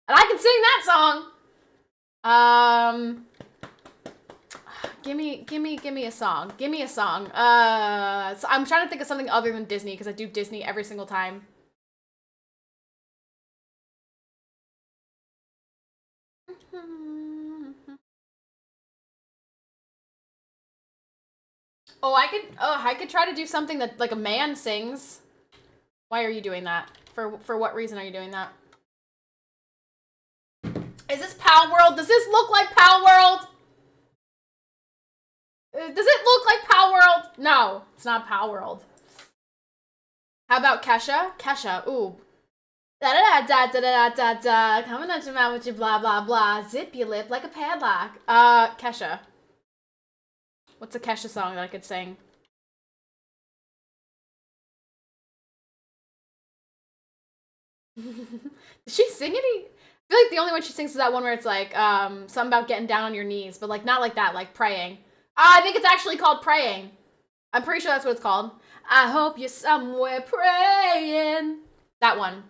Speaker 1: And I can sing that song. Give me a song. Give me a song. So I'm trying to think of something other than Disney because I do Disney every single time. Oh, I could try to do something that like a man sings. Why are you doing that? For what reason are you doing that? Is this Pal World? Does this look like Pal World? Does it look like Pal World? No, it's not Pal World. How about Kesha? Kesha, ooh. Da da da da da da da da. Coming at your mouth with your blah blah blah. Zip your lip like a padlock. Kesha. What's a Kesha song that I could sing? Does she sing any? I feel like the only one she sings is that one where it's like, something about getting down on your knees, but like not like that, like praying. I think it's actually called Praying. I'm pretty sure that's what it's called. I hope you're somewhere praying. That one.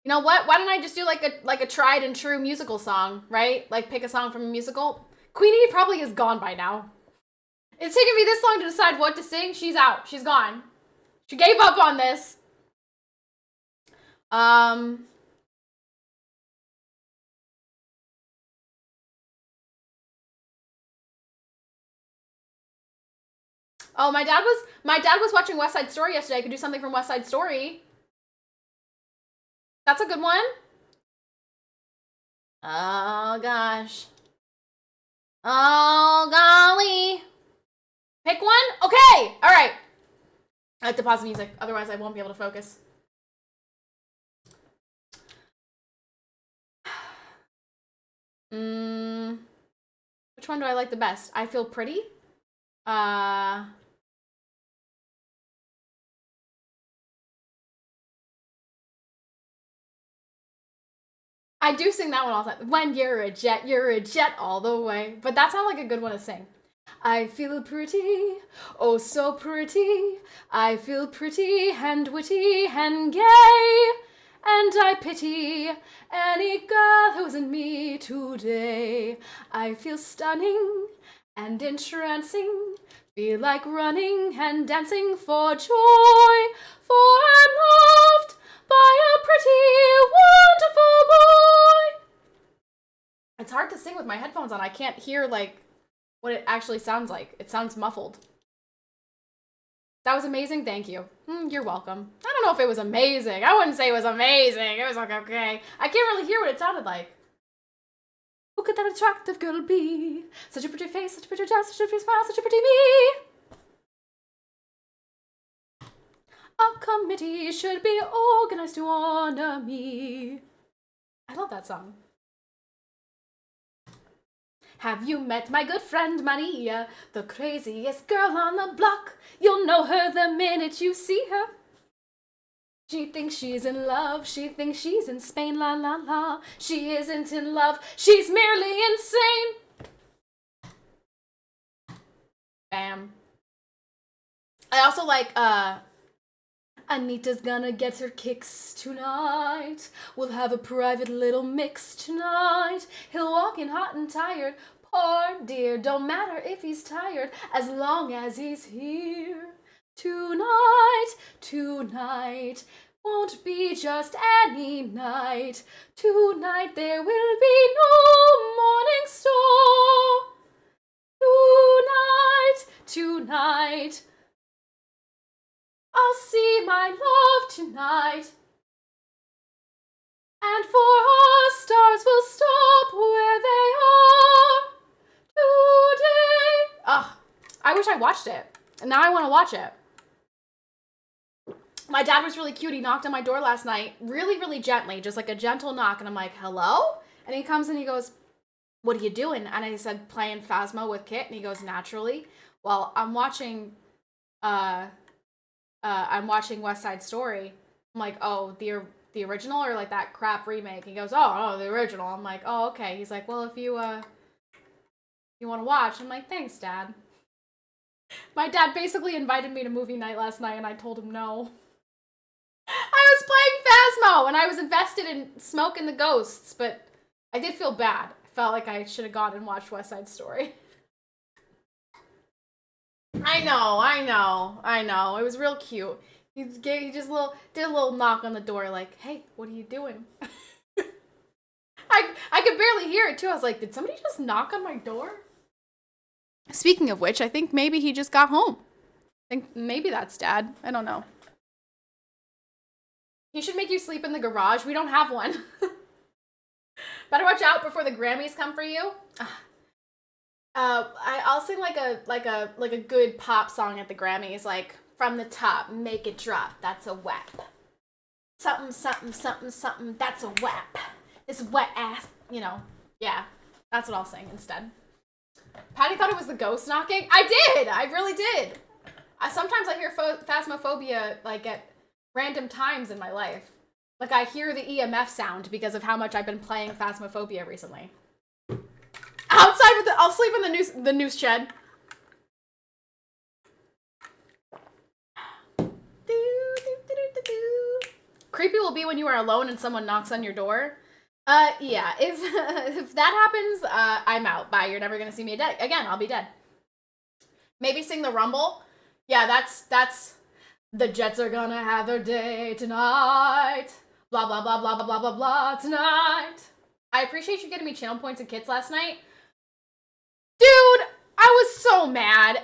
Speaker 1: You know what? Why don't I just do like a tried and true musical song, right? Like pick a song from a musical. Queenie probably is gone by now. It's taken me this long to decide what to sing. She's out. She's gone. She gave up on this. Oh, my dad was watching West Side Story yesterday. I could do something from West Side Story. That's a good one. Oh, gosh. Oh, golly. Pick one? Okay. All right. I have to pause the music. Otherwise, I won't be able to focus. Which one do I like the best? I Feel Pretty? I do sing that one all the time. When you're a jet all the way. But that's not like a good one to sing. I feel pretty, oh so pretty. I feel pretty and witty and gay. And I pity any girl who isn't me today. I feel stunning and entrancing. Feel like running and dancing for joy. For I'm loved by a pretty, wonderful boy. It's hard to sing with my headphones on. I can't hear, like, what it actually sounds like. It sounds muffled. That was amazing. Thank you. You're welcome. I don't know if it was amazing. I wouldn't say it was amazing. It was like, okay. I can't really hear what it sounded like. Who could that attractive girl be? Such a pretty face, such a pretty dress, such a pretty smile, such a pretty me. A committee should be organized to honor me. I love that song. Have you met my good friend Maria, the craziest girl on the block? You'll know her the minute you see her. She thinks she's in love, she thinks she's in Spain, la la la. She isn't in love, she's merely insane. Bam. I also like, Anita's gonna get her kicks tonight. We'll have a private little mix tonight. He'll walk in hot and tired. Poor dear, don't matter if he's tired, as long as he's here. Tonight won't be just any night. Tonight there will be no morning star. Tonight, I'll see my love tonight. And for our stars will stop where they are today. Ugh, I wish I watched it. And now I want to watch it. My dad was really cute. He knocked on my door last night, really, really gently, just like a gentle knock. And I'm like, hello? And he comes and he goes, what are you doing? And I said, playing Phasma with Kit. And he goes, naturally. Well, I'm watching West Side Story. I'm like, oh, the original or like that crap remake? He goes, oh, the original. I'm like, oh, okay. He's like, well, if you want to watch, I'm like, thanks, Dad. My dad basically invited me to movie night last night, and I told him no. I was playing Phasmo, and I was invested in smoking the ghosts, but I did feel bad. I felt like I should have gone and watched West Side Story. I know. It was real cute. He just did a little knock on the door, like, hey, what are you doing? I could barely hear it, too. I was like, did somebody just knock on my door? Speaking of which, I think maybe he just got home. I think maybe that's Dad. I don't know. He should make you sleep in the garage. We don't have one. Better watch out before the Grammys come for you. I'll sing like a good pop song at the Grammys, like from the top, make it drop. That's a whap. Something, something, something, something. That's a whap. This wet ass, yeah. That's what I'll sing instead. Patty thought it was the ghost knocking. I did. I really did. Sometimes I hear phasmophobia like at random times in my life. Like I hear the EMF sound because of how much I've been playing Phasmophobia recently. Outside with I'll sleep in the noose shed. Creepy will be when you are alone and someone knocks on your door. Yeah, if that happens, I'm out. Bye. You're never gonna see me again. I'll be dead. Maybe sing the Rumble. Yeah, that's the Jets are gonna have their day tonight. Blah blah blah blah blah blah blah blah tonight. I appreciate you getting me channel points and kits last night. Dude, I was so mad.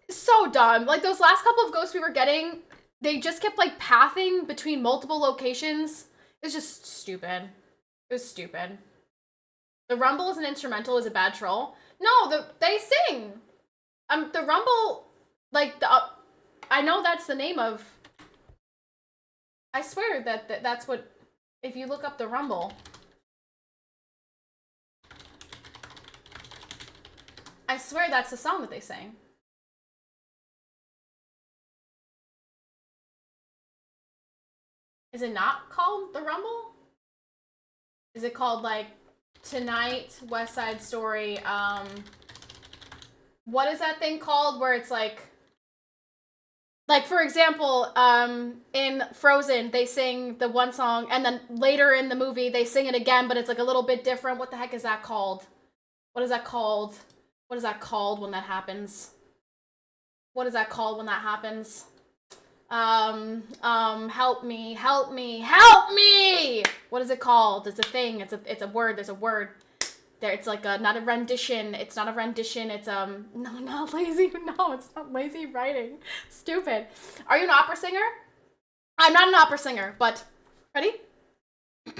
Speaker 1: So dumb. Like those last couple of ghosts we were getting, they just kept like pathing between multiple locations. It's just stupid. It was stupid. The Rumble is an instrumental is a bad troll. No, they sing. The Rumble, like I know that's the name of. I swear that's what. If you look up the Rumble. I swear that's the song that they sang. Is it not called The Rumble? Is it called, like, Tonight, West Side Story, what is that thing called where it's, like, for example, in Frozen, they sing the one song, and then later in the movie, they sing it again, but it's, like, a little bit different. What the heck is that called? What is that called? What is that called when that happens? What is that called when that happens? Help me, help me, help me! What is it called? It's a thing. It's a word. There's a word. There, it's like not a rendition. It's not a rendition. It's no, not lazy. No, it's not lazy writing. Stupid. Are you an opera singer? I'm not an opera singer, but ready? The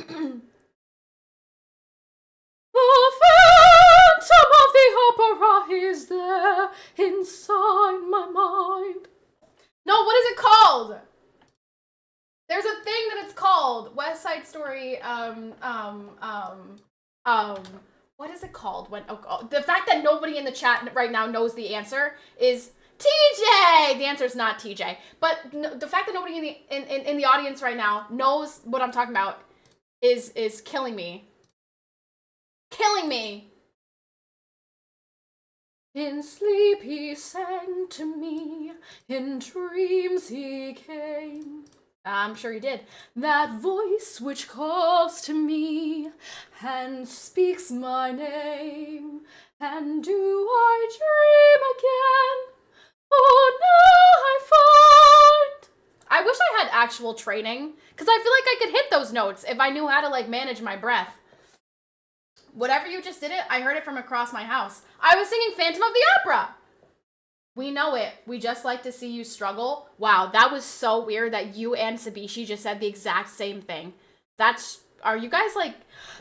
Speaker 1: phantom of the opera is there inside my mind. No, what is it called? There's a thing that it's called. West Side Story, what is it called? When the fact that nobody in the chat right now knows the answer is TJ. The answer is not TJ, but the fact that nobody in the audience right now knows what I'm talking about is killing me. Killing me. In sleep he sang to me, in dreams he came. I'm sure he did. That voice which calls to me and speaks my name. And do I dream again? Oh, now I find. I wish I had actual training, because I feel like I could hit those notes if I knew how to, like, manage my breath. Whatever you just did it, I heard it from across my house. I was singing Phantom of the Opera. We know it. We just like to see you struggle. Wow, that was so weird that you and Sabishi just said the exact same thing. Are you guys like,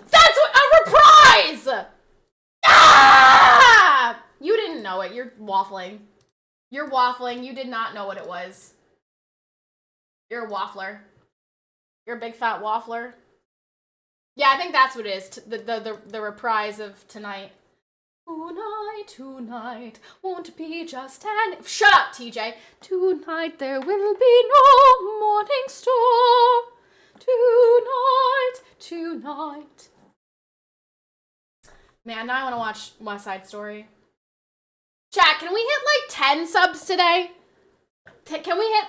Speaker 1: that's a reprise! Ah! You didn't know it. You're waffling. You're waffling. You did not know what it was. You're a waffler. You're a big fat waffler. Yeah, I think that's what it is. The reprise of tonight. Tonight won't be just an... Shut up, TJ. Tonight there will be no morning star. Tonight. Man, now I want to watch West Side Story. Chat, can we hit like 10 subs today? Can we hit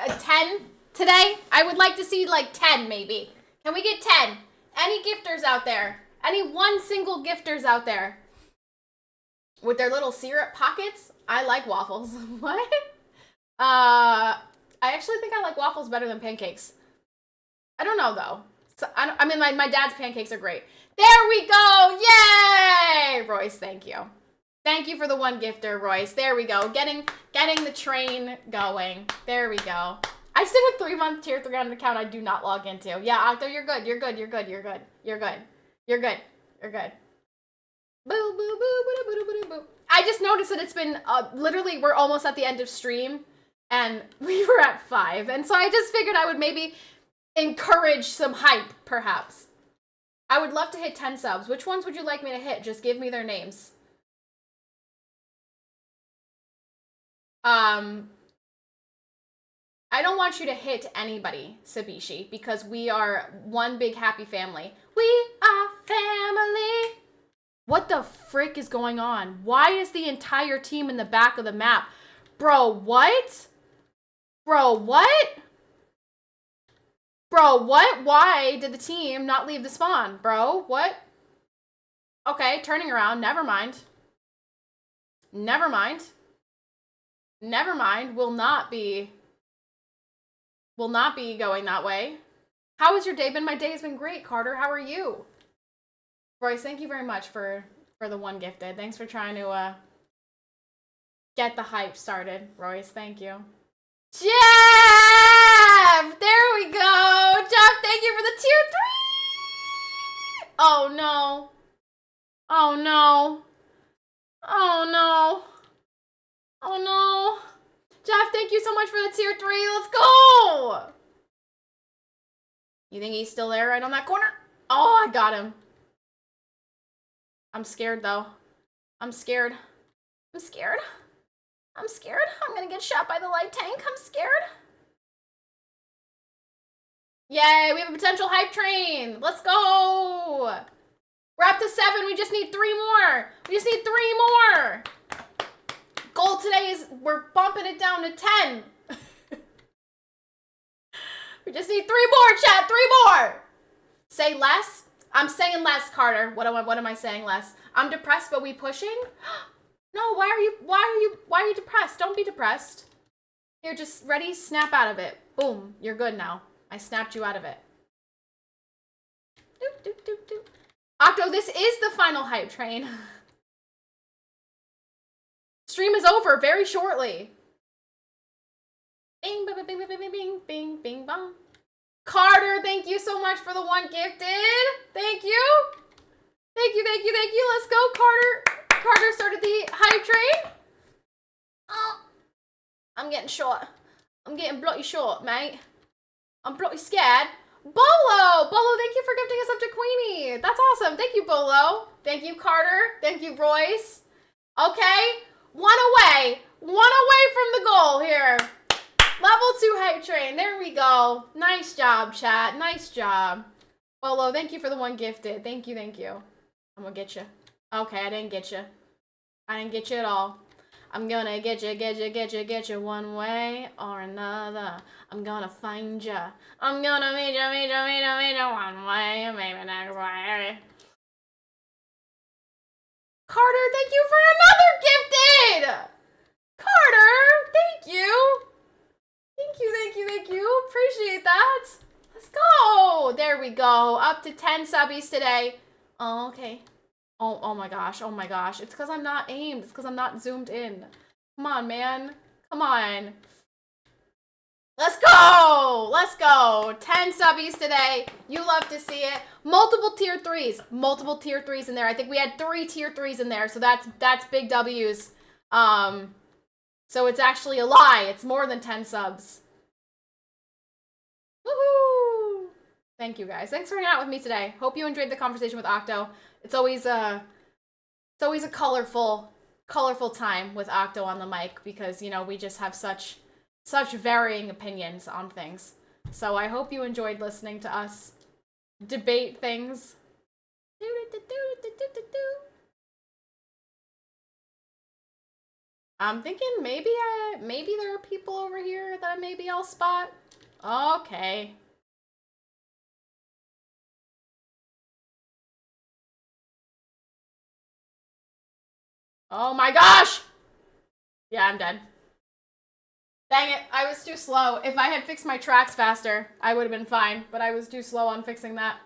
Speaker 1: a 10 today? I would like to see like 10 maybe. Can we get 10? Any gifters out there? Any one single gifters out there? With their little syrup pockets? I like waffles. What? I actually think I like waffles better than pancakes. I don't know though. So, I mean, my dad's pancakes are great. There we go! Yay! Royce, thank you. Thank you for the one gifter, Royce. There we go. Getting the train going. There we go. I still have 3-month tier 3 on an account I do not log into. Yeah, Octo, you're good. You're good. You're good. You're good. You're good. You're good. You're good. Boo, boo, boo, boo, boo, boo, boo, boo. I just noticed that it's been, literally, we're almost at the end of stream, and we were at 5. And so I just figured I would maybe encourage some hype, perhaps. I would love to hit 10 subs. Which ones would you like me to hit? Just give me their names. I don't want you to hit anybody, Sabishi, because we are one big happy family. We are family. What the frick is going on? Why is the entire team in the back of the map? Bro, what? Bro, what? Bro, what? Why did the team not leave the spawn? Bro, what? Okay, turning around. Never mind. Never mind. Never mind. Will not be going that way. How has your day been? My day has been great, Carter. How are you? Royce, thank you very much for the one gifted. Thanks for trying to get the hype started, Royce. Thank you. Jeff! There we go! Jeff, thank you for the tier 3! Oh no. Oh no. Oh no. Oh no. Jeff, thank you so much for the tier 3. Let's go! You think he's still there right on that corner? Oh, I got him. I'm scared though. I'm scared. I'm scared. I'm scared. I'm gonna get shot by the light tank. I'm scared. Yay, we have a potential hype train. Let's go. We're up to 7. We just need 3 more. We just need 3 more. Goal today is we're bumping it down to 10. We just need 3 more, chat. 3 more. Say less. I'm saying less, Carter. What am I saying less? I'm depressed, but we pushing? No, why are you depressed? Don't be depressed. Here, just ready, snap out of it. Boom, you're good now. I snapped you out of it. Doop, doop, doop, doop. Octo, this is the final hype train. Stream is over very shortly. Bing, bing, bing, bing, bing, bing, bing, bing, bong. Carter, thank you so much for the 1 gifted. Thank you. Thank you, thank you, thank you. Let's go, Carter. Carter started the hype train. Oh, I'm getting short. I'm getting bloody short, mate. I'm bloody scared. Bolo! Bolo, thank you for gifting us up to Queenie. That's awesome. Thank you, Bolo. Thank you, Carter. Thank you, Royce. Okay, one away from the goal here. Level 2 hype train. There we go. Nice job, chat. Nice job. Bolo, thank you for the 1 gifted. Thank you, thank you. I'm gonna get you. Okay, I didn't get you. I didn't get you at all. I'm gonna get you one way or another. I'm gonna find you. I'm gonna meet you one way, maybe next way. Carter, thank you for another gifted! Carter, thank you! Thank you. Appreciate that. Let's go. There we go. Up to 10 subbies today. Oh, okay. Oh my gosh. It's because I'm not aimed. It's because I'm not zoomed in. Come on, man. Come on. Let's go. 10 subbies today. You love to see it. Multiple tier 3s in there. I think we had 3 tier 3s in there. So that's big W's. So it's actually a lie. It's more than 10 subs. Woohoo! Thank you guys. Thanks for hanging out with me today. Hope you enjoyed the conversation with Octo. It's always a colorful time with Octo on the mic because, you know, we just have such varying opinions on things. So I hope you enjoyed listening to us debate things. I'm thinking maybe there are people over here that maybe I'll spot. Okay. Oh my gosh! Yeah, I'm dead. Dang it, I was too slow. If I had fixed my tracks faster, I would have been fine, but I was too slow on fixing that.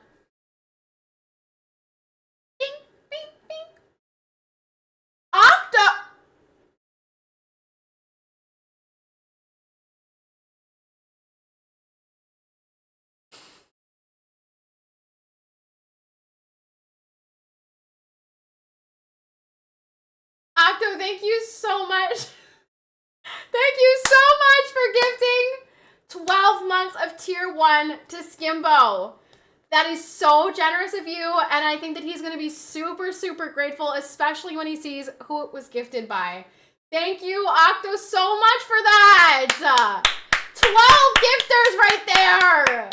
Speaker 1: Bing, bing, bing. Octo! Octo, thank you so much. Thank you so much for gifting 12 months of tier 1 to Skimbo. That is so generous of you, and I think that he's going to be super, super grateful, especially when he sees who it was gifted by. Thank you, Octo, so much for that. 12 gifters right there.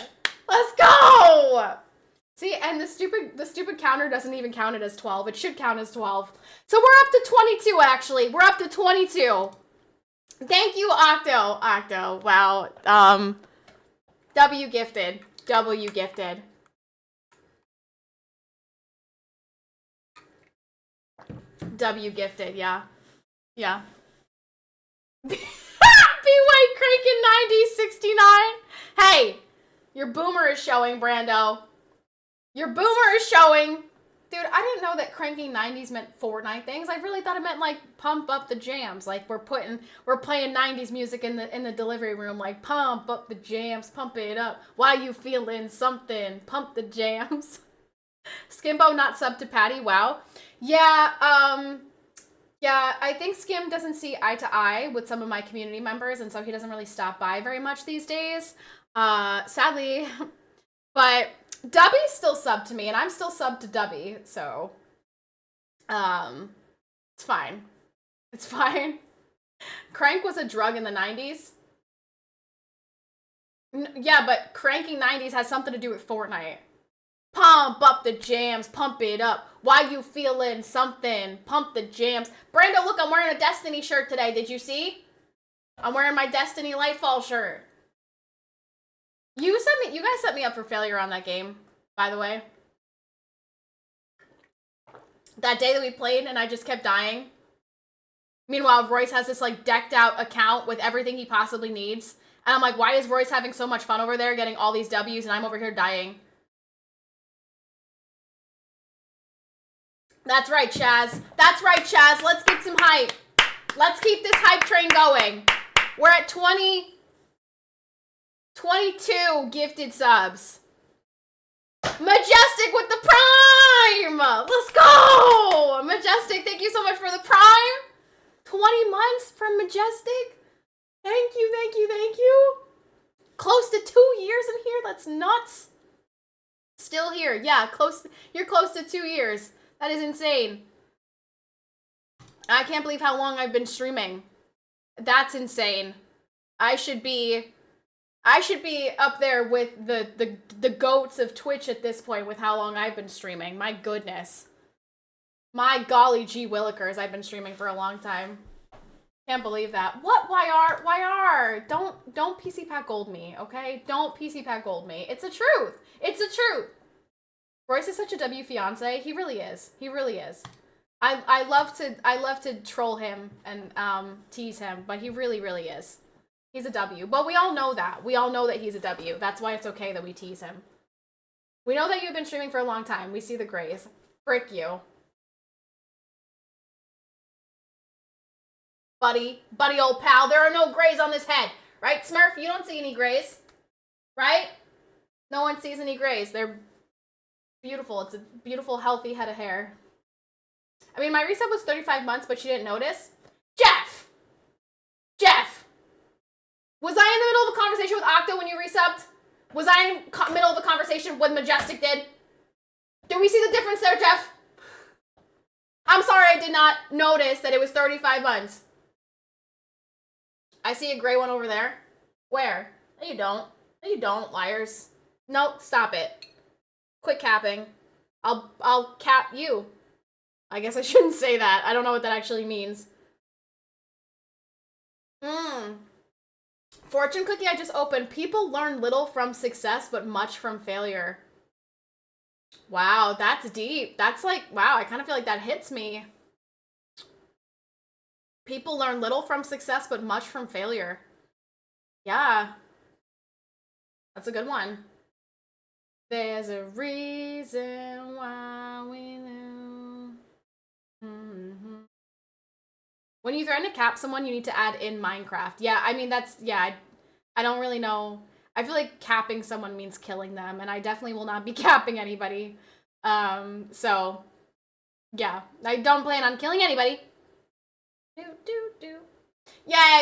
Speaker 1: Let's go. See, and the stupid counter doesn't even count it as 12. It should count as 12. So we're up to 22, actually. We're up to 22. Thank you, Octo. Octo, wow. W gifted. W gifted. W gifted, yeah. Yeah. B-Way cranking 9069. Hey, your boomer is showing, Brando. Your boomer is showing. Dude, I didn't know that cranking 90s meant Fortnite things. I really thought it meant like pump up the jams. Like we're playing 90s music in the delivery room. Like pump up the jams, pump it up. Why you feeling something? Pump the jams. Skimbo not sub to Patty. Wow. Yeah. Yeah. I think Skim doesn't see eye to eye with some of my community members, and so he doesn't really stop by very much these days. Sadly, but. Dubby's still sub to me, and I'm still sub to Dubby, so, it's fine. It's fine. Crank was a drug in the 90s. Yeah, but cranking 90s has something to do with Fortnite. Pump up the jams, pump it up. Why you feeling something? Pump the jams. Brando, look, I'm wearing a Destiny shirt today. Did you see? I'm wearing my Destiny Lightfall shirt. You guys set me up for failure on that game, by the way. That day that we played and I just kept dying. Meanwhile, Royce has this like decked out account with everything he possibly needs. And I'm like, why is Royce having so much fun over there getting all these W's and I'm over here dying? That's right, Chaz. That's right, Chaz. Let's get some hype. Let's keep this hype train going. We're at 22 gifted subs. Majestic with the prime! Let's go! Majestic, thank you so much for the prime. 20 months from Majestic. Thank you, thank you, thank you. Close to 2 years in here? That's nuts. Still here. Yeah, you're close to 2 years. That is insane. I can't believe how long I've been streaming. That's insane. I should be up there with the goats of Twitch at this point with how long I've been streaming. My goodness. My golly gee willikers, I've been streaming for a long time. Can't believe that. What? YR? Don't PCPat gold me, okay? Don't PCPat gold me. It's the truth. It's the truth. Royce is such a W fiance. He really is. He really is. I love to troll him and tease him, but he really, really is. He's a W. But we all know that. We all know that he's a W. That's why it's okay that we tease him. We know that you've been streaming for a long time. We see the grays. Frick you. Buddy old pal, there are no grays on this head. Right, Smurf? You don't see any grays. Right? No one sees any grays. They're beautiful. It's a beautiful, healthy head of hair. I mean, my reset was 35 months, but she didn't notice. Jeff! Was I in the middle of a conversation with Octo when you resubbed? Was I in the middle of a conversation with Majestic did? Do we see the difference there, Jeff? I'm sorry I did not notice that it was 35 months. I see a gray one over there. Where? No, you don't. No, you don't, liars. Nope, stop it. Quit capping. I'll cap you. I guess I shouldn't say that. I don't know what that actually means. Fortune cookie I just opened. People learn little from success, but much from failure. Wow, that's deep. That's like, wow, I kind of feel like that hits me. People learn little from success, but much from failure. Yeah. That's a good one. There's a reason why we know. When you threaten to cap someone, you need to add in Minecraft. Yeah, I mean, that's, yeah, I don't really know. I feel like capping someone means killing them, and I definitely will not be capping anybody. So, yeah, I don't plan on killing anybody. Yay,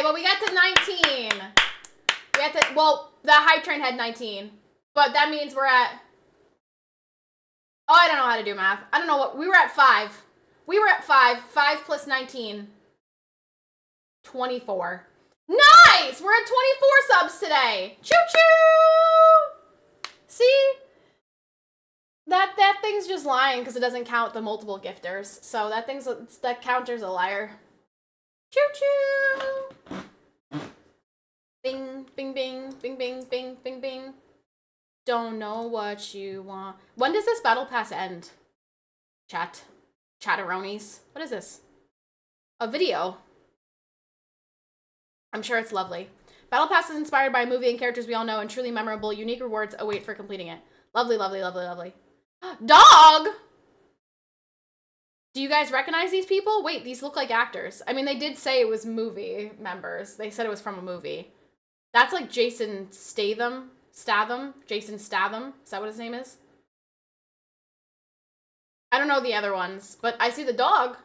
Speaker 1: well, we got to 19. Well, the hype train had 19, but that means we're at, oh, I don't know how to do math. I don't know what, we were at 5. We were at 5. 5 plus 19. 24. Nice! We're at 24 subs today. Choo-choo! See? That thing's just lying because it doesn't count the multiple gifters. So that counter's a liar. Choo-choo! Bing, bing, bing, bing, bing, bing, bing, bing. Don't know what you want. When does this battle pass end? Chatteronis. What is this? A video. I'm sure it's lovely. Battle Pass is inspired by a movie and characters we all know and truly memorable. Unique rewards await for completing it. Lovely, lovely, lovely, lovely. Dog! Do you guys recognize these people? Wait, these look like actors. I mean, they did say it was movie members. They said it was from a movie. That's like Jason Statham. Jason Statham. Is that what his name is? I don't know the other ones, but I see the dog.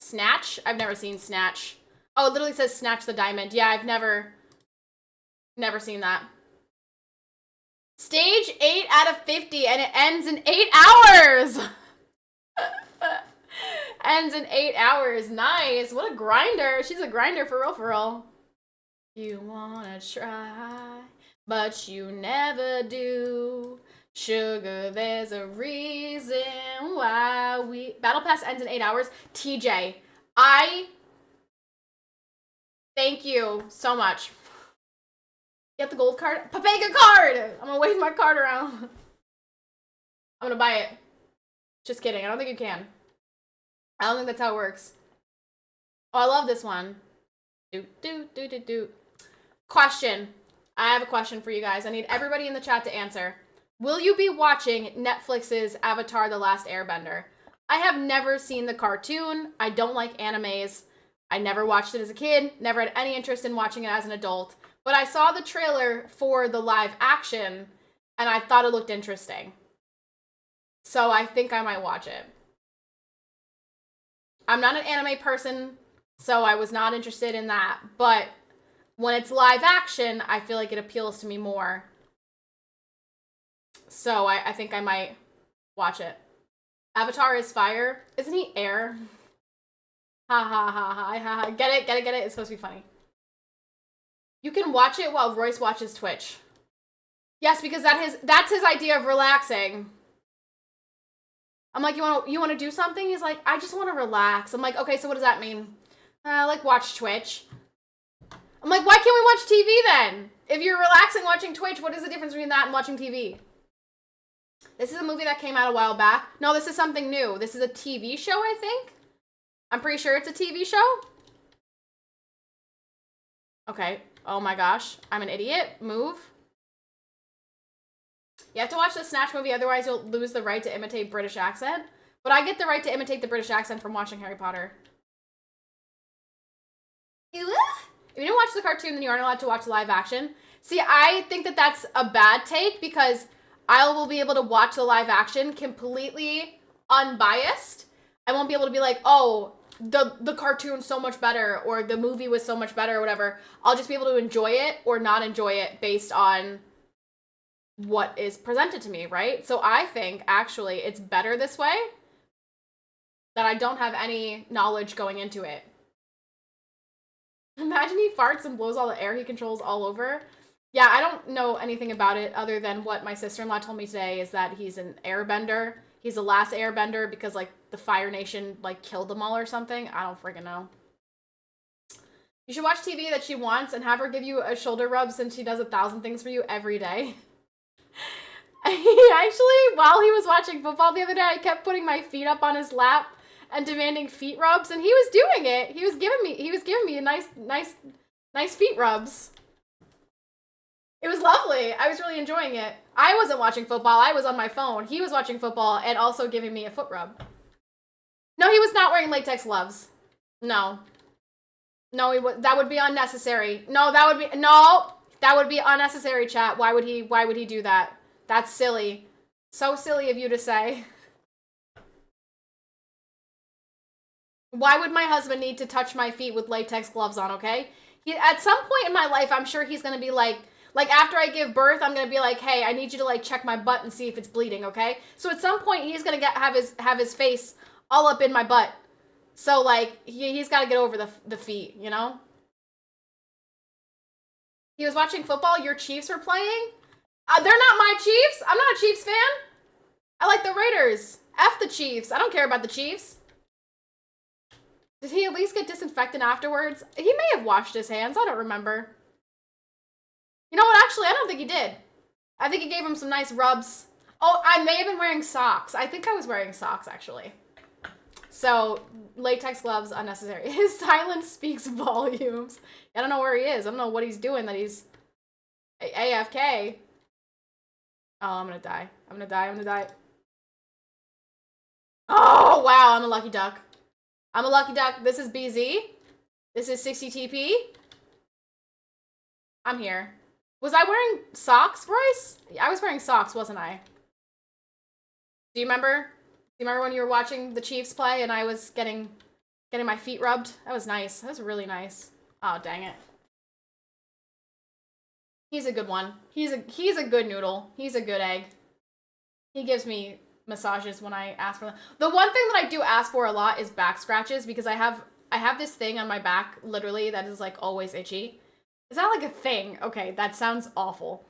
Speaker 1: Snatch? I've never seen Snatch. Oh, it literally says Snatch the Diamond. Yeah, I've never seen that. Stage 8 out of 50, and it ends in 8 hours! Ends in 8 hours. Nice. What a grinder. She's a grinder for real, for real. You wanna try, but you never do. Sugar, there's a reason why we... Battle Pass ends in 8 hours. TJ, thank you so much. Get the gold card? Papega card! I'm gonna wave my card around. I'm gonna buy it. Just kidding. I don't think you can. I don't think that's how it works. Oh, I love this one. Do. Question. I have a question for you guys. I need everybody in the chat to answer. Will you be watching Netflix's Avatar: The Last Airbender? I have never seen the cartoon. I don't like animes. I never watched it as a kid, never had any interest in watching it as an adult. But I saw the trailer for the live action, and I thought it looked interesting. So I think I might watch it. I'm not an anime person, so I was not interested in that. But when it's live action, I feel like it appeals to me more. So I think I might watch it. Avatar is fire. Isn't he air? Ha ha ha ha ha. Get it? It's supposed to be funny. You can watch it while Royce watches Twitch. Yes, because that's his idea of relaxing. I'm like, you want to do something? He's like, I just want to relax. I'm like, okay, so what does that mean? Like watch Twitch. I'm like, why can't we watch TV then? If you're relaxing watching Twitch, what is the difference between that and watching TV? This is a movie that came out a while back. No, this is something new. This is a TV show, I think. I'm pretty sure it's a TV show. Okay. Oh my gosh. I'm an idiot. Move. You have to watch the Snatch movie, otherwise you'll lose the right to imitate British accent. But I get the right to imitate the British accent from watching Harry Potter. If you didn't watch the cartoon, then you aren't allowed to watch the live action. See, I think that that's a bad take because I will be able to watch the live action completely unbiased. I won't be able to be like, oh, the cartoon's so much better or the movie was so much better or whatever. I'll just be able to enjoy it or not enjoy it based on what is presented to me, right? So I think actually it's better this way, that I don't have any knowledge going into it. Imagine he farts and blows all the air he controls all over. Yeah, I don't know anything about it other than what my sister-in-law told me today is that he's an airbender. He's the last airbender because, like, the Fire Nation, like, killed them all or something. I don't freaking know. You should watch TV that she wants and have her give you a shoulder rub since she does 1,000 things for you every day. He actually, while he was watching football the other day, I kept putting my feet up on his lap and demanding feet rubs, and he was doing it. He was giving me a nice feet rubs. It was lovely. I was really enjoying it. I wasn't watching football. I was on my phone. He was watching football and also giving me a foot rub. No, he was not wearing latex gloves. No. No, that would be unnecessary. No, that would be unnecessary, chat. Why would he do that? That's silly. So silly of you to say. Why would my husband need to touch my feet with latex gloves on, okay? At some point in my life, I'm sure he's gonna be like after I give birth, I'm gonna be like, hey, I need you to like check my butt and see if it's bleeding, okay? So at some point, he's gonna have his face all up in my butt. So like, he's gotta get over the feet, you know? He was watching football, your Chiefs were playing? They're not my Chiefs. I'm not a Chiefs fan. I like the Raiders. F the Chiefs. I don't care about the Chiefs. Did he at least get disinfectant afterwards? He may have washed his hands. I don't remember. You know what? Actually, I don't think he did. I think he gave him some nice rubs. Oh, I may have been wearing socks. I think I was wearing socks, actually. So, latex gloves, unnecessary. His silence speaks volumes. I don't know where he is. I don't know what he's doing that he's AFK. Oh, I'm gonna die. I'm gonna die. Oh, wow, I'm a lucky duck. I'm a lucky duck. This is BZ. This is 60 TP. I'm here. Was I wearing socks, Royce? I was wearing socks, wasn't I? Do you remember? Do you remember when you were watching the Chiefs play and I was getting my feet rubbed? That was nice. That was really nice. Oh, dang it. He's a good one. He's a good noodle. He's a good egg. He gives me massages when I ask for them. The one thing that I do ask for a lot is back scratches because I have this thing on my back literally that is like always itchy. Is that like a thing? Okay, that sounds awful.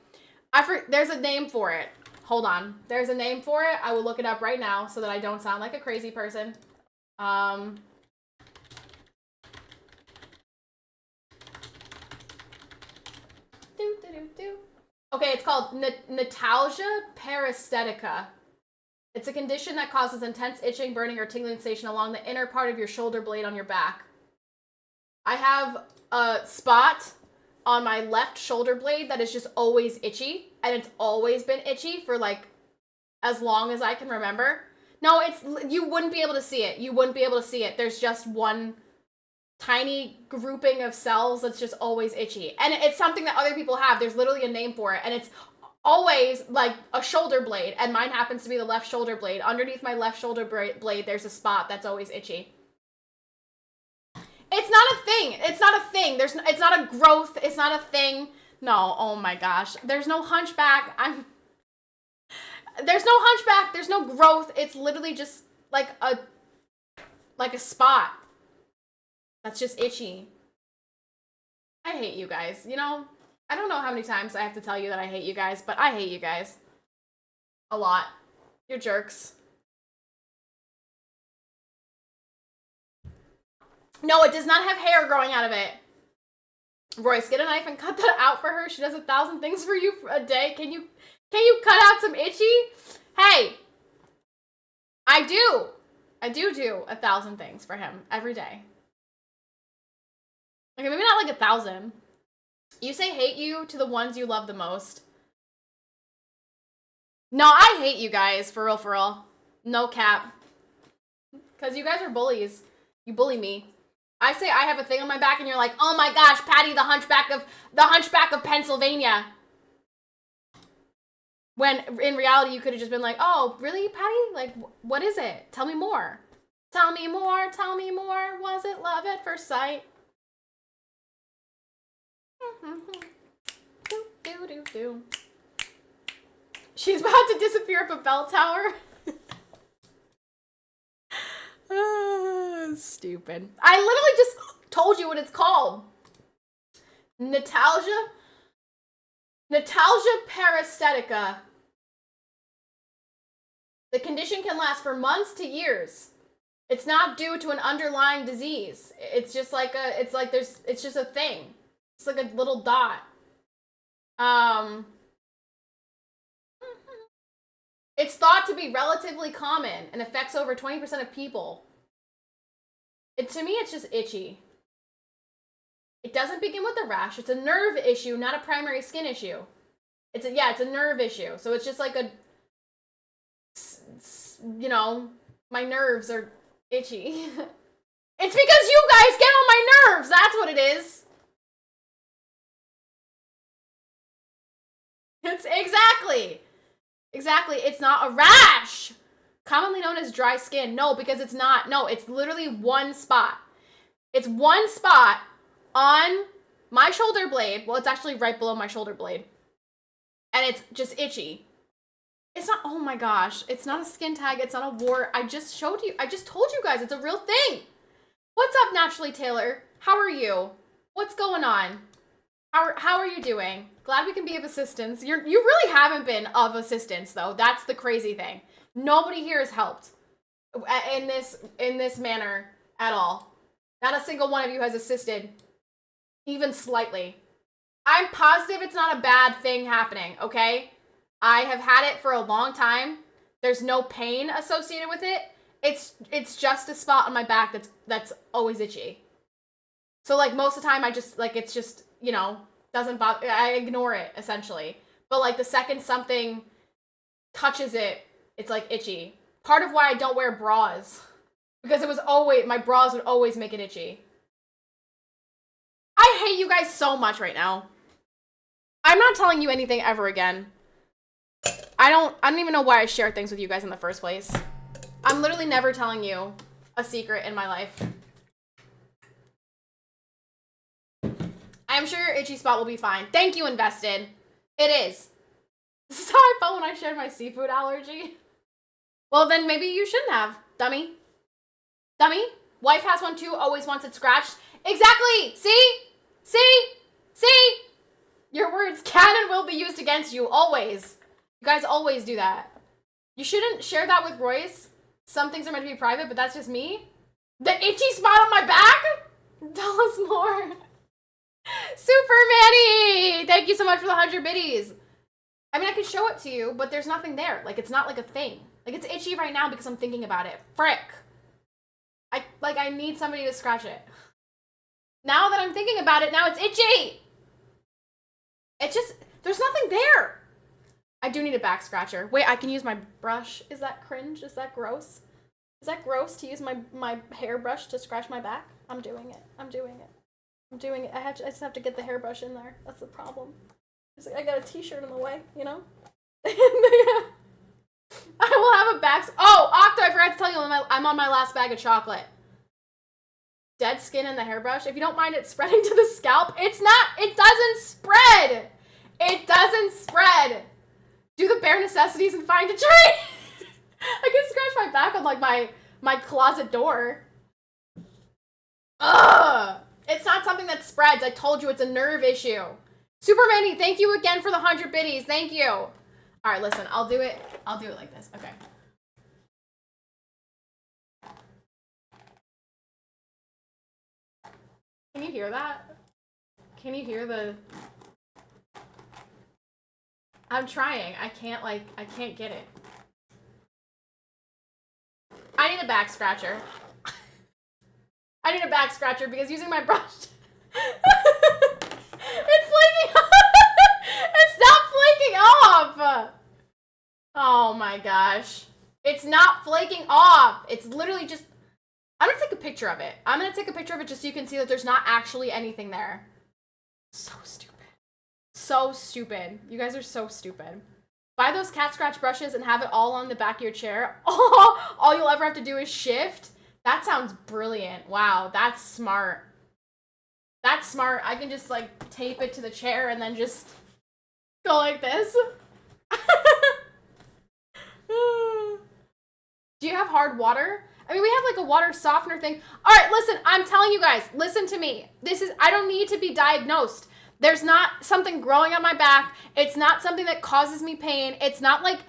Speaker 1: There's a name for it. Hold on. There's a name for it. I will look it up right now so that I don't sound like a crazy person. Okay, it's called Natalgia paresthetica. It's a condition that causes intense itching, burning, or tingling sensation along the inner part of your shoulder blade on your back. I have a spot on my left shoulder blade that is just always itchy, and it's always been itchy for like as long as I can remember. No, you wouldn't be able to see it. You wouldn't be able to see it. There's just one tiny grouping of cells that's just always itchy. And it's something that other people have. There's literally a name for it, and it's always like a shoulder blade, and mine happens to be the left shoulder blade. Underneath my left shoulder blade, there's a spot that's always itchy. It's not a thing. It's not a thing. It's not a growth. It's not a thing. No, oh my gosh. There's no hunchback. There's no hunchback. There's no growth. It's literally just like a spot that's just itchy. I hate you guys. You know, I don't know how many times I have to tell you that I hate you guys, but I hate you guys. A lot. You're jerks. No, it does not have hair growing out of it. Royce, get a knife and cut that out for her. She does 1,000 things for you a day. Can you cut out some itchy? Hey, I do 1,000 things for him every day. Okay, maybe not like 1,000. You say hate you to the ones you love the most. No, I hate you guys, for real, for real. No cap. Because you guys are bullies. You bully me. I say I have a thing on my back and you're like, oh my gosh, Patty, the hunchback of Pennsylvania. When in reality you could have just been like, oh, really, Patty? Like, what is it? Tell me more. Tell me more, tell me more. Was it love at first sight? She's about to disappear up a bell tower. Stupid. I literally just told you what it's called. Natalgia paresthetica. The condition can last for months to years. It's not due to an underlying disease. It's just like it's just a thing. It's like a little dot. It's thought to be relatively common and affects over 20% of people. To me, it's just itchy. It doesn't begin with a rash. It's a nerve issue, not a primary skin issue. It's a nerve issue. So it's just like you know, my nerves are itchy. It's because you guys get on my nerves. That's what it is. It's exactly. It's not a rash. Commonly known as dry skin. No, because it's not. No, it's literally one spot. It's one spot on my shoulder blade. Well, it's actually right below my shoulder blade. And it's just itchy. It's not, oh my gosh. It's not a skin tag. It's not a wart. I just told you guys it's a real thing. What's up, Naturally Taylor? How are you? What's going on? How are you doing? Glad we can be of assistance. You really haven't been of assistance, though. That's the crazy thing. Nobody here has helped in this manner at all. Not a single one of you has assisted, even slightly. I'm positive it's not a bad thing happening, okay? I have had it for a long time. There's no pain associated with it. It's just a spot on my back that's always itchy. So like most of the time I just like it's just, you know, doesn't bother. I ignore it essentially. But like the second something touches it, it's like itchy. Part of why I don't wear bras, because my bras would always make it itchy. I hate you guys so much right now. I'm not telling you anything ever again. I don't even know why I share things with you guys in the first place. I'm literally never telling you a secret in my life. I'm sure your itchy spot will be fine. Thank you, Invested. It is. This is how I felt when I shared my seafood allergy. Well, then maybe you shouldn't have, dummy. Dummy? Wife has one too, always wants it scratched. Exactly! See? Your words can and will be used against you, always. You guys always do that. You shouldn't share that with Royce. Some things are meant to be private, but that's just me. The itchy spot on my back? Tell us more. Super Manny! Thank you so much for the 100 biddies. I mean, I can show it to you, but there's nothing there. Like, it's not like a thing. Like, it's itchy right now because I'm thinking about it. Frick. I need somebody to scratch it. Now that I'm thinking about it, now it's itchy. It's just, there's nothing there. I do need a back scratcher. Wait, I can use my brush. Is that cringe? Is that gross? Is that gross to use my hairbrush to scratch my back? I'm doing it. I'm doing it. I'm doing it. I just have to get the hairbrush in there. That's the problem. I got a t-shirt in the way, you know? I will have a back... Oh, Octo, I forgot to tell you, I'm on my last bag of chocolate. Dead skin in the hairbrush. If you don't mind it spreading to the scalp, it's not... It doesn't spread! It doesn't spread! Do the bare necessities and find a tree! I can scratch my back on, like, my closet door. Ugh! It's not something that spreads. I told you it's a nerve issue. Super Manny, thank you again for the 100 biddies. Thank you. All right, listen, I'll do it like this. Okay. Can you hear that? Can you hear the... I'm trying. I can't get it. I need a back scratcher. I need a back scratcher because using my brush... It's flaking off! It's not flaking off! Oh my gosh. It's not flaking off. It's literally just... I'm gonna take a picture of it. I'm gonna take a picture of it just so you can see that there's not actually anything there. So stupid. So stupid. You guys are so stupid. Buy those cat scratch brushes and have it all on the back of your chair. Oh, all you'll ever have to do is shift. That sounds brilliant. Wow, that's smart. That's smart. I can just, like, tape it to the chair and then just go like this. Do you have hard water? I mean, we have, like, a water softener thing. All right, listen, I'm telling you guys, listen to me. I don't need to be diagnosed. There's not something growing on my back. It's not something that causes me pain. It's not like,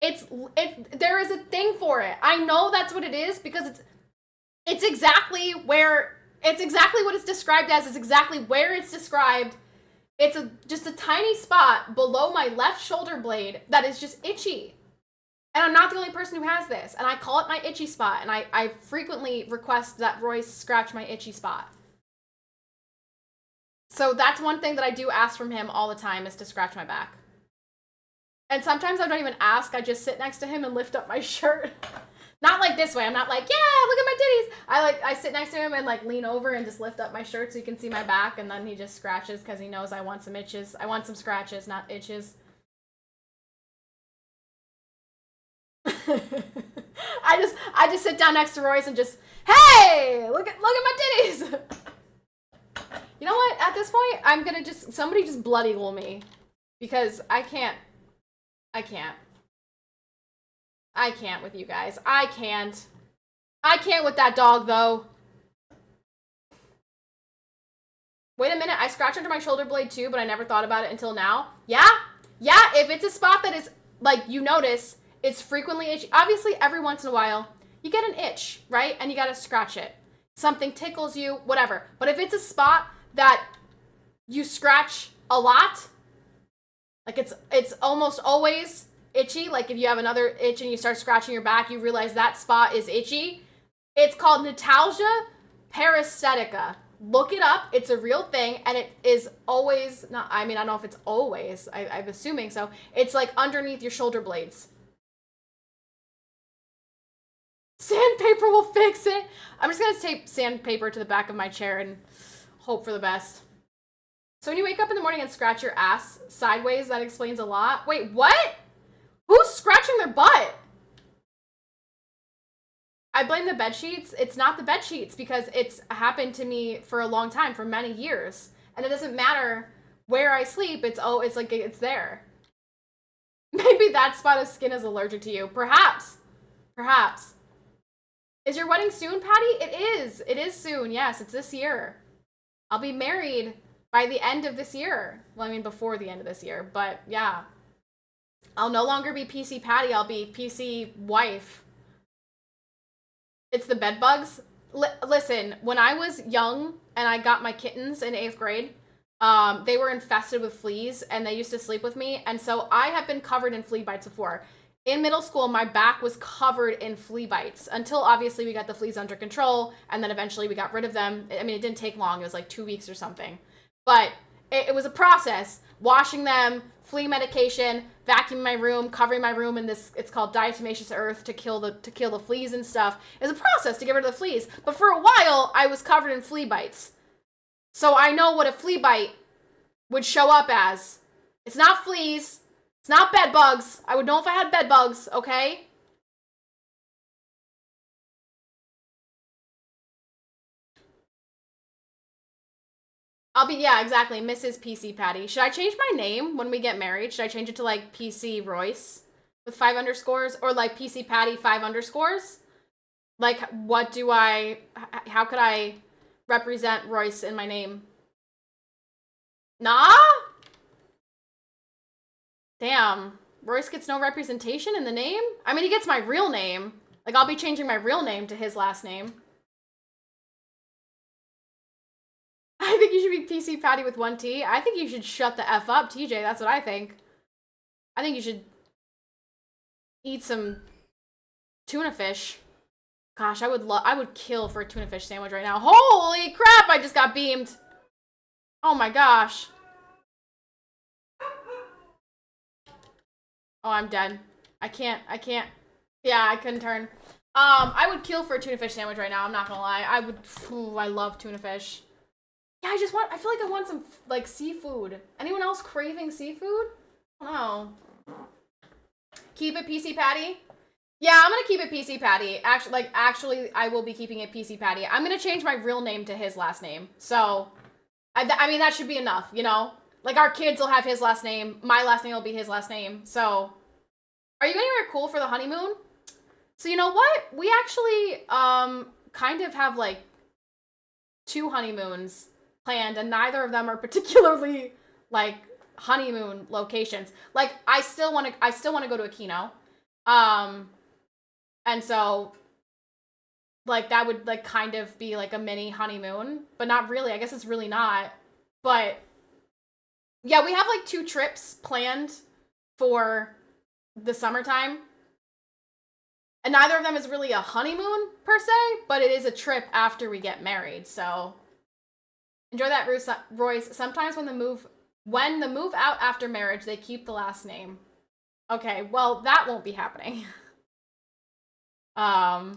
Speaker 1: there is a thing for it. I know that's what it is because it's exactly what it's described as. It's exactly where it's described. It's just a tiny spot below my left shoulder blade that is just itchy. And I'm not the only person who has this. And I call it my itchy spot. And I frequently request that Royce scratch my itchy spot. So that's one thing that I do ask from him all the time is to scratch my back. And sometimes I don't even ask. I just sit next to him and lift up my shirt. Not like this way. I'm not like, yeah, look at my titties. I sit next to him and like lean over and just lift up my shirt so you can see my back. And then he just scratches because he knows I want some itches. I want some scratches, not itches. I just sit down next to Royce and just, hey, look at my titties. You know what? At this point, I'm gonna somebody just blood eagle me because I can't with you guys. I can't with that dog though. Wait a minute, I scratch under my shoulder blade too, but I never thought about it until now. Yeah, if it's a spot that is, like, you notice, it's frequently itchy. Obviously, every once in a while, you get an itch, right? And you gotta scratch it. Something tickles you, whatever. But if it's a spot that you scratch a lot, like it's almost always itchy, like if you have another itch and you start scratching your back, you realize that spot is itchy. It's called notalgia paresthetica. Look it up. It's a real thing, and it is always not. I mean, I don't know if it's always. I'm assuming so. It's like underneath your shoulder blades. Sandpaper will fix it. I'm just gonna tape sandpaper to the back of my chair and hope for the best. So when you wake up in the morning and scratch your ass sideways, that explains a lot. Wait, what? Who's scratching their butt? I blame the bed sheets. It's not the bed sheets because it's happened to me for a long time, for many years. And it doesn't matter where I sleep. It's like it's there. Maybe that spot of skin is allergic to you. Perhaps. Perhaps. Is your wedding soon, Patty? It is. It is soon. Yes, it's this year. I'll be married by the end of this year. Well, I mean, before the end of this year. But, yeah. I'll no longer be PCPatty. I'll be PC wife. It's the bed bugs. Listen, when I was young and I got my kittens in 8th grade, they were infested with fleas and they used to sleep with me. And so I have been covered in flea bites before. in middle school, my back was covered in flea bites until obviously we got the fleas under control, and then eventually we got rid of them. I mean, it didn't take long. It was like 2 weeks or something. But it was a process. Washing them, flea medication, vacuuming my room, covering my room in this, it's called diatomaceous earth to kill the fleas and stuff. It's a process to get rid of the fleas. But for a while, I was covered in flea bites. So I know what a flea bite would show up as. It's not fleas. It's not bed bugs. I would know if I had bed bugs, okay? I'll be, yeah, exactly, Mrs. PCPatty. Should I change my name when we get married? Should I change it to, like, PC Royce with 5 underscores? Or, like, PCPatty 5 underscores? Like, how could I represent Royce in my name? Nah? Damn. Royce gets no representation in the name? I mean, he gets my real name. Like, I'll be changing my real name to his last name. I think you should be PCPatty with 1 T. I think you should shut the F up, TJ. That's what I think. I think you should eat some tuna fish. Gosh, I would kill for a tuna fish sandwich right now. Holy crap, I just got beamed. Oh my gosh. Oh, I'm dead. I can't. Yeah, I couldn't turn. I would kill for a tuna fish sandwich right now, I'm not gonna lie. I love tuna fish. Yeah, I feel like I want some, like, seafood. Anyone else craving seafood? I don't know. Keep it PCPatty? Yeah, I'm gonna keep it PCPatty. Actually, I will be keeping it PCPatty. I'm gonna change my real name to his last name. So, I mean, that should be enough, you know? Like, our kids will have his last name. My last name will be his last name. So, are you anywhere cool for the honeymoon? So, you know what? We actually, kind of have, like, 2 honeymoons planned, and neither of them are particularly, like, honeymoon locations. Like, I still want to go to Aquino. And so, like, that would, like, kind of be, like, a mini honeymoon. But not really. I guess it's really not. But, yeah, we have, like, 2 trips planned for the summertime. And neither of them is really a honeymoon, per se. But it is a trip after we get married, so... Enjoy that, Royce. Sometimes when the move out after marriage, they keep the last name. Okay, well, that won't be happening. Oh,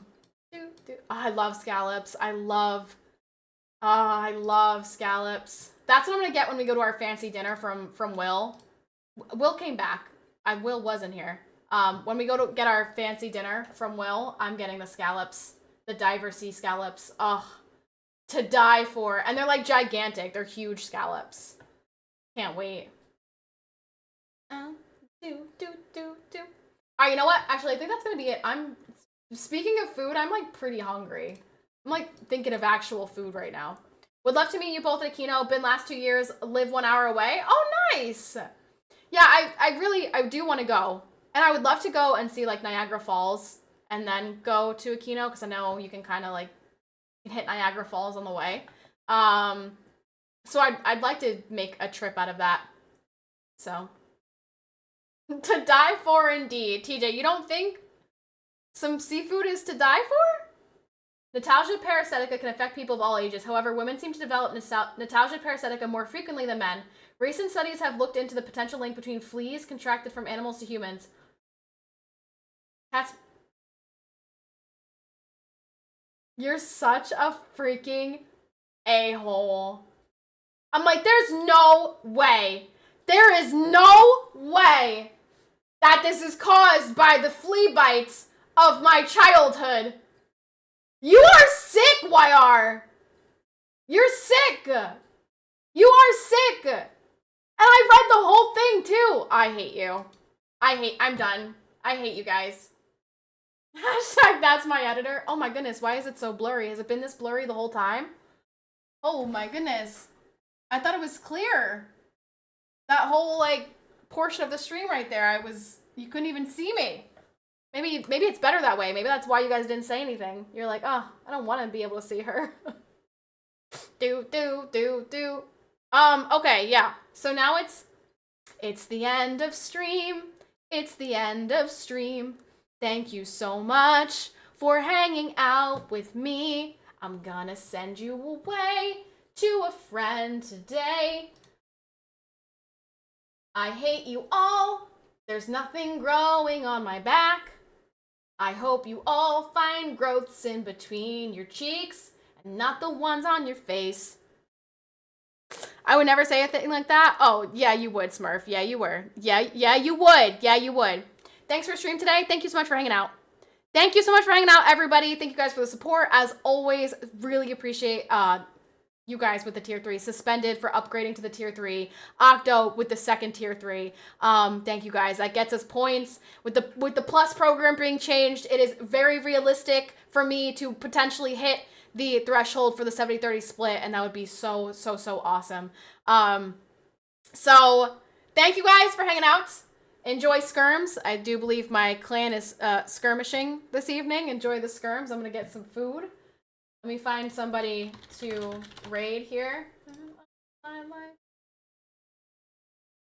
Speaker 1: I love scallops. I love scallops. That's what I'm gonna get when we go to our fancy dinner from Will. Will came back. Will wasn't here. When we go to get our fancy dinner from Will, I'm getting the scallops. The diver sea scallops. Ugh. To die for. And they're, like, gigantic. They're huge scallops. Can't wait. Alright, you know what? Actually, I think that's gonna be it. Speaking of food, I'm, like, pretty hungry. I'm, like, thinking of actual food right now. Would love to meet you both at Aquino. Been last 2 years. Live 1 hour away. Oh, nice! Yeah, I do want to go. And I would love to go and see, like, Niagara Falls. And then go to Aquino, because I know you can kind of, like, hit Niagara Falls on the way. So I'd like to make a trip out of that. So. To die for, indeed. TJ, you don't think some seafood is to die for? Notalgia parasitica can affect people of all ages. However, women seem to develop Notalgia parasitica more frequently than men. Recent studies have looked into the potential link between fleas contracted from animals to humans. You're such a freaking a-hole. I'm like, there's no way. There is no way that this is caused by the flea bites of my childhood. You are sick, YR. You're sick. You are sick. And I read the whole thing, too. I hate you. I'm done. I hate you guys. Hashtag that's my editor. Oh my goodness, why is it so blurry? Has it been this blurry the whole time? Oh my goodness. I thought it was clear. That whole, like, portion of the stream right there, you couldn't even see me. Maybe it's better that way. Maybe that's why you guys didn't say anything. You're like, oh, I don't want to be able to see her. Okay, yeah. So now it's the end of stream. It's the end of stream. Thank you so much for hanging out with me. I'm gonna send you away to a friend today. I hate you all. There's nothing growing on my back. I hope you all find growths in between your cheeks and not the ones on your face. I would never say a thing like that. Oh, yeah, you would, Smurf. Yeah, you were. Yeah, you would. Yeah, you would. Thanks for stream today. Thank you so much for hanging out. Thank you so much for hanging out, everybody. Thank you guys for the support. As always, really appreciate you guys with the tier 3. Suspended for upgrading to the tier 3. Octo with the second tier 3. Thank you guys. That gets us points. With the plus program being changed, it is very realistic for me to potentially hit the threshold for the 70-30 split, and that would be so awesome. So thank you guys for hanging out. Enjoy skirms. I do believe my clan is skirmishing this evening. Enjoy the skirms. I'm gonna get some food. Let me find somebody to raid here.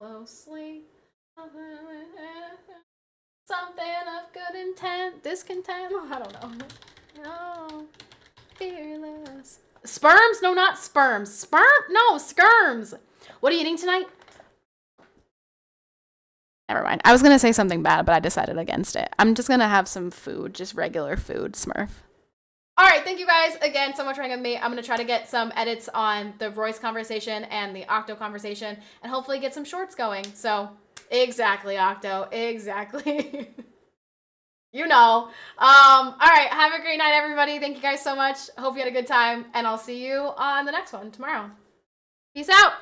Speaker 1: Closely. Something of good intent. Discontent. I don't know. No. Fearless. Sperms? No, not sperms. Sperm? No, skirms. What are you eating tonight? Never mind. I was going to say something bad, but I decided against it. I'm just going to have some food. Just regular food, Smurf. All right. Thank you guys again so much for hanging with me. I'm going to try to get some edits on the Royce conversation and the Octo conversation and hopefully get some shorts going. So, exactly, Octo. Exactly. You know. All right. Have a great night, everybody. Thank you guys so much. Hope you had a good time, and I'll see you on the next one tomorrow. Peace out.